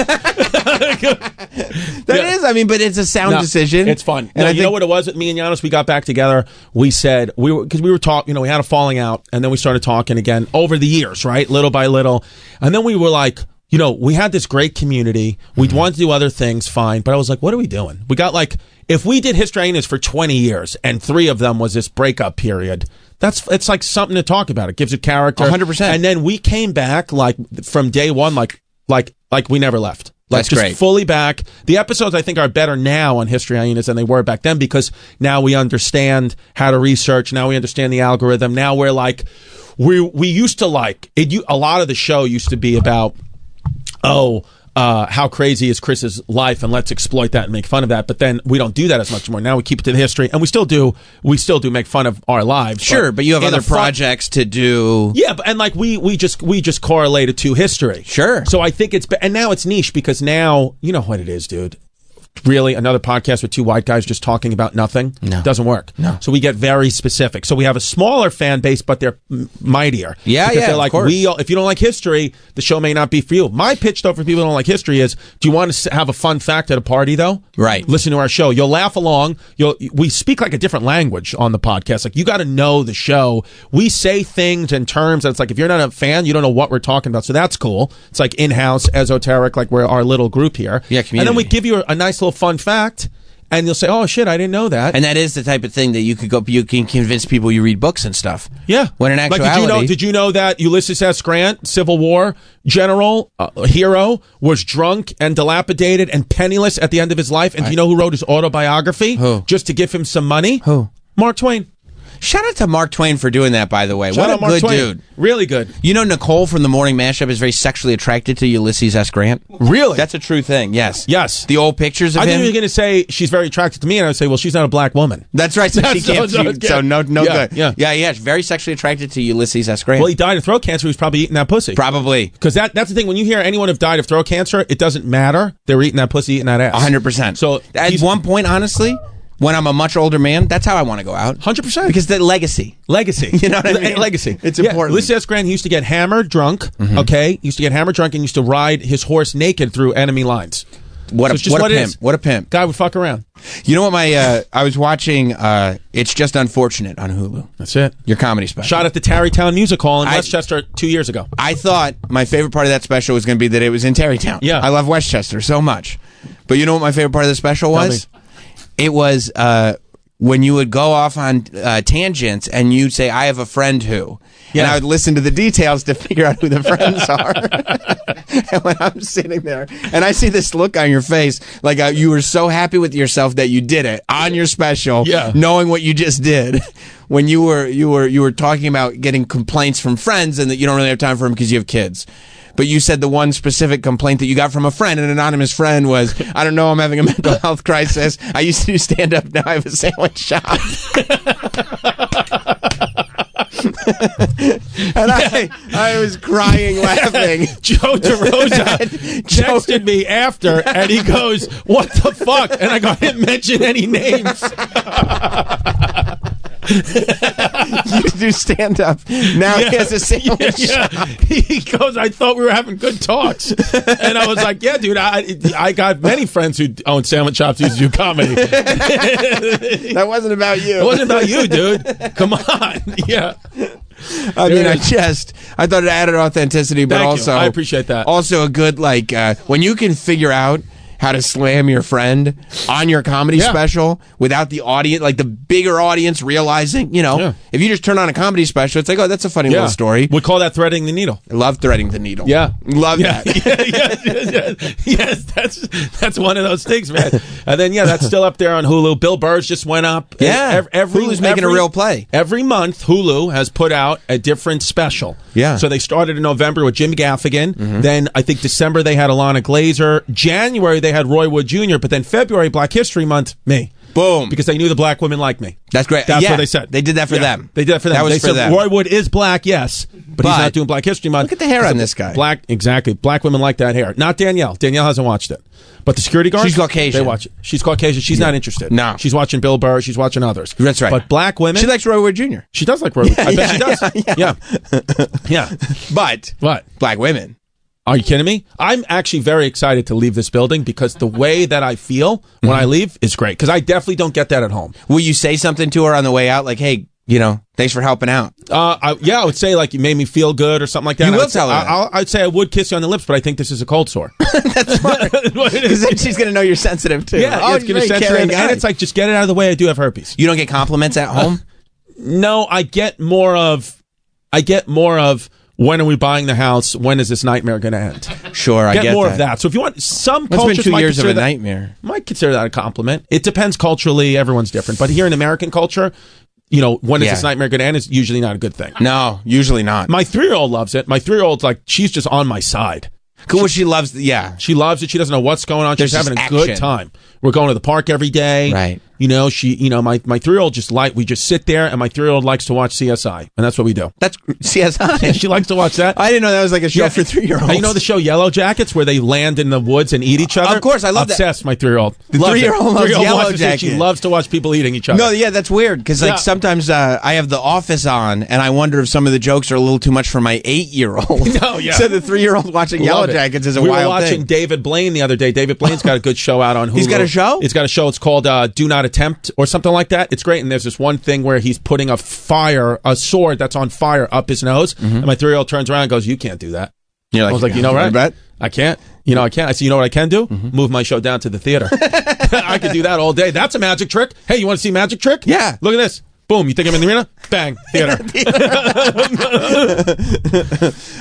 That is, I mean, but it's a sound decision. It's fun. And you know what it was with me and Giannis? We got back together. We said because we were talking. You know, we had a falling out, and then we started talking again over the years, right, little by little, and then we were like. You know, we had this great community. We'd want to do other things, fine. But I was like, what are we doing? We got if we did History Hyenas for 20 years and 3 of them was this breakup period, it's like something to talk about. It gives it character. 100%. And then we came back from day one, like we never left. That's just great. Fully back. The episodes I think are better now on History Hyenas than they were back then because now we understand how to research. Now we understand the algorithm. Now we're we used to a lot of the show used to be about how crazy is Chris's life, and let's exploit that and make fun of that. But then we don't do that as much anymore. Now we keep it to the history, and we still do make fun of our lives. Sure, but you have other projects to do. Yeah, and we just correlate it to history. Sure. So I think and now it's niche because now you know what it is, dude. Really, another podcast with 2 white guys just talking about nothing doesn't work. No. So we get very specific. So we have a smaller fan base, but they're mightier. Yeah, because they're like, of course. if you don't like history, the show may not be for you. My pitch, though, for people who don't like history is, do you want to have a fun fact at a party, though? Right. Listen to our show. You'll laugh along. We speak like a different language on the podcast. Like, you got to know the show. We say things and terms that's like, if you're not a fan, you don't know what we're talking about. So that's cool. It's like in-house, esoteric, like we're our little group here. Yeah, community. And then we give you a nice little fun fact, and you'll say, "Oh shit, I didn't know that." And that is the type of thing that you can convince people you read books and stuff. Yeah. When in actuality, like, did you know that Ulysses S. Grant, Civil War general, hero, was drunk and dilapidated and penniless at the end of his life? And do you know who wrote his autobiography? Who? Just to give him some money? Who? Mark Twain. Shout out to Mark Twain for doing that, by the way. Shout what out a Mark good Twain. dude. Really good. You know, Nicole from the Morning Mashup is very sexually attracted to Ulysses S. Grant? Really? That's a true thing, yes. Yes. The old pictures of I him. think you were going to say she's very attracted to me, and I would say, well, she's not a black woman. That's right. So she can't. So no good. Yeah. Very sexually attracted to Ulysses S. Grant. Well, he died of throat cancer. He was probably eating that pussy. Probably. Because that's the thing. When you hear anyone have died of throat cancer, it doesn't matter. They were eating that pussy, eating that ass. 100%. So at one point, honestly, when I'm a much older man, that's how I want to go out. 100%. Because the legacy. You know what I mean? Legacy. It's important. Ulysses S. Grant used to get hammered drunk, okay? Used to get hammered drunk and used to ride his horse naked through enemy lines. What a pimp. What a pimp. Guy would fuck around. You know what I was watching It's Just Unfortunate on Hulu. That's it. Your comedy special. Shot at the Tarrytown Music Hall in Westchester 2 years ago. I thought my favorite part of that special was going to be that it was in Tarrytown. Yeah. I love Westchester so much. But you know what my favorite part of the special was? It was when you would go off on tangents and you'd say, I have a friend who. Yeah. And I would listen to the details to figure out who the friends are. And when I'm sitting there and I see this look on your face, like you were so happy with yourself that you did it on your special, knowing what you just did. When you were talking about getting complaints from friends and that you don't really have time for them because you have kids. But you said the one specific complaint that you got from a friend, an anonymous friend, was, I don't know, I'm having a mental health crisis. I used to do stand-up, now I have a sandwich shop. And I was crying laughing. Joe DeRosa texted me after, and he goes, what the fuck? And I go, I didn't mention any names. You do stand up. Now he has a sandwich shop. He goes, I thought we were having good talks. And I was like, yeah, dude, I got many friends who own sandwich shops who do comedy. That wasn't about you. It wasn't about you, dude. Come on. Yeah. I mean, I thought it added authenticity, but Thank also you. I appreciate that. Also a good, like, when you can figure out how to slam your friend on your comedy special without the audience, like the bigger audience realizing, if you just turn on a comedy special, it's like, oh, that's a funny little story. We call that threading the needle. I love threading the needle. Yeah. Love that. Yes, that's one of those things, man. And then, that's still up there on Hulu. Bill Burr's just went up. Yeah. Hulu's making a real play. Every month, Hulu has put out a different special. Yeah. So they started in November with Jim Gaffigan. Mm-hmm. Then I think December they had Alana Glazer. January they had Roy Wood Jr. But then February, Black History Month, me. Boom. Because they knew the black women like me. That's great. That's what they said. They did that for them. They did that for them. That was they for said them. Roy Wood is black, yes, but he's not doing Black History Month. Look at the hair on this guy. Exactly. Black women like that hair. Not Danielle. Danielle hasn't watched it. But the security guards, she's Caucasian. They watch it. She's Caucasian. She's not interested. No. She's watching Bill Burr. She's watching others. That's right. But black women. She likes Roy Wood Jr. She does like Roy Wood. I bet she does. Yeah. But black women. Are you kidding me? I'm actually very excited to leave this building because the way that I feel when I leave is great. Because I definitely don't get that at home. Will you say something to her on the way out? Like, hey, thanks for helping out. I would say like you made me feel good or something like that. You will tell her that. I'd say I would kiss you on the lips, but I think this is a cold sore. That's smart. Because then she's going to know you're sensitive too. Yeah, it's going to censor it. And it's like, just get it out of the way. I do have herpes. You don't get compliments at home? No, I get more of, when are we buying the house? When is this nightmare going to end? Sure, I get more that. of that. So if you want, some It's cultures been 2 years of a that, nightmare. Might consider that a compliment. It depends culturally. Everyone's different. But here in American culture, when is this nightmare going to end is usually not a good thing. No, usually not. My 3-year-old loves it. My 3-year-old's like, she's just on my side. Cool. She loves, She loves it. She doesn't know what's going on. She's having a good time. We're going to the park every day. Right. My 3-year-old we just sit there, and my 3-year-old likes to watch CSI, and that's what we do. That's CSI. She likes to watch that. I didn't know that was like a show for 3-year-olds. You know the show Yellow Jackets, where they land in the woods and eat each other? Of course, I love Obsessed, that. My 3-year-old. The 3-year-old loves Yellow Jackets. She loves to watch people eating each other. No, yeah, that's weird, because sometimes I have The Office on, and I wonder if some of the jokes are a little too much for my 8-year-old. No, yeah. So the 3-year-old watching Yellow Jackets is a wild thing. We were watching David Blaine the other day. David Blaine's got a good show out on Hulu. He's got a show? He's got a show. It's called Do Not Attempt or something like that. It's great. And there's this one thing where he's putting a sword that's on fire up his nose. And my 3-year-old turns around and goes, you can't do that. You're like, I was like, right? I can't. I can't. I said, you know what I can do? Move my show down to the theater. I could do that all day. That's a magic trick. Hey, you want to see magic trick? Yeah. Look at this. Boom. You think I'm in the arena? Bang. Theater.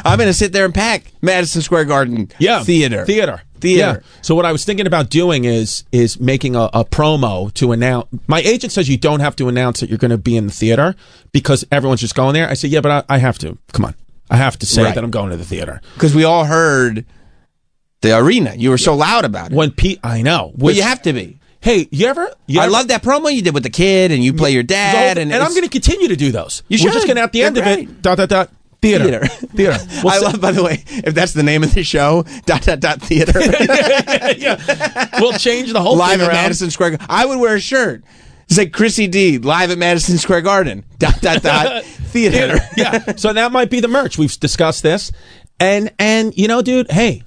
I'm going to sit there and pack Madison Square Garden. Yeah. Theater. Yeah. So what I was thinking about doing is making a promo to announce. My agent says you don't have to announce that you're going to be in the theater because everyone's just going there. I said, yeah, but I have to. Come on. I have to say that I'm going to the theater. Because we all heard the arena. You were so loud about it. I know. Well, you have to be. Hey, you ever? I love that promo you did with the kid, and you play your dad, and I'm going to continue to do do. You should. We're just going to at the end of it. Theater. Well, I love, by the way, if that's the name of the show, ... theater. Yeah. We'll change the whole live thing at around. Madison Square Garden. I would wear a shirt. It's like Chrissy D, live at Madison Square Garden. ... theater. Yeah. So that might be the merch. We've discussed this. And dude, hey,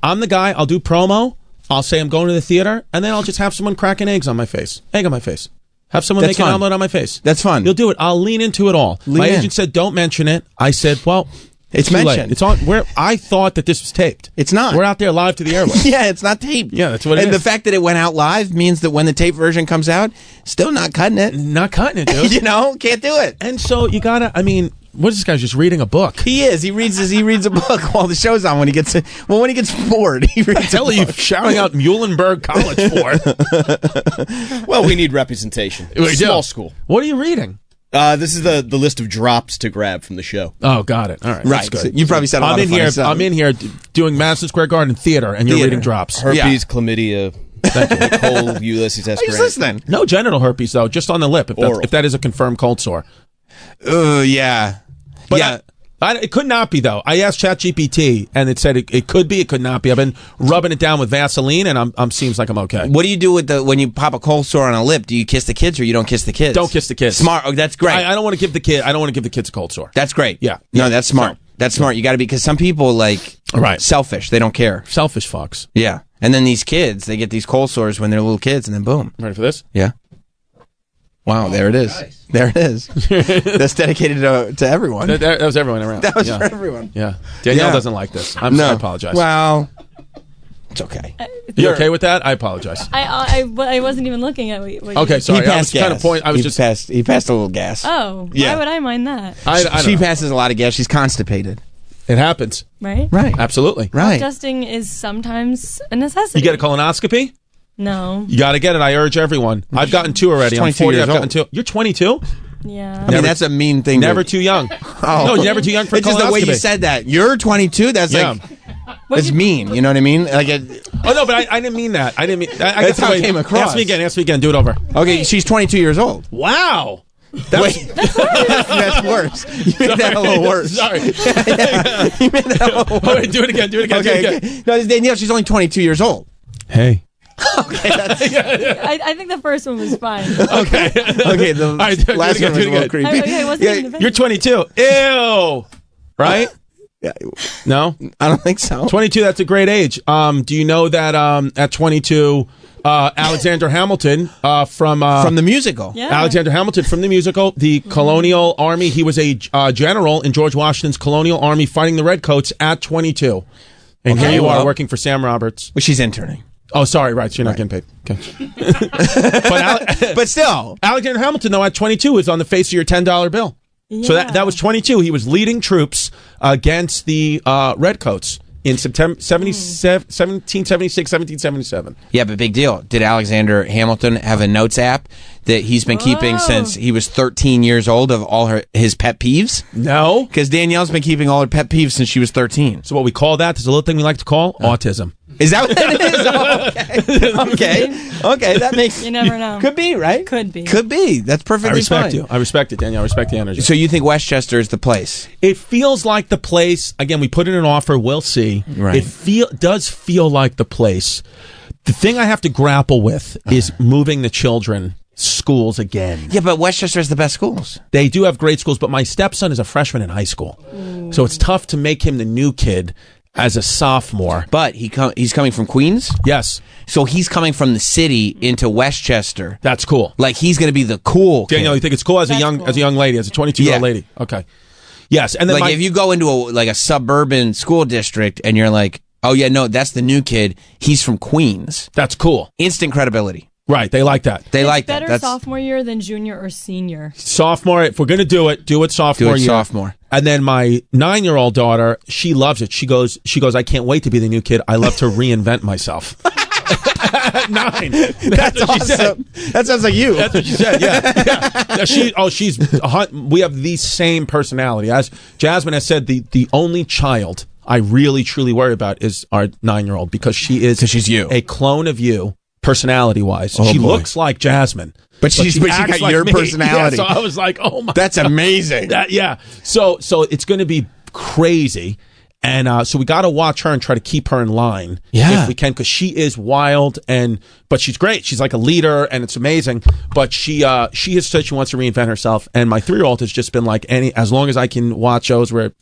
I'm the guy. I'll do promo. I'll say I'm going to the theater, and then I'll just have someone cracking egg on my face. Have someone make an omelet on my face. That's fun. You'll do it. I'll lean into it all. My agent said, don't mention it. I said, well, It's Too late. mentioned. It's on. Where I thought that this was taped. It's not. We're out there live to the airwaves. Yeah, it's not taped. Yeah, that's what it and is. the fact that it went out live means that when the tape version comes out, still not cutting it. Not cutting it, dude. You know, can't do it. And so you gotta. I mean, what is this guy just reading a book? He is. He reads a book while the show's on. When he gets bored, he reads. What the hell are you shouting out Muhlenberg College for? Well, we need representation. Small school. What are you reading? This is the list of drops to grab from the show. Oh, got it. All right, right. That's good. So you probably said a lot of funny stuff. I'm in here doing Madison Square Garden theater, and you're reading drops. Herpes, chlamydia, Nicole, Ulysses S. He's listening. No genital herpes though, just on the lip. If that is a confirmed cold sore. Yeah. But yeah. It could not be though. I asked ChatGPT, and it said it could be. It could not be. I've been rubbing it down with Vaseline, and I'm seems like I'm okay. What do you do with when you pop a cold sore on a lip? Do you kiss the kids or you don't kiss the kids? Don't kiss the kids. Smart. Oh, that's great. I don't want to give the kid. I don't want to give the kids a cold sore. That's great. Yeah. No, that's smart. That's smart. You got to be, because some people selfish. They don't care. Selfish fucks. Yeah. And then these kids, they get these cold sores when they're little kids, and then boom. Ready for this? Yeah. Wow, there it is. Nice. There it is. That's dedicated to everyone. That was everyone around. That was for everyone. Yeah. Danielle doesn't like this. I apologize. Well, it's okay. You okay with that? I apologize. I wasn't even looking at what okay, sorry. I was kind of he passed a little gas. Oh, why would I mind that? She passes a lot of gas. She's constipated. It happens. Right? Right. Absolutely. Right. Adjusting is sometimes a necessity. You get a colonoscopy? No. You got to get it. I urge everyone. I've gotten 2 already. I'm 40. I've gotten 2. You're 22? Yeah. I mean, that's a mean thing. Never too young. No, you're never too young for a colonoscopy. It's just the way you said that. You're 22. That's it's mean. You know what I mean? Oh no, but I didn't mean that. I didn't mean. That's how it came across. Ask me again. Do it over. Okay, she's 22 years old. Wow. That's worse. You made that a little worse. Sorry. You made that a little worse. All right, do it again. Okay. No, Danielle, she's only 22 years old. Hey. Okay, I think the first one was fine. Okay. The last one was a little creepy. You're 22. Ew. Right? Yeah. No? I don't think so. 22, that's a great age. Do you know that at 22, Alexander Hamilton from the musical. Yeah. Alexander Hamilton from the musical, the Colonial Army. He was a general in George Washington's Colonial Army fighting the Redcoats at 22. And here you are working for Sam Roberts. Well, she's interning. Oh, sorry, right. So you're not getting paid. Okay. But still. Alexander Hamilton, though, at 22 is on the face of your $10 bill. Yeah. So that was 22. He was leading troops against the Redcoats in September 1776, 1777. Yeah, but big deal. Did Alexander Hamilton have a notes app that he's been keeping since he was 13 years old of all his pet peeves? No. Because Danielle's been keeping all her pet peeves since she was 13. So what we call that, there's a little thing we like to call autism. Is that what it is? Oh, okay. That makes... You never know. Could be, right? Could be. That's perfectly I respect fine. you. I respect it, Danielle. I respect the energy. So you think Westchester is the place? It feels like the place. Again, we put in an offer. We'll see. Right. It does feel like the place. The thing I have to grapple with is moving the children schools again. Yeah, but Westchester has the best schools. They do have great schools, but my stepson is a freshman in high school. So it's tough to make him the new kid as a sophomore. But he's coming from Queens? Yes. So he's coming from the city into Westchester. That's cool. Like he's going to be the cool kid. Danielle, you think it's cool as a young lady, as a 22-year-old lady? Okay. Yes, and then if you go into a suburban school district and you're like, oh yeah, no, that's the new kid. He's from Queens. That's cool. Instant credibility. Right, they like that. They like that. That's sophomore year than junior or senior. Sophomore, if we're going to do it sophomore year. Sophomore. And then my 9-year-old daughter, she loves it. She goes, I can't wait to be the new kid. I love to reinvent myself. At 9. That's what awesome. She said. That sounds like you. That's what she said, yeah. We have the same personality. As Jasmine has said, the only child I really, truly worry about is our 9-year-old because she's you. A clone of you. Personality-wise, she looks like Jasmine, but she got like your me. personality. Yeah, so I was like, "Oh my, that's amazing." So it's going to be crazy, and so we got to watch her and try to keep her in line, if we can, because she is wild but she's great. She's like a leader, and it's amazing. But she has said she wants to reinvent herself, and my 3-year-old has just been like, as long as I can watch shows where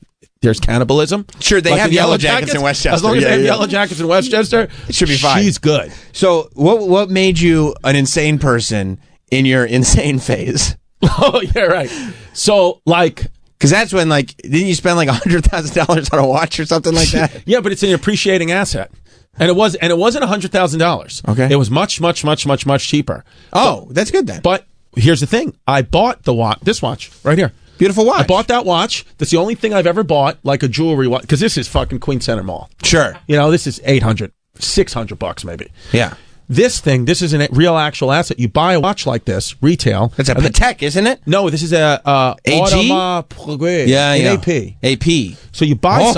there's cannibalism. Sure, they have Yellow Jackets in Westchester. As long as they have Yellow Jackets in Westchester, it should be fine. She's good. So, what made you an insane person in your insane phase? Oh, yeah, right. So, Because that's when, like, didn't you spend like $100,000 on a watch or something like that? Yeah, but it's an appreciating asset. And it wasn't $100,000. Okay. It was much cheaper. Oh, that's good then. But here's the thing. I bought this watch right here. Beautiful watch. I bought that watch. That's the only thing I've ever bought, like a jewelry watch, because this is fucking Queen Center Mall. Sure. You know, this is $600 maybe. Yeah. This is a real actual asset. You buy a watch like this, retail. It's a Patek, isn't it? No, this is a Audemars Piguet. Yeah. AP. So you buy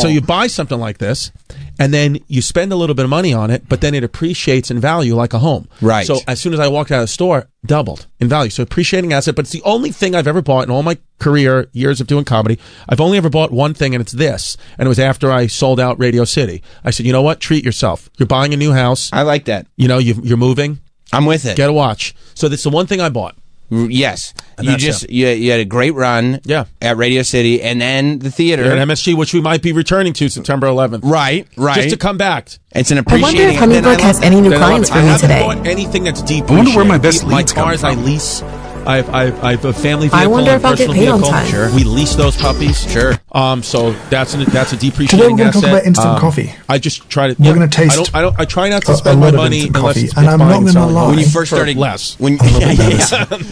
so you buy something like this, and then you spend a little bit of money on it, but then it appreciates in value like a home. Right. So as soon as I walked out of the store, doubled in value. So appreciating asset, but it's the only thing I've ever bought in all my career, years of doing comedy. I've only ever bought one thing, and it's this. And it was after I sold out Radio City. I said, you know what? Treat yourself. You're buying a new house. I like that. You know, you're moving. I'm with it. Get a watch. So that's the one thing I bought. Yes. And You had a great run at Radio City and then the theater. At MSG, which we might be returning to September 11th. Right. Just to come back. It's an I appreciating. wonder if Honeybrook has any new clients for me today. I haven't bought anything that's deep. I wonder where my best My leads come cars from. I lease. I've a family vehicle. I wonder and if I'll get personal paid on vehicle. time. Sure. We lease those puppies. Sure. So that's a depreciating Today we're going to asset. talk about instant coffee. I just try to. We're going to taste. I try not to a spend lot my of money instant unless coffee, it's and I'm not buying going to selling lie. When you first for started less. when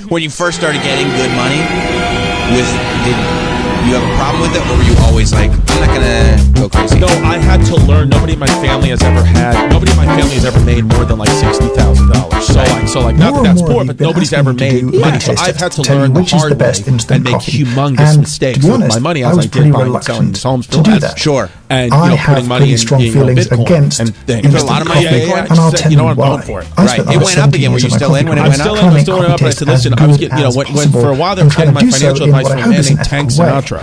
when you first started getting good money, did you have a problem with it, or were you always like, I'm not gonna go crazy? No, I had to learn. Nobody in my family has ever made more than like $60,000. So like not that that's poor, but nobody's ever made money. So I've had to learn the hard way and make humongous mistakes with my money, as I did buying and selling these homes for less. Sure. And I have pretty strong feelings against instant coffee, and I'll tell you I'm why. going for it. Right. It went up again. Were you still in when it went up? I'm still in, but I said, listen, I was getting, when for a while they were getting my financial advice from a man named Tank Sinatra.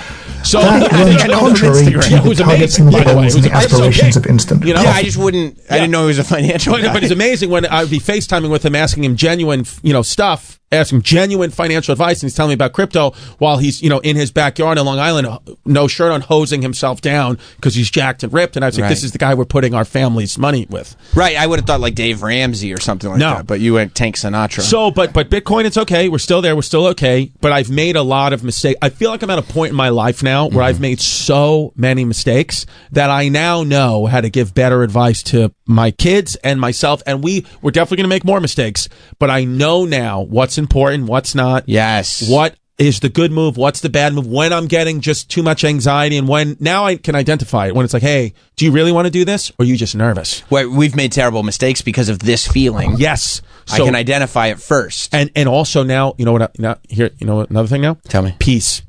So that runs contrary to the targets and the goals and the aspirations of instant. You know? Yeah, I just wouldn't. I didn't know he was a financial guy. But it's amazing when I'd be FaceTiming with him, asking him genuine, stuff, asking genuine financial advice, and he's telling me about crypto while he's, in his backyard in Long Island, no shirt on, hosing himself down because he's jacked and ripped. And I was like, this is the guy we're putting our family's money with. Right. I would have thought like Dave Ramsey or something like that. But you went Tank Sinatra. So, but Bitcoin, it's okay. We're still there. We're still okay. But I've made a lot of mistakes. I feel like I'm at a point in my life now where I've made so many mistakes that I now know how to give better advice to my kids and myself. And we're definitely going to make more mistakes. But I know now what's important, what's not. Yes. What is the good move? What's the bad move? When I'm getting just too much anxiety, and when now I can identify it. When it's like, hey, do you really want to do this, or are you just nervous? Well, we've made terrible mistakes because of this feeling. Yes. So, I can identify it first. And also now, another thing now? Tell me. Peace.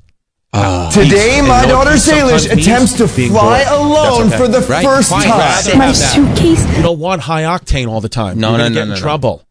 Today, my daughter Salish attempts to fly alone for the first time. My suitcase. You don't want high octane all the time. No, You're no, gonna no, get no, in no. trouble.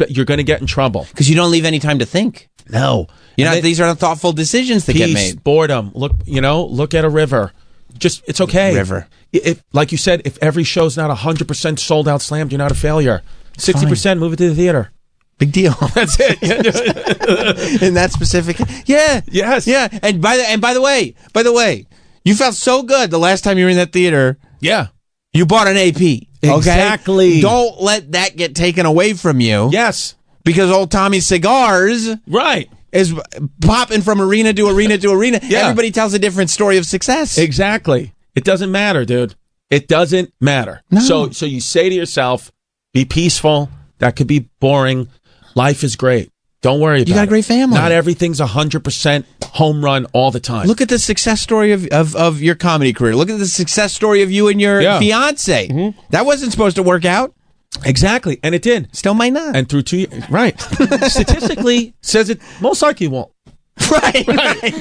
You're going to get in trouble because you don't leave any time to think. No, these are thoughtful decisions that get made. Boredom. Look at a river. Just it's okay. River. If like you said, if every show's not 100% sold out, slammed, you're not a failure. 60%, move it to the theater. Big deal. That's it. In that specific. Yeah. Yes. Yeah. And by the way, you felt so good the last time you were in that theater. Yeah. You bought an AP. Okay? Exactly. Don't let that get taken away from you. Yes. Because old Tommy Cigars is popping from arena to arena to arena. Yeah. Everybody tells a different story of success. Exactly. It doesn't matter, dude. It doesn't matter. No. So you say to yourself, be peaceful. That could be boring. Life is great. Don't worry about it. You got a great family. Not everything's 100% home run all the time. Look at the success story of your comedy career. Look at the success story of you and your fiance. Mm-hmm. That wasn't supposed to work out. Exactly. And it did. Still might not. And through 2 years. Right. Statistically, says it most likely won't. Right.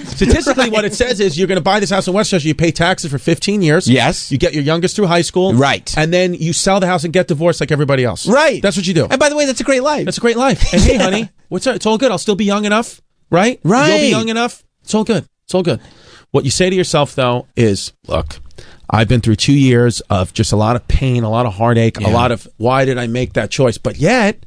Statistically, what it says is you're going to buy this house in Westchester, you pay taxes for 15 years. Yes. You get your youngest through high school. Right. And then you sell the house and get divorced like everybody else. Right. That's what you do. And by the way, that's a great life. That's a great life. And hey, honey, what's up? It's all good. I'll still be young enough, right? Right. You'll be young enough. It's all good. It's all good. What you say to yourself, though, is, look, I've been through 2 years of just a lot of pain, a lot of heartache, a lot of why did I make that choice? But yet,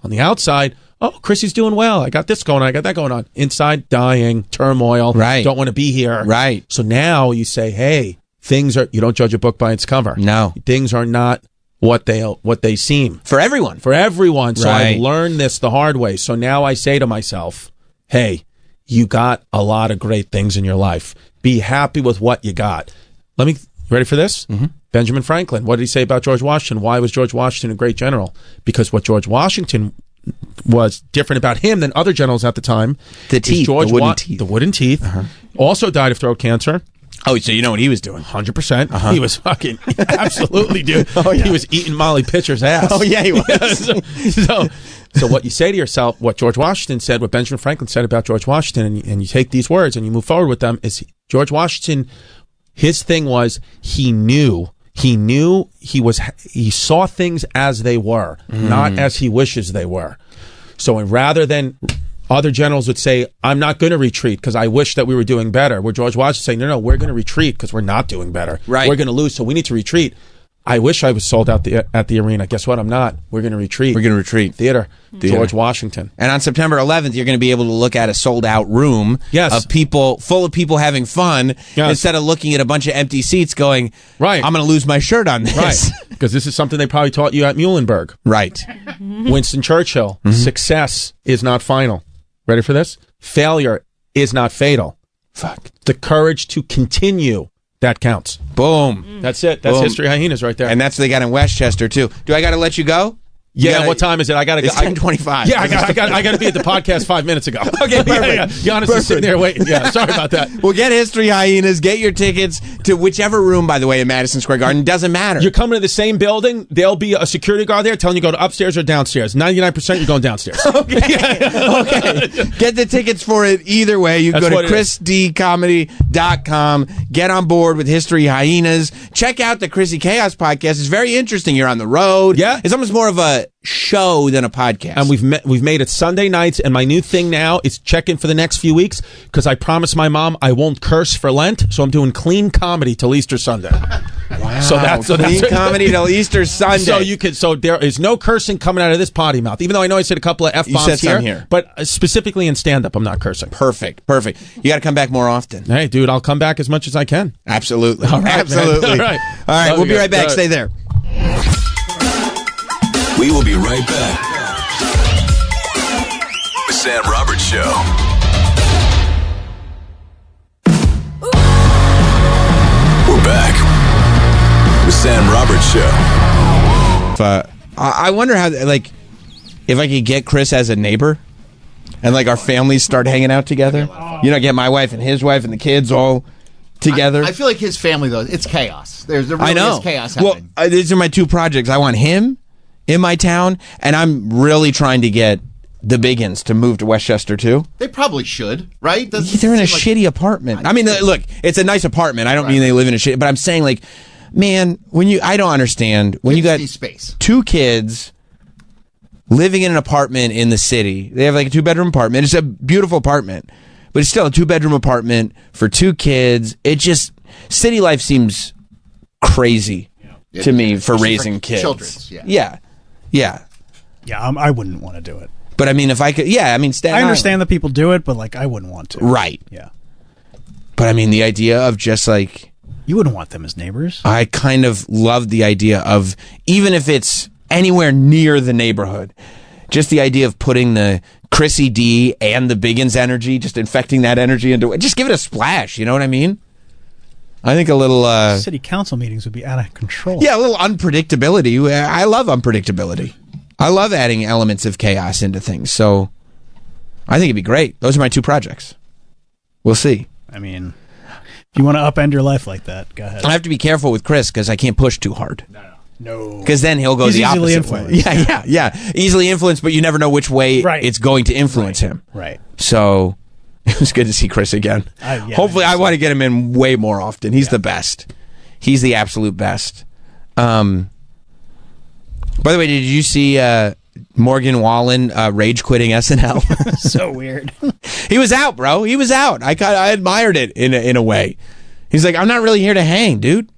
on the outside, oh, Chrissy's doing well. I got this going on. I got that going on. Inside, dying, turmoil. Right. Don't want to be here. Right. So now you say, hey, you don't judge a book by its cover. No. Things are not what they seem. For everyone. For everyone. So Right. I've learned this the hard way. So now I say to myself, hey, you got a lot of great things in your life. Be happy with what you got. Ready for this? Mm-hmm. Benjamin Franklin. What did he say about George Washington? Why was George Washington a great general? Because what George Washington was different about him than other generals at the time. The wooden teeth. Uh-huh. Also died of throat cancer. Oh, so you know what he was doing? 100%. Uh-huh. He was fucking absolutely, dude. Oh, yeah. He was eating Molly Pitcher's ass. Oh, yeah, he was. So what you say to yourself, what George Washington said, what Benjamin Franklin said about George Washington, and you take these words and you move forward with them, is George Washington, his thing was he saw things as they were, not as he wishes they were. So rather than other generals would say, I'm not going to retreat because I wish that we were doing better, where George Washington saying, no, we're going to retreat because we're not doing better. Right. We're going to lose, so we need to retreat. I wish I was sold out at the arena. Guess what? I'm not. We're going to retreat. We're going to retreat. Theater. George Washington. And on September 11th, you're going to be able to look at a sold-out room of people, full of people having fun, instead of looking at a bunch of empty seats going, right, I'm going to lose my shirt on this. Right. Because this is something they probably taught you at Muhlenberg. Right. Winston Churchill, success is not final. Ready for this? Failure is not fatal. Fuck. The courage to continue, that counts. Boom. That's it. That's Boom. History Hyenas right there. And that's what they got in Westchester, too. Do I got to let you go? Yeah, what time is it? I got to go. It's 10:25. Yeah, I got to be at the podcast 5 minutes ago. Okay, perfect. Yeah. Giannis is sitting there waiting. Yeah, sorry about that. Well, get History Hyenas. Get your tickets to whichever room, by the way, in Madison Square Garden. Doesn't matter. You're coming to the same building. There'll be a security guard there telling you to go to upstairs or downstairs. 99% you're going downstairs. Okay. Okay. Get the tickets for it either way. You can go to chrisdcomedy.com. Get on board with History Hyenas. Check out the Chrissy Chaos podcast. It's very interesting. You're on the road. Yeah. It's almost more of a show than a podcast. And we've made it Sunday nights, and my new thing now is check in for the next few weeks because I promised my mom I won't curse for Lent, so I'm doing clean comedy till Easter Sunday. Wow. So that's clean comedy till Easter Sunday. So there is no cursing coming out of this potty mouth. Even though I know I said a couple of F-bombs here, but specifically in stand-up, I'm not cursing. Perfect. You got to come back more often. Hey, dude, I'll come back as much as I can. Absolutely. All right, absolutely. All right. All right. We'll be right back. Stay there. We will be right back. The Sam Roberts Show. We're back. The Sam Roberts Show. I wonder how, like, if I could get Chris as a neighbor and, like, our families start hanging out together. You know, get my wife and his wife and the kids all together. I feel like his family, though, it's chaos. There really is chaos happening. Well, these are my two projects. I want him in my town, and I'm really trying to get the Biggins to move to Westchester too. They probably should, right? They're in a shitty apartment. I mean, look, it's a nice apartment. I don't mean they live in a shit, but I'm saying, like, man, I don't understand when you got space. Two kids living in an apartment in the city. They have like a 2-bedroom apartment. It's a beautiful apartment, but it's still a 2-bedroom apartment for 2 kids. It just, city life seems crazy to me for raising kids. Children's, yeah. I wouldn't want to do it. But I mean, if I could, I understand that people do it, but like, I wouldn't want to. Right. Yeah. But I mean, the idea of just like, you wouldn't want them as neighbors. I kind of love the idea of, even if it's anywhere near the neighborhood, just the idea of putting the Chrissy D and the Biggins energy, just infecting that energy into it. Just give it a splash. You know what I mean? I think a little city council meetings would be out of control. Yeah, a little unpredictability. I love unpredictability. I love adding elements of chaos into things. So I think it'd be great. Those are my 2 projects. We'll see. I mean, if you want to upend your life like that, go ahead. I have to be careful with Chris because I can't push too hard. No. Because then he'll go the opposite way. Yeah. Easily influenced, but you never know which way it's going to influence him. Right. So it was good to see Chris again. Hopefully, I want to get him in way more often. He's the best. He's the absolute best. By the way, did you see Morgan Wallen rage quitting SNL? So weird. He was out, bro. He was out. I admired it in a way. He's like, I'm not really here to hang, dude.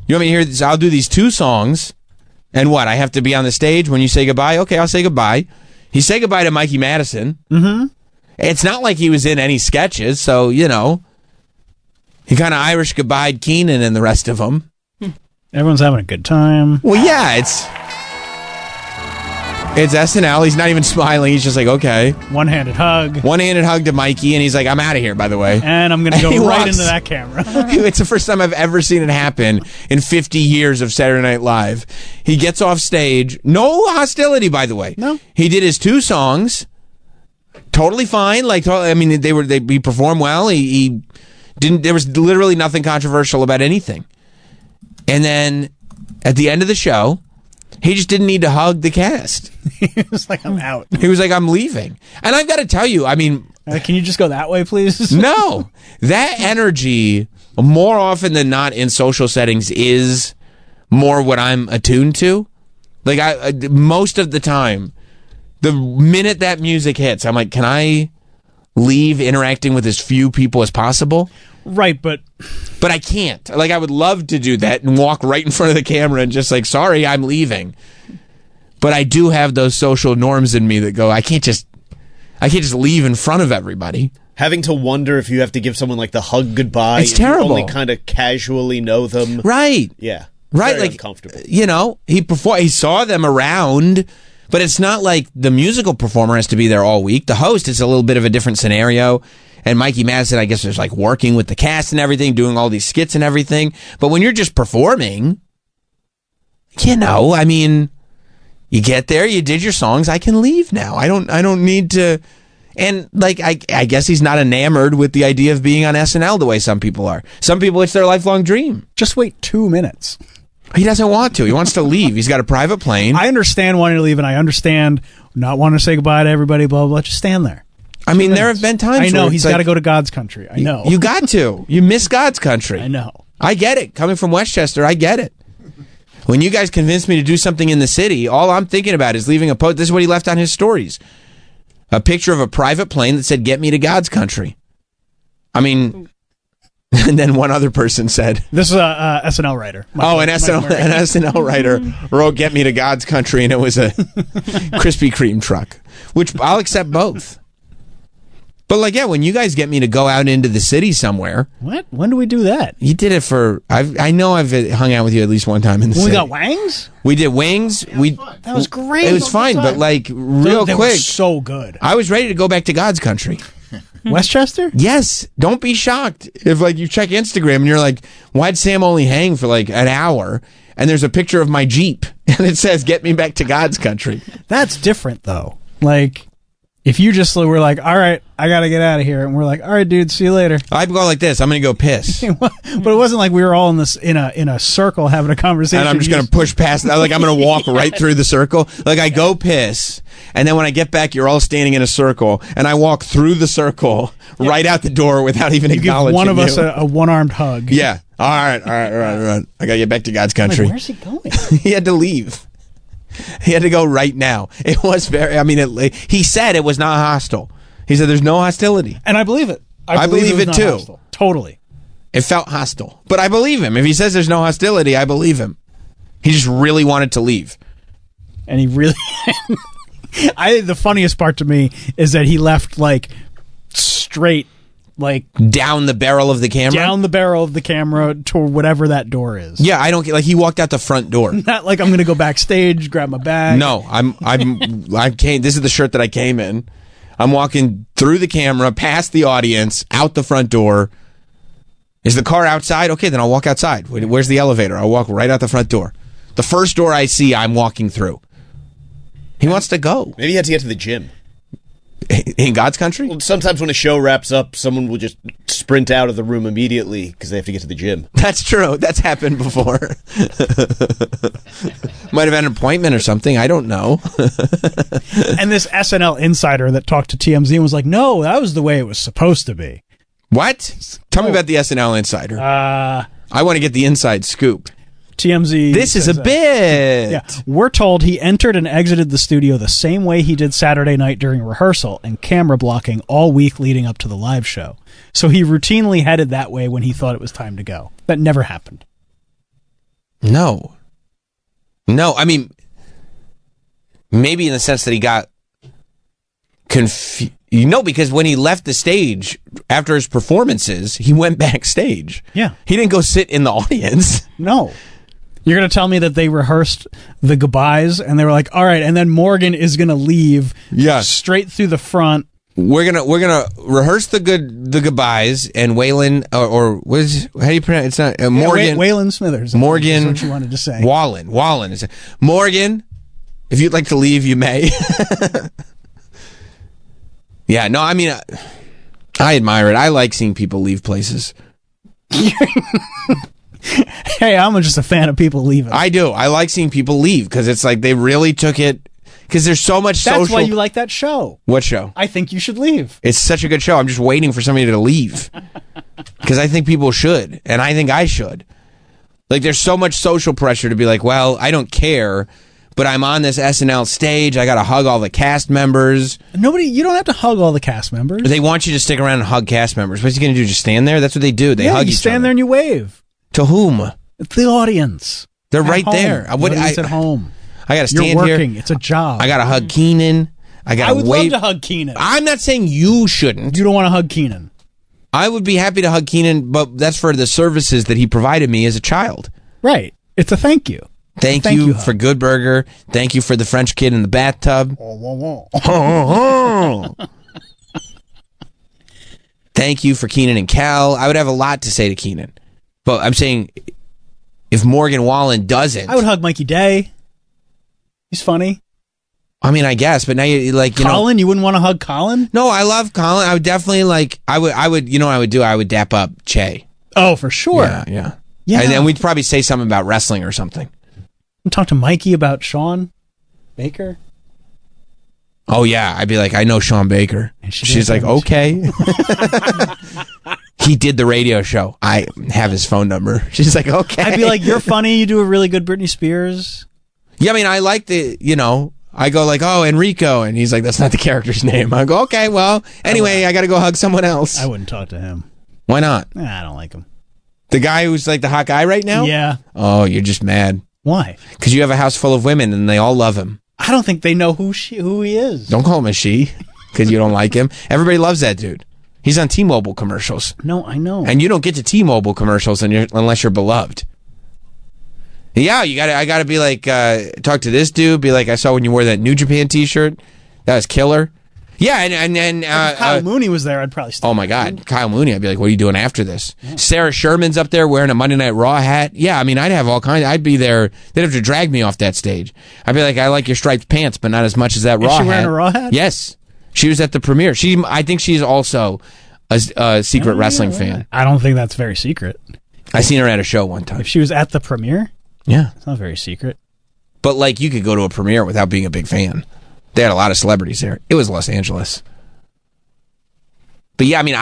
You want me to hear this? I'll do these 2 songs. And what? I have to be on the stage when you say goodbye? Okay, I'll say goodbye. He said goodbye to Mikey Madison. Mm-hmm. It's not like he was in any sketches, so, you know. He kind of Irish goodbye'd Keenan and the rest of them. Everyone's having a good time. Well, yeah, it's... It's SNL. He's not even smiling. He's just like, okay. One-handed hug. One-handed hug to Mikey, and he's like, I'm out of here, by the way. And I'm going to go right into that camera. It's the first time I've ever seen it happen in 50 years of Saturday Night Live. He gets off stage. No hostility, by the way. No. He did his 2 songs. Totally fine. Like, I mean, he performed well. He didn't. There was literally nothing controversial about anything. And then at the end of the show, he just didn't need to hug the cast. He was like, I'm out. He was like, I'm leaving. And I've got to tell you, I mean... can you just go that way, please? No. That energy, more often than not in social settings, is more what I'm attuned to. Like, I most of the time, the minute that music hits, I'm like, can I leave interacting with as few people as possible? Right, but I can't. Like, I would love to do that and walk right in front of the camera and just like, sorry, I'm leaving. But I do have those social norms in me that go, I can't just leave in front of everybody. Having to wonder if you have to give someone like the hug goodbye. It's terrible. You only kind of casually know them. Right. Yeah. Right. Very like, uncomfortable. You know, he saw them around, but it's not like the musical performer has to be there all week. The host is a little bit of a different scenario. And Mikey Madison, I guess, is like working with the cast and everything, doing all these skits and everything. But when you're just performing, you know, I mean, you get there, you did your songs, I can leave now. I don't need to. And like, I guess he's not enamored with the idea of being on SNL the way some people are. Some people, it's their lifelong dream. Just wait 2 minutes. He doesn't want to. He wants to leave. He's got a private plane. I understand wanting to leave, and I understand not wanting to say goodbye to everybody, blah, blah, blah. Just stand there. I mean, there have been times I know where he's got to go to God's country. I know. You got to. You miss God's country. I know. I get it. Coming from Westchester, I get it. When you guys convinced me to do something in the city, all I'm thinking about is leaving a post. This is what he left on his stories. A picture of a private plane that said, "Get me to God's country." I mean, and then one other person said, "This is a SNL writer." An SNL writer wrote, "Get me to God's country," and it was a Krispy Kreme truck, which I'll accept both. But like, yeah, when you guys get me to go out into the city somewhere, what? When do we do that? You did it for. I know I've hung out with you at least one time in the city. We got wings. We did wings. That was great. It was fine, but like real they quick, were so good. I was ready to go back to God's country. Westchester? Yes. Don't be shocked if like you check Instagram and you're like, why'd Sam only hang for like an hour? And there's a picture of my Jeep and it says, "Get me back to God's country." That's different though. Like, if you just were like, all right, I got to get out of here. And we're like, all right, dude, see you later. I'd go like this. I'm going to go piss. But it wasn't like we were all in a circle having a conversation. And I'm just going to push past. Like, I'm going to walk right through the circle. Like, I go piss. And then when I get back, you're all standing in a circle. And I walk through the circle right out the door without even acknowledging you. Give one of us a one-armed hug. Yeah. All right. I got to get back to God's country. Like, where's he going? He had to leave. He had to go right now. It was very, I mean, he said it was not hostile. He said there's no hostility. And I believe it. I believe it too. Hostile. Totally. It felt hostile. But I believe him. If he says there's no hostility, I believe him. He just really wanted to leave. And he really... the funniest part to me is that he left like straight, like down the barrel of the camera to whatever that door is. Yeah, I don't get, like, he walked out the front door. Not like I'm going to go backstage, grab my bag. No, I came. This is the shirt that I came in. I'm walking through the camera, past the audience, out the front door. Is the car outside? Okay, then I'll walk outside. Where's the elevator? I'll walk right out the front door. The first door I see, I'm walking through. He wants to go. Maybe he had to get to the gym. In God's country? Well, sometimes when a show wraps up, someone will just sprint out of the room immediately because they have to get to the gym. That's true. That's happened before. Might have had an appointment or something. I don't know. And this SNL insider that talked to TMZ and was like, no, that was the way it was supposed to be. What? Tell me about the SNL insider. I want to get the inside scoop. TMZ. This is a bit. Yeah, we're told he entered and exited the studio the same way he did Saturday night during rehearsal and camera blocking all week leading up to the live show. So he routinely headed that way when he thought it was time to go. That never happened. No, I mean, maybe in the sense that he got confused. Because when he left the stage after his performances, he went backstage. Yeah. He didn't go sit in the audience. No. You're going to tell me that they rehearsed the goodbyes and they were like, all right, and then Morgan is going to leave straight through the front. We're gonna rehearse the goodbyes, and Waylon or how do you pronounce it's not Morgan Waylon Smithers. Morgan, that's what you wanted to say. Wallen is Morgan. If you'd like to leave, you may. Yeah, no, I mean, I admire it. I like seeing people leave places. Hey, I'm just a fan of people leaving. I do. I like seeing people leave because it's like they really took it. Because there's so much social... That's why you like that show. What show? I Think You Should Leave. It's such a good show. I'm just waiting for somebody to leave. Because I think people should. And I think I should. Like, there's so much social pressure to be like, well, I don't care, but I'm on this SNL stage. I got to hug all the cast members. You don't have to hug all the cast members. They want you to stick around and hug cast members. What's he going to do? Just stand there? That's what they do. They hug each other. You stand there and you wave. To whom? The audience. They're right there. The audience at home. I got to stand You're here. working. It's a job. I got to hug Keenan. I would love to hug Keenan. I'm not saying you shouldn't. You don't want to hug Keenan. I would be happy to hug Keenan, but that's for the services that he provided me as a child. Right. It's a thank you. Thank you for Good Burger. Thank you for the French kid in the bathtub. Thank you for Keenan and Cal. I would have a lot to say to Keenan. But I'm saying if Morgan Wallen doesn't... I would hug Mikey Day. He's funny. I mean, I guess, but now you like, you Colin, you wouldn't want to hug Colin? No, I love Colin. I would definitely like, I would, you know what I would do? I would dap up Che. Oh, for sure. Yeah. And then we'd probably say something about wrestling or something. Talk to Mikey about Sean Baker. Oh, yeah. I'd be like, I know Sean Baker. She's like, okay. He did the radio show. I have his phone number. She's like, okay. I'd be like, you're funny. You do a really good Britney Spears. Yeah, I mean, I like I go like, oh, Enrico. And he's like, that's not the character's name. I go, okay, well, anyway, I got to go hug someone else. I wouldn't talk to him. Why not? I don't like him. The guy who's like the hot guy right now? Yeah. Oh, you're just mad. Why? Because you have a house full of women and they all love him. I don't think they know who he is. Don't call him a she because you don't like him. Everybody loves that dude. He's on T-Mobile commercials. No, I know. And you don't get to T-Mobile commercials unless you're beloved. Yeah, I gotta be like, talk to this dude. Be like, I saw when you wore that New Japan T-shirt. That was killer. Yeah, and if Kyle Mooney was there, I'd probably stop. Oh my God, Kyle Mooney! I'd be like, "What are you doing after this?" Yeah. Sarah Sherman's up there wearing a Monday Night Raw hat. Yeah, I mean, I'd have all kinds. I'd be there. They'd have to drag me off that stage. I'd be like, "I like your striped pants, but not as much as that Raw hat." Is she wearing a Raw hat? Yes, she was at the premiere. I think she's also a secret wrestling fan. I don't think that's very secret. I seen her at a show one time. If she was at the premiere, yeah, it's not very secret. But like, you could go to a premiere without being a big fan. They had a lot of celebrities there. It was Los Angeles. But yeah, I mean,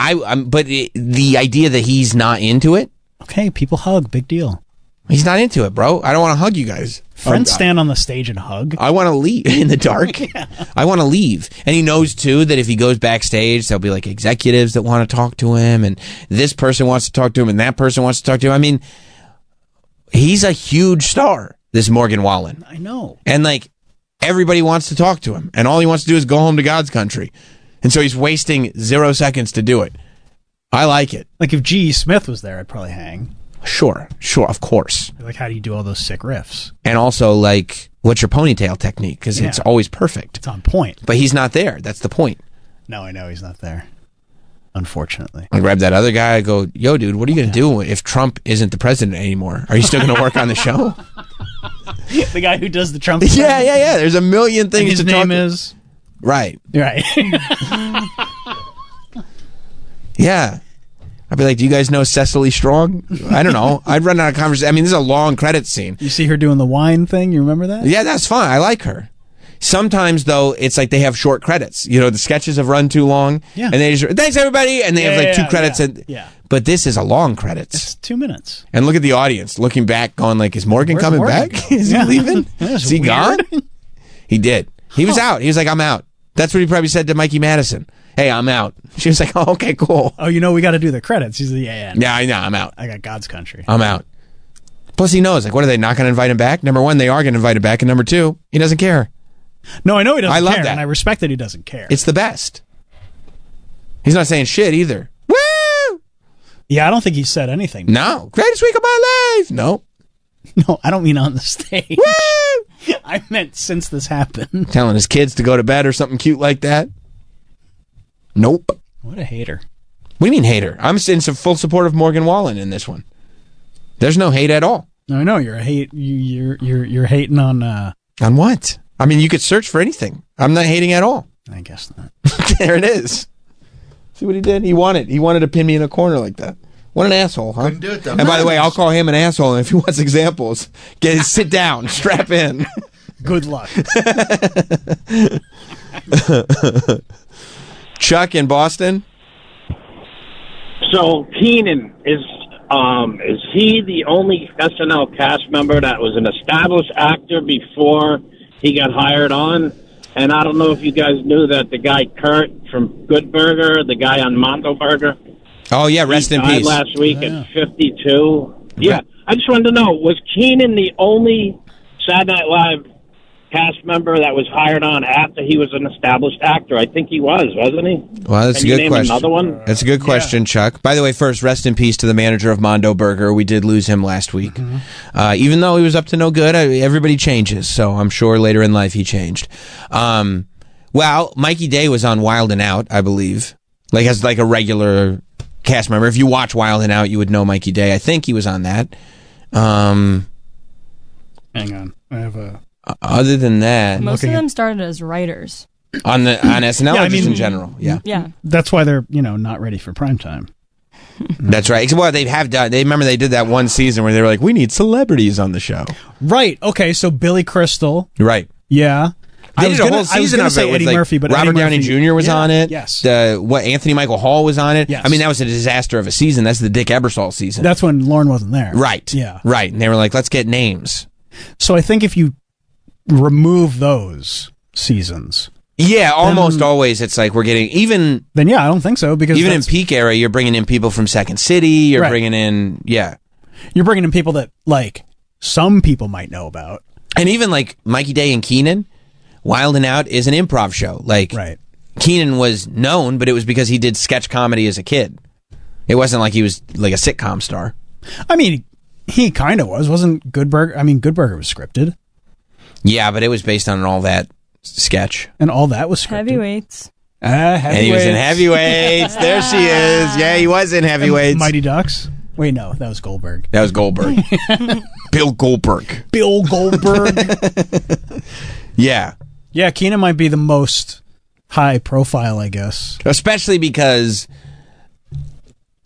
the idea that he's not into it. Okay, people hug, big deal. He's not into it, bro. I don't want to hug you guys. Friends stand on the stage and hug. I want to leave in the dark. Yeah. I want to leave. And he knows too that if he goes backstage, there'll be like executives that want to talk to him, and this person wants to talk to him, and that person wants to talk to him. I mean, he's a huge star, this Morgan Wallen. I know. And like, everybody wants to talk to him, and all he wants to do is go home to God's country. And so he's wasting 0 seconds to do it. I like it. Like if G.E. Smith was there, I'd probably hang. Sure, of course. Like, how do you do all those sick riffs? And also, like, what's your ponytail technique? Because it's always perfect. It's on point. But he's not there. That's the point. No, I know he's not there. Unfortunately. I grab that other guy. I go, yo, dude, what are you going to do if Trump isn't the president anymore? Are you still going to work on the show? The guy who does the Trump. Yeah. There's a million things to talk. His name is. Right. Yeah. I'd be like, do you guys know Cecily Strong? I don't know. I'd run out of conversation. I mean, this is a long credit scene. You see her doing the wine thing? You remember that? Yeah, that's fine. I like her. Sometimes, though, it's like they have short credits. You know, the sketches have run too long. Yeah. And they just, thanks, everybody. And they have like 2 credits. Yeah. But this is a long credits. It's 2 minutes. And look at the audience looking back, going like, is Morgan coming back? Is he leaving? Is he gone? He did. He was out. He was like, I'm out. That's what he probably said to Mikey Madison. Hey, I'm out. She was like, oh, okay, cool. Oh, we got to do the credits. He's like, yeah. Yeah, I know. I'm out. I got God's country. I'm out. Plus, he knows. Like, what are they not going to invite him back? Number 1, they are going to invite him back. And number 2, he doesn't care. No, I know he doesn't care. I love that. And I respect that he doesn't care. It's the best. He's not saying shit either. Woo! Yeah, I don't think he said anything. No. Greatest week of my life. No. No, I don't mean on the stage. I meant since this happened. Telling his kids to go to bed or something cute like that. Nope. What a hater. What do you mean hater? I'm in some full support of Morgan Wallen in this one. There's no hate at all. No, I know you're you're hating on. On what? I mean, you could search for anything. I'm not hating at all. I guess not. There it is. See what he did? He wanted to pin me in a corner like that. What an asshole, huh? Couldn't do it, though. And by the way, I'll call him an asshole, and if he wants examples, sit down, strap in. Good luck. Chuck in Boston. So Keenan is he the only SNL cast member that was an established actor before he got hired on? And I don't know if you guys knew that the guy Kurt from Good Burger, the guy on Mondo Burger. Oh yeah, rest in peace. Last week at 52. Yeah, I just wanted to know, was Keenan the only Saturday Night Live cast member that was hired on after he was an established actor? I think he was, wasn't he? Well, that's Can a you good name question. Another one? That's a good question, Chuck. By the way, first, rest in peace to the manager of Mondo Burger. We did lose him last week. Even though he was up to no good, everybody changes, so I'm sure later in life he changed. Well, Mikey Day was on Wild and Out, I believe, as a regular cast member. If you watch Wild and Out, you would know Mikey Day. I think he was on that. Hang on, I have a. Other than that, Most of them started as writers. on SNL, or just in general. Yeah. That's why they're not ready for prime time. That's right. Well, they have done. They remember they did that one season where they were like, "We need celebrities on the show." Right. Okay. So Billy Crystal. Right. Yeah. They did a whole season of it with Eddie Murphy, but Robert Eddie Downey Murphy, Jr. was on it. Yes. Anthony Michael Hall was on it. Yes. I mean, that was a disaster of a season. That's the Dick Ebersol season. That's when Lauren wasn't there. Right. Yeah. Right. And they were like, "Let's get names." So I think if you remove those seasons, almost always it's like we're getting even. Then I don't think so, because even in peak era, you're bringing in people from Second City. You're bringing in you're bringing in people that some people might know about, and even Mikey Day and Keenan. Wild and Out is an improv show. Right. Keenan was known, but it was because he did sketch comedy as a kid. It wasn't like he was like a sitcom star. I mean, he kind of wasn't Good Burger. I mean, Good Burger was scripted. Yeah, but it was based on all that sketch. And all that was scripted. Heavyweights. Heavyweights. And he was in Heavyweights. There she is. Yeah, he was in Heavyweights. And Mighty Ducks. Wait, no, that was Goldberg. That was Goldberg. Bill Goldberg. Bill Goldberg. Yeah. Yeah, Keenan might be the most high profile, I guess. Especially because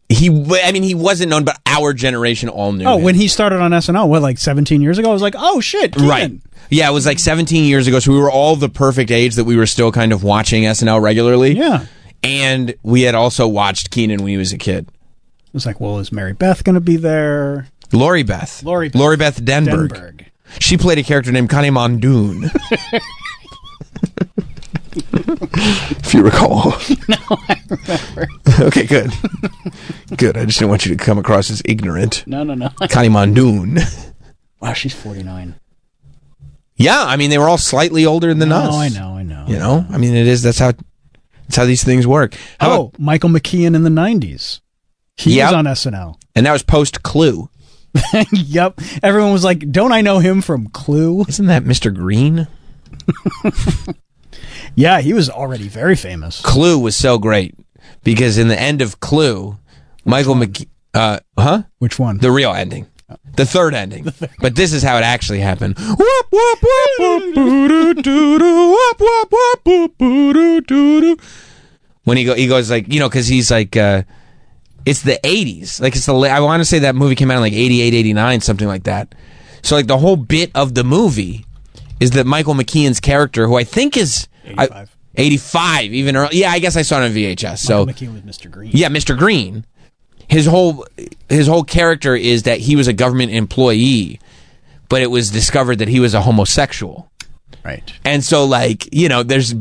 he wasn't known, but our generation all knew him. When he started on SNL, 17 years ago? I was like, oh, shit, Keenan. Right. Yeah, it was 17 years ago, so we were all the perfect age that we were still kind of watching SNL regularly. Yeah. And we had also watched Keenan when he was a kid. It was like, well, is Mary Beth going to be there? Lori Beth Denberg. She played a character named Connie Mondoon. If you recall. No, I remember. Okay, good. Good. I just didn't want you to come across as ignorant. No. Connie Mondoon. Wow, she's 49. Yeah, I mean, they were all slightly older than us. I know. You know? I mean, that's how these things work. Michael McKean in the 90s. He was on SNL. And that was post Clue. Yep. Everyone was like, don't I know him from Clue? Isn't that Mr. Green? Yeah, he was already very famous. Clue was so great because in the end of Clue, Michael McKean... Which one? The real ending. The third ending. But this is how it actually happened. When he goes because he's it's the 80s. I want to say that movie came out in 88, 89, something like that. So the whole bit of the movie is that Michael McKean's character, who I think is 85, even early. Yeah, I guess I saw it on VHS. So Michael McKean with Mr. Green. Yeah, Mr. Green. His whole character is that he was a government employee, but it was discovered that he was a homosexual. Right. And so there's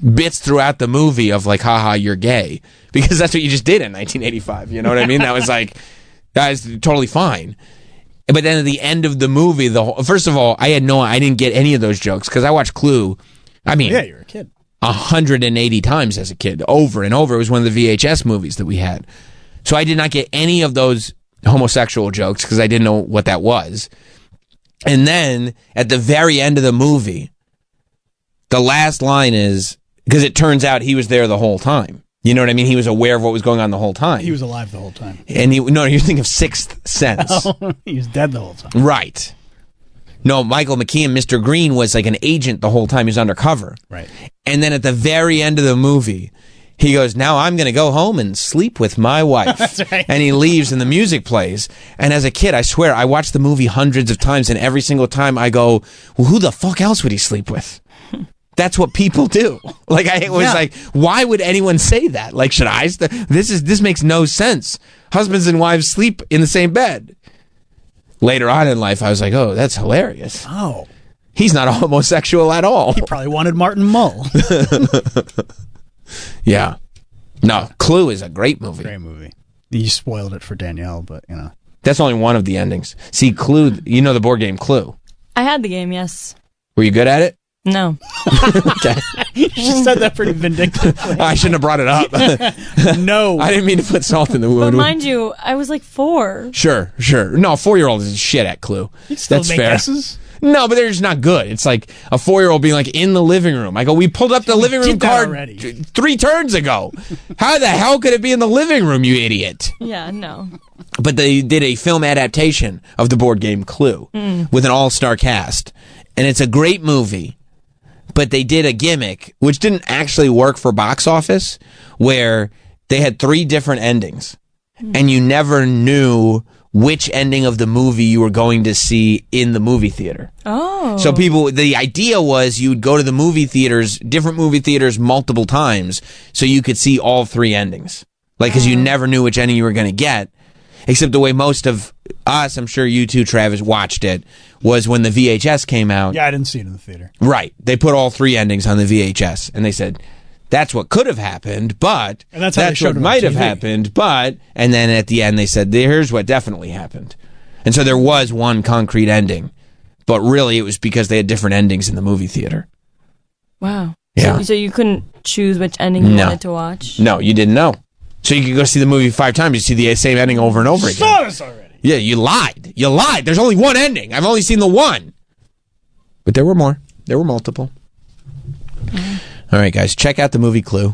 bits throughout the movie of haha, you're gay, because that's what you just did in 1985. You know what I mean? That was totally fine. But then at the end of the movie, first of all, I didn't get any of those jokes because I watched Clue. I mean, yeah, you're a kid. 180 times as a kid, over and over. It was one of the VHS movies that we had. So I did not get any of those homosexual jokes because I didn't know what that was. And then at the very end of the movie, the last line is, because it turns out he was there the whole time. You know what I mean? He was aware of what was going on the whole time. He was alive the whole time. And you're thinking of Sixth Sense. Oh, he was dead the whole time. Right. No, Michael McKean, Mr. Green, was like an agent the whole time. He was undercover. Right. And then at the very end of the movie, he goes, now I'm going to go home and sleep with my wife. That's right. And he leaves and the music plays. And as a kid, I swear, I watched the movie hundreds of times, and every single time I go, well, who the fuck else would he sleep with? That's what people do. Like, I was like, why would anyone say that? Like, should I? This makes no sense. Husbands and wives sleep in the same bed. Later on in life, I was like, oh, that's hilarious. Oh. He's not a homosexual at all. He probably wanted Martin Mull. Yeah. No, Clue is a great movie. Great movie. You spoiled it for Danielle, but, you know. That's only one of the endings. See, Clue, you know the board game Clue. I had the game, yes. Were you good at it? No. Okay. She said that pretty vindictively. I shouldn't have brought it up. No. I didn't mean to put salt in the wound. But mind you, I was like 4. Sure. No, a 4-year-old is shit at Clue. You still That's make fair. guesses? No, but they're just not good. It's like a 4-year-old being like in the living room. I go, we pulled up the living room did that card already. 3 turns ago. How the hell could it be in the living room, you idiot? Yeah, no. But they did a film adaptation of the board game Clue with an all-star cast. And it's a great movie. But they did a gimmick, which didn't actually work for box office, where they had 3 different endings. And you never knew which ending of the movie you were going to see in the movie theater. Oh. So the idea was you would go to the movie theaters, different movie theaters multiple times, so you could see all 3 endings. Like, because you never knew which ending you were going to get. Except the way most of us, I'm sure you too, Travis, watched it, was when the VHS came out. Yeah, I didn't see it in the theater. Right. They put all 3 endings on the VHS, and they said, that's what could have happened, but and that's what might have happened, but, and then at the end they said, here's what definitely happened. And so there was one concrete ending, but really it was because they had different endings in the movie theater. Wow. Yeah. So you couldn't choose which ending you wanted to watch? No, you didn't know. So you could go see the movie 5 times, you see the same ending over and over again. Saw this already. Yeah, you lied. There's only one ending. I've only seen the one. But there were more. There were multiple. All right, guys, check out the movie Clue.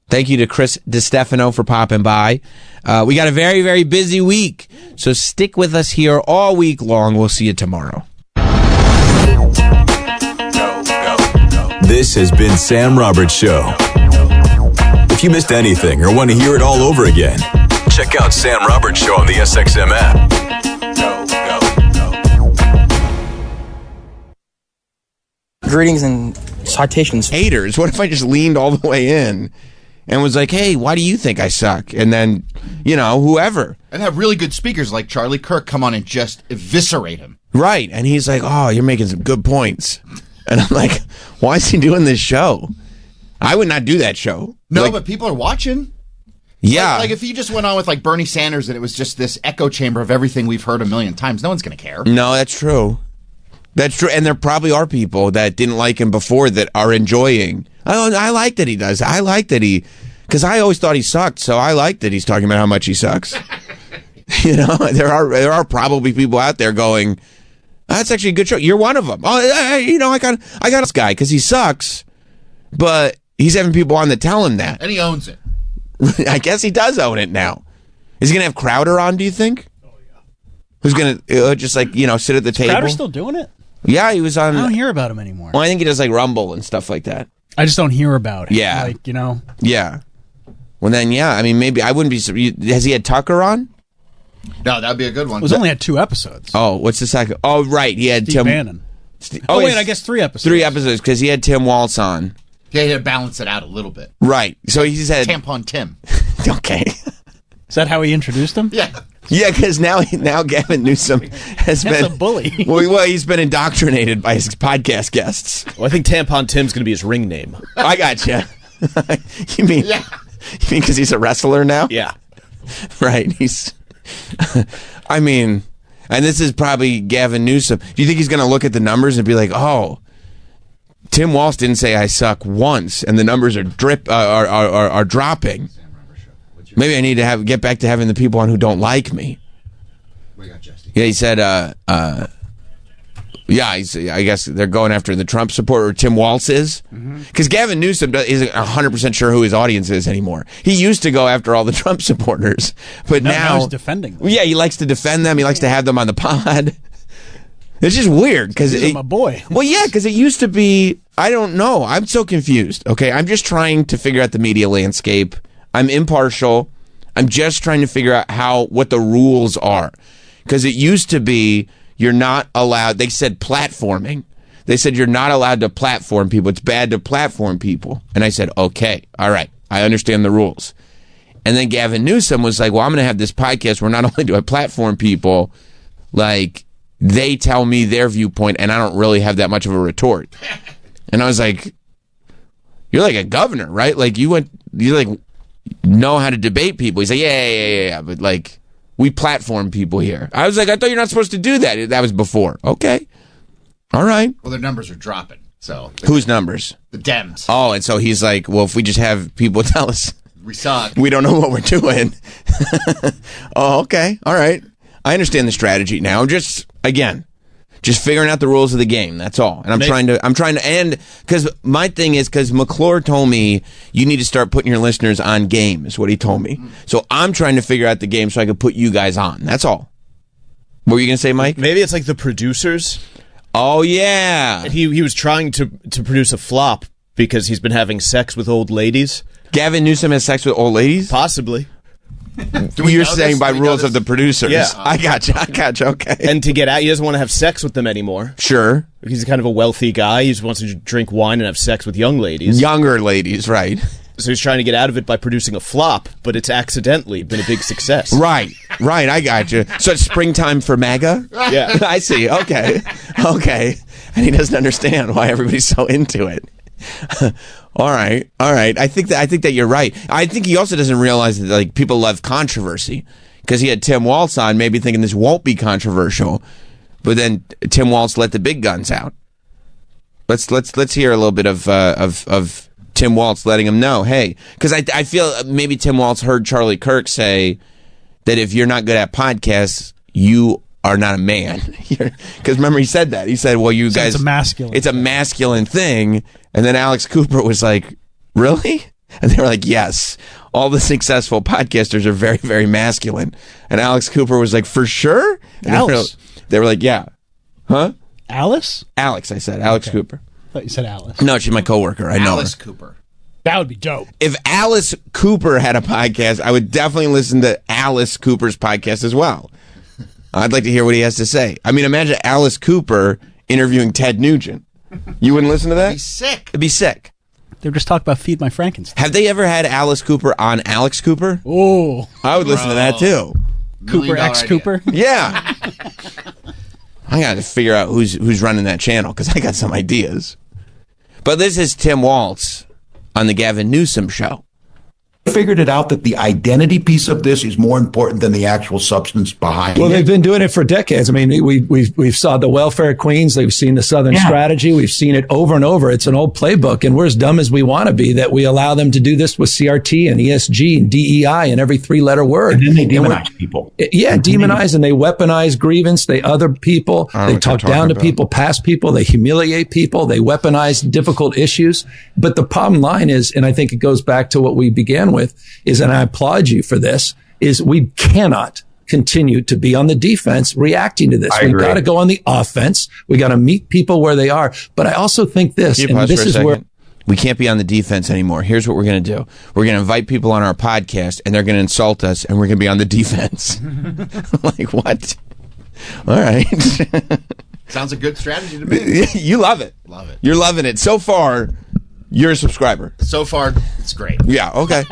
Thank you to Chris DiStefano for popping by. We got a very, very busy week, so stick with us here all week long. We'll see you tomorrow. This has been Sam Roberts Show. If you missed anything or want to hear it all over again, check out Sam Roberts Show on the SXM app. Greetings and citations. Haters. What if I just leaned all the way in and was like, hey, why do you think I suck? And then, whoever. And have really good speakers like Charlie Kirk come on and just eviscerate him. Right. And he's like, oh, you're making some good points. And I'm like, why is he doing this show? I would not do that show. No, but people are watching. Yeah. Like if he just went on with like Bernie Sanders and it was just this echo chamber of everything we've heard a million times, no one's going to care. No, that's true. That's true. And there probably are people that didn't like him before that are enjoying. I like that he does. I like that because I always thought he sucked. So I like that he's talking about how much he sucks. There are probably people out there going, that's actually a good show. You're one of them. Oh, I got this guy because he sucks, but he's having people on that tell him that. And he owns it. I guess he does own it now. Is he going to have Crowder on, do you think? Oh, yeah. Who's going to just sit at the table? Crowder still doing it? Yeah, he was on. I don't hear about him anymore. Well, I think he does Rumble and stuff like that. I just don't hear about it. Yeah. Yeah. Well, then, yeah. I mean, maybe I wouldn't be. Has he had Tucker on? No, that'd be a good one. It was only had 2 episodes. Oh, what's the second? Oh, right. He had Steve Tim Bannon. Wait, I guess 3 episodes. 3 episodes because he had Tim Waltz on. Yeah, he had to balance it out a little bit. Right. So he said Tampon Tim. Okay. Is that how he introduced him? Yeah. Yeah, because now Gavin Newsom has been a bully. Well, he's been indoctrinated by his podcast guests. Well, I think Tampon Tim's going to be his ring name. I gotcha. You mean because he's a wrestler now? Yeah. Right. I mean, and this is probably Gavin Newsom. Do you think he's going to look at the numbers and be like, oh, Tim Walsh didn't say I suck once, and the numbers are dropping. Maybe I need to get back to having the people on who don't like me. We got Jesse. Yeah, he said, I guess they're going after the Trump supporter, Tim Walz is. Because Gavin Newsom isn't 100% sure who his audience is anymore. He used to go after all the Trump supporters, but now he's defending them. Yeah, he likes to defend them. He likes to have them on the pod. It's just weird because my boy. Well, yeah, because it used to be. I don't know. I'm so confused. Okay, I'm just trying to figure out the media landscape. I'm impartial. I'm just trying to figure out what the rules are, because it used to be you're not allowed. They said platforming. They said you're not allowed to platform people. It's bad to platform people. And I said, okay, all right, I understand the rules. And then Gavin Newsom was like, well, I'm going to have this podcast where not only do I platform people, like, they tell me their viewpoint, and I don't really have that much of a retort. And I was like, you're like a governor, right? Like, you know how to debate people. He's like, yeah, but like, we platform people here. I was like, I thought you're not supposed to do that. That was before. Okay. All right. Well, their numbers are dropping. So whose numbers? The Dems. Oh, and so he's like, well, if we just have people tell us we suck, we don't know what we're doing. Oh, okay. All right. I understand the strategy now. Just figuring out the rules of the game. That's all. And I'm trying to, and because my thing is, because McClure told me you need to start putting your listeners on game, is what he told me. So I'm trying to figure out the game so I can put you guys on. That's all. What were you going to say, Mike? Maybe it's like the producers. Oh, yeah. And he was trying to produce a flop because he's been having sex with old ladies. Gavin Newsom has sex with old ladies? Possibly. You're saying by rules of the producers. Yeah. I got you. Okay. And to get out, he doesn't want to have sex with them anymore. Sure. He's kind of a wealthy guy. He just wants to drink wine and have sex with young ladies. Younger ladies, right. So he's trying to get out of it by producing a flop, but it's accidentally been a big success. Right. I got you. So it's springtime for MAGA? Yeah. I see. Okay. And he doesn't understand why everybody's so into it. All right. I think that you're right. I think he also doesn't realize that like people love controversy, because he had Tim Walz on, maybe thinking this won't be controversial, but then Tim Walz let the big guns out. Let's hear a little bit of Tim Walz letting him know, hey, because I feel maybe Tim Walz heard Charlie Kirk say that if you're not good at podcasts, you are not a man. Because remember, he said that. He said, well, you guys... It's a masculine thing. And then Alex Cooper was like, really? And they were like, yes. All the successful podcasters are very, very masculine. And Alex Cooper was like, for sure? And Alice. They were like, yeah. Huh? Alice? Alex, I said. Alex Cooper. I thought you said Alice. No, she's my coworker. I know Alice her. Cooper. That would be dope. If Alice Cooper had a podcast, I would definitely listen to Alice Cooper's podcast as well. I'd like to hear what he has to say. I mean, imagine Alice Cooper interviewing Ted Nugent. You wouldn't listen to that? It'd be sick. They were just talking about Feed My Frankenstein. Have they ever had Alice Cooper on Alex Cooper? Oh. I would listen to that too. Cooper X Cooper? Yeah. I got to figure out who's running that channel, because I got some ideas. But this is Tim Walz on the Gavin Newsom show. Figured it out that the identity piece of this is more important than the actual substance behind it. Well, they've been doing it for decades. I mean, we've saw the welfare queens. They've seen the Southern strategy. We've seen it over and over. It's an old playbook, and we're as dumb as we want to be that we allow them to do this with CRT and ESG and DEI and every three-letter word. And then they demonize people. Yeah, demonize, and they weaponize grievance. They other people. They talk down to people, past people. They humiliate people. They weaponize difficult issues. But the bottom line is, and I think it goes back to what we began with, is, and I applaud you for this, is we cannot continue to be on the defense reacting to this. We've got to go on the offense. We got to meet people where they are. But I also think this, and this is where we can't be on the defense anymore. Here's what we're going to do. We're going to invite people on our podcast, and they're going to insult us, and we're going to be on the defense. Like, what? All right. Sounds a good strategy to me. You love it. Love it. You're loving it. So far, you're a subscriber. So far, it's great. Yeah, okay.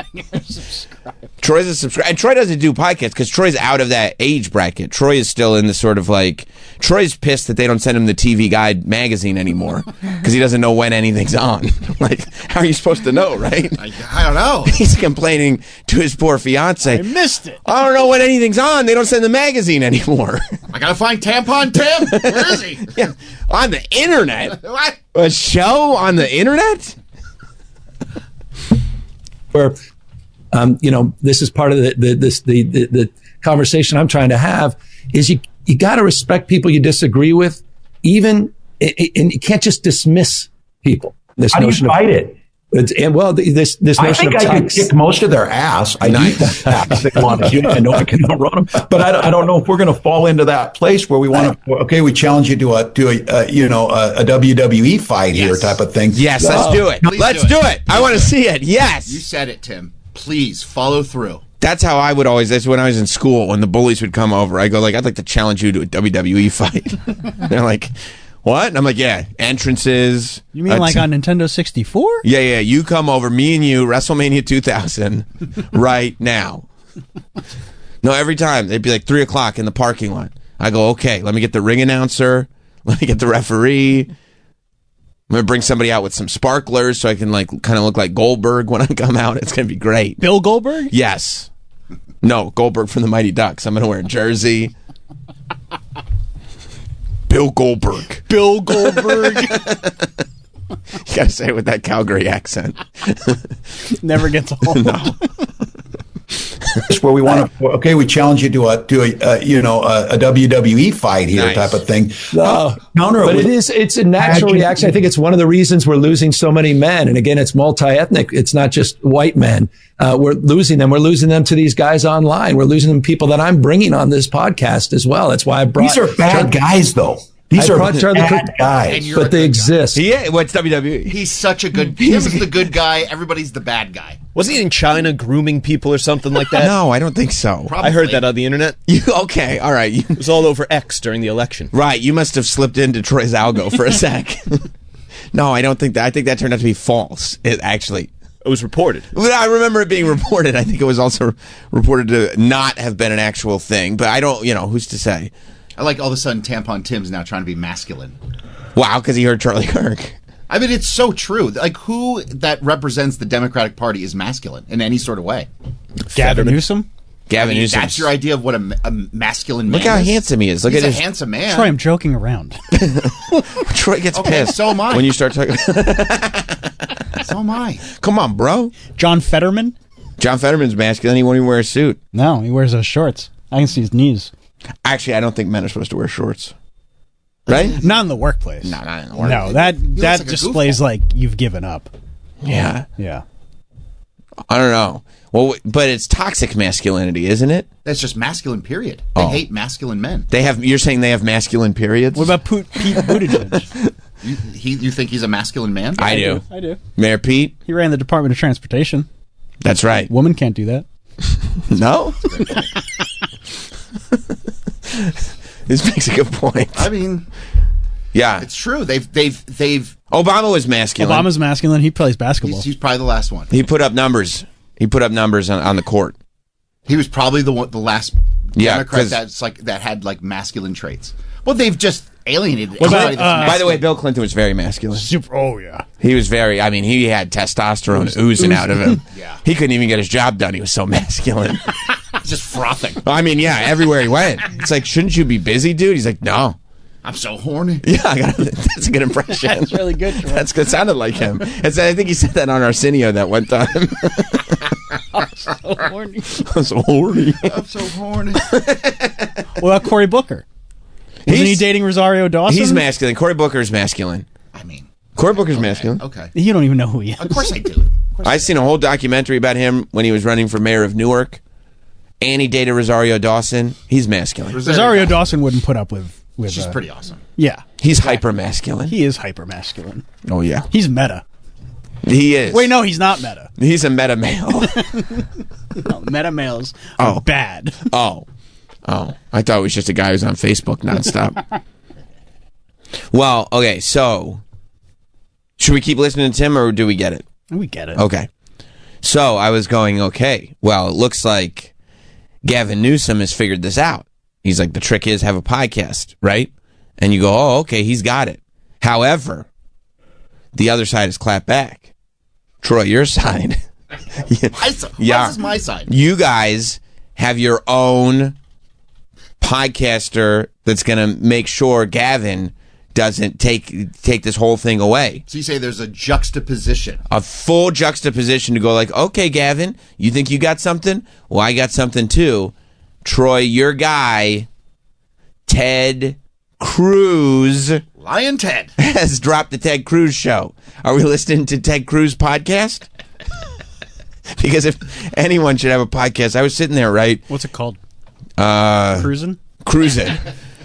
Troy's a subscriber. And Troy doesn't do podcasts because Troy's out of that age bracket. Troy is still in the sort of like... Troy's pissed that they don't send him the TV Guide magazine anymore because he doesn't know when anything's on. Like, how are you supposed to know, right? I don't know. He's complaining to his poor fiance. I missed it. I don't know when anything's on. They don't send the magazine anymore. I gotta find Tampon Tim. Where is he? Yeah, on the internet. What? A show on the internet? Where This is part of the conversation I'm trying to have is you got to respect people you disagree with, and you can't just dismiss people. This How do you notion fight it? This I notion think of I could kick most of their ass. I do want to. I know I can run them, but I don't know if we're going to fall into that place where we want to. Okay, we challenge you to a WWE fight here type of thing. Yes, let's do it. Let's do it. I want to see it. Yes, you said it, Tim. Please follow through. That's how I would always. That's when I was in school. When the bullies would come over, I go like, "I'd like to challenge you to a WWE fight." They're like, "What?" And I'm like, "Yeah, entrances." You mean like on Nintendo 64? Yeah. You come over, me and you, WrestleMania 2000, right now. No, every time they'd be like 3:00 in the parking lot. I go, "Okay, let me get the ring announcer. Let me get the referee. I'm gonna bring somebody out with some sparklers so I can like kind of look like Goldberg when I come out. It's gonna be great." Bill Goldberg? Yes. No, Goldberg from the Mighty Ducks. I'm gonna wear a jersey. Bill Goldberg. Bill Goldberg. You gotta say it with that Calgary accent. Never gets old. No. Where we want to. Okay, we challenge you to a WWE fight here type of thing. Counter, but it's a natural reaction. I think it's one of the reasons we're losing so many men. And again, it's multi-ethnic. It's not just white men. We're losing them. We're losing them to these guys online. We're losing them people that I'm bringing on this podcast as well. That's why I brought. These are bad guys, though. These are bad guys, but they exist. Yeah, what's WWE? He's such a good. Tim's the good guy. Everybody's the bad guy. Was he in China grooming people or something like that? No, I don't think so. Probably. I heard that on the internet. Okay, all right. It was all over X during the election. Right, you must have slipped into Troy Zalgo for a sec. No, I don't think that. I think that turned out to be false. It was reported. I remember it being reported. I think it was also reported to not have been an actual thing. But I don't. Who's to say? I like all of a sudden Tampon Tim's now trying to be masculine. Wow, because he heard Charlie Kirk. I mean, it's so true. Like, who that represents the Democratic Party is masculine in any sort of way? Gavin Newsom? Gavin Newsom. That's your idea of what a masculine man is? Look how handsome he is. Look He's at a his handsome man. Troy, I'm joking around. Troy gets pissed. So am I. When you start talking. So am I. Come on, bro. John Fetterman? John Fetterman's masculine. He won't even wear a suit. No, he wears those shorts. I can see his knees. Actually, I don't think men are supposed to wear shorts. Right? Not in the workplace. No, not in the workplace. No, that displays like you've given up. Yeah. Yeah. I don't know. Well, but it's toxic masculinity, isn't it? That's just masculine, period. They hate masculine men. You're saying they have masculine periods? What about Pete Buttigieg? You think he's a masculine man? I do. I do. Mayor Pete? He ran the Department of Transportation. That's right. Woman can't do that. No? This makes a good point. I mean, yeah, it's true. They've. Obama was masculine. Obama's masculine. He plays basketball. He's probably the last one. He put up numbers. He put up numbers on the court. He was probably the last Democrat that had like masculine traits. Well, they've just alienated. By the way, Bill Clinton was very masculine. Oh yeah, he was very. I mean, he had testosterone oozing out of him. Yeah, he couldn't even get his job done. He was so masculine. Just frothing. I mean, yeah, everywhere he went. It's like, shouldn't you be busy, dude? He's like, no. I'm so horny. Yeah, that's a good impression. That's really good. That's good. Sounded like him. I think he said that on Arsenio that one time. I'm so horny. I'm so horny. I'm so horny. What about Cory Booker? Isn't he dating Rosario Dawson? He's masculine. Cory Booker's masculine. I mean, Cory Booker's masculine. Okay. You don't even know who he is. Of course I do. I've seen a whole documentary about him when he was running for mayor of Newark. And he dated Rosario Dawson. He's masculine. Rosario Dawson wouldn't put up with She's pretty awesome. Yeah. He's hyper masculine. He is hyper masculine. Oh, yeah. He's meta. He is. Wait, no, he's not meta. He's a meta male. No, meta males are bad. Oh. I thought it was just a guy who's on Facebook nonstop. Well, okay, so should we keep listening to Tim or do we get it? We get it. Okay. So I was going, okay, well, it looks like Gavin Newsom has figured this out. He's like, the trick is have a podcast, right? And you go, oh, okay, he's got it. However, the other side is clap back. Troy, your side. Yeah. This is my side. You guys have your own podcaster that's going to make sure Gavin doesn't take this whole thing away. So you say there's a juxtaposition. A full juxtaposition to go like, okay, Gavin, you think you got something? Well, I got something too. Troy, your guy, Ted Cruz. Lion Ted. Has dropped the Ted Cruz show. Are we listening to Ted Cruz podcast? Because if anyone should have a podcast, I was sitting there, right? What's it called? Cruisin'?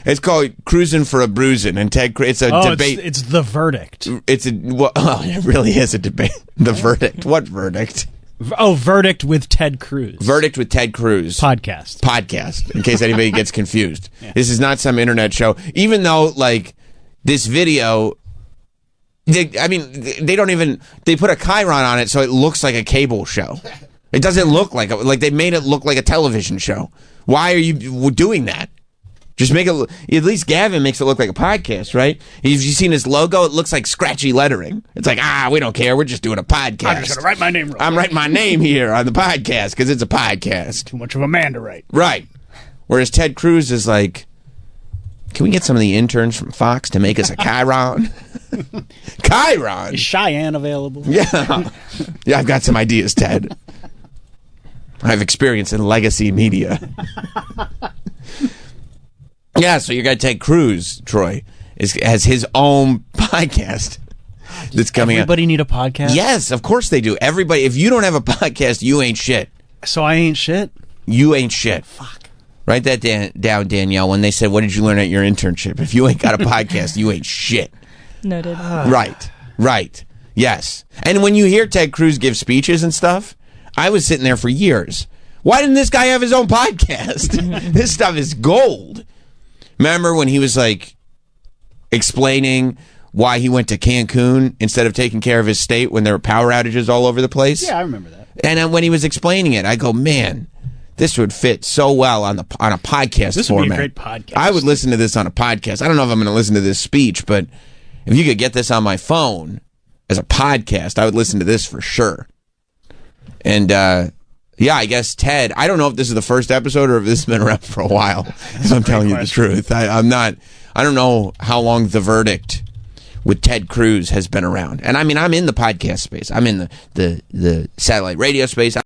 It's called Cruising for a Bruisin', and it's a debate. It's The Verdict. It really is a debate. The Verdict. What verdict? Verdict with Ted Cruz. Verdict with Ted Cruz. Podcast, in case anybody gets confused. Yeah. This is not some internet show. Even though, like, this video, they put a chyron on it so it looks like a cable show. It doesn't look like they made it look like a television show. Why are you doing that? Just make it. At least Gavin makes it look like a podcast, right? Have you seen his logo? It looks like scratchy lettering. It's like, we don't care. We're just doing a podcast. I'm just going to write my name wrong. I'm writing my name here on the podcast because it's a podcast. Too much of a man to write. Right. Whereas Ted Cruz is like, can we get some of the interns from Fox to make us a chyron? Chyron? Is Cheyenne available? Yeah. Yeah, I've got some ideas, Ted. I have experience in legacy media. Yeah, so your guy Ted Cruz, Troy, has his own podcast that's coming out. Everybody need a podcast? Yes, of course they do. Everybody. If you don't have a podcast, you ain't shit. So I ain't shit? You ain't shit. Fuck. Write that down, Danielle, when they said, what did you learn at your internship? If you ain't got a podcast, you ain't shit. Noted. Right. Yes. And when you hear Ted Cruz give speeches and stuff, I was sitting there for years. Why didn't this guy have his own podcast? This stuff is gold. Remember when he was like explaining why he went to Cancun instead of taking care of his state when there were power outages all over the place? Yeah, I remember that. And when he was explaining it, I go, man, this would fit so well on a podcast this format. Would be a great podcast. I would listen to this on a podcast. I don't know if I'm going to listen to this speech, but if you could get this on my phone as a podcast, I would listen to this for sure. And yeah, I guess Ted, I don't know if this is the first episode or if this has been around for a while, if I'm telling you the truth. I don't know how long The Verdict with Ted Cruz has been around. And I mean, I'm in the podcast space. I'm in the satellite radio space.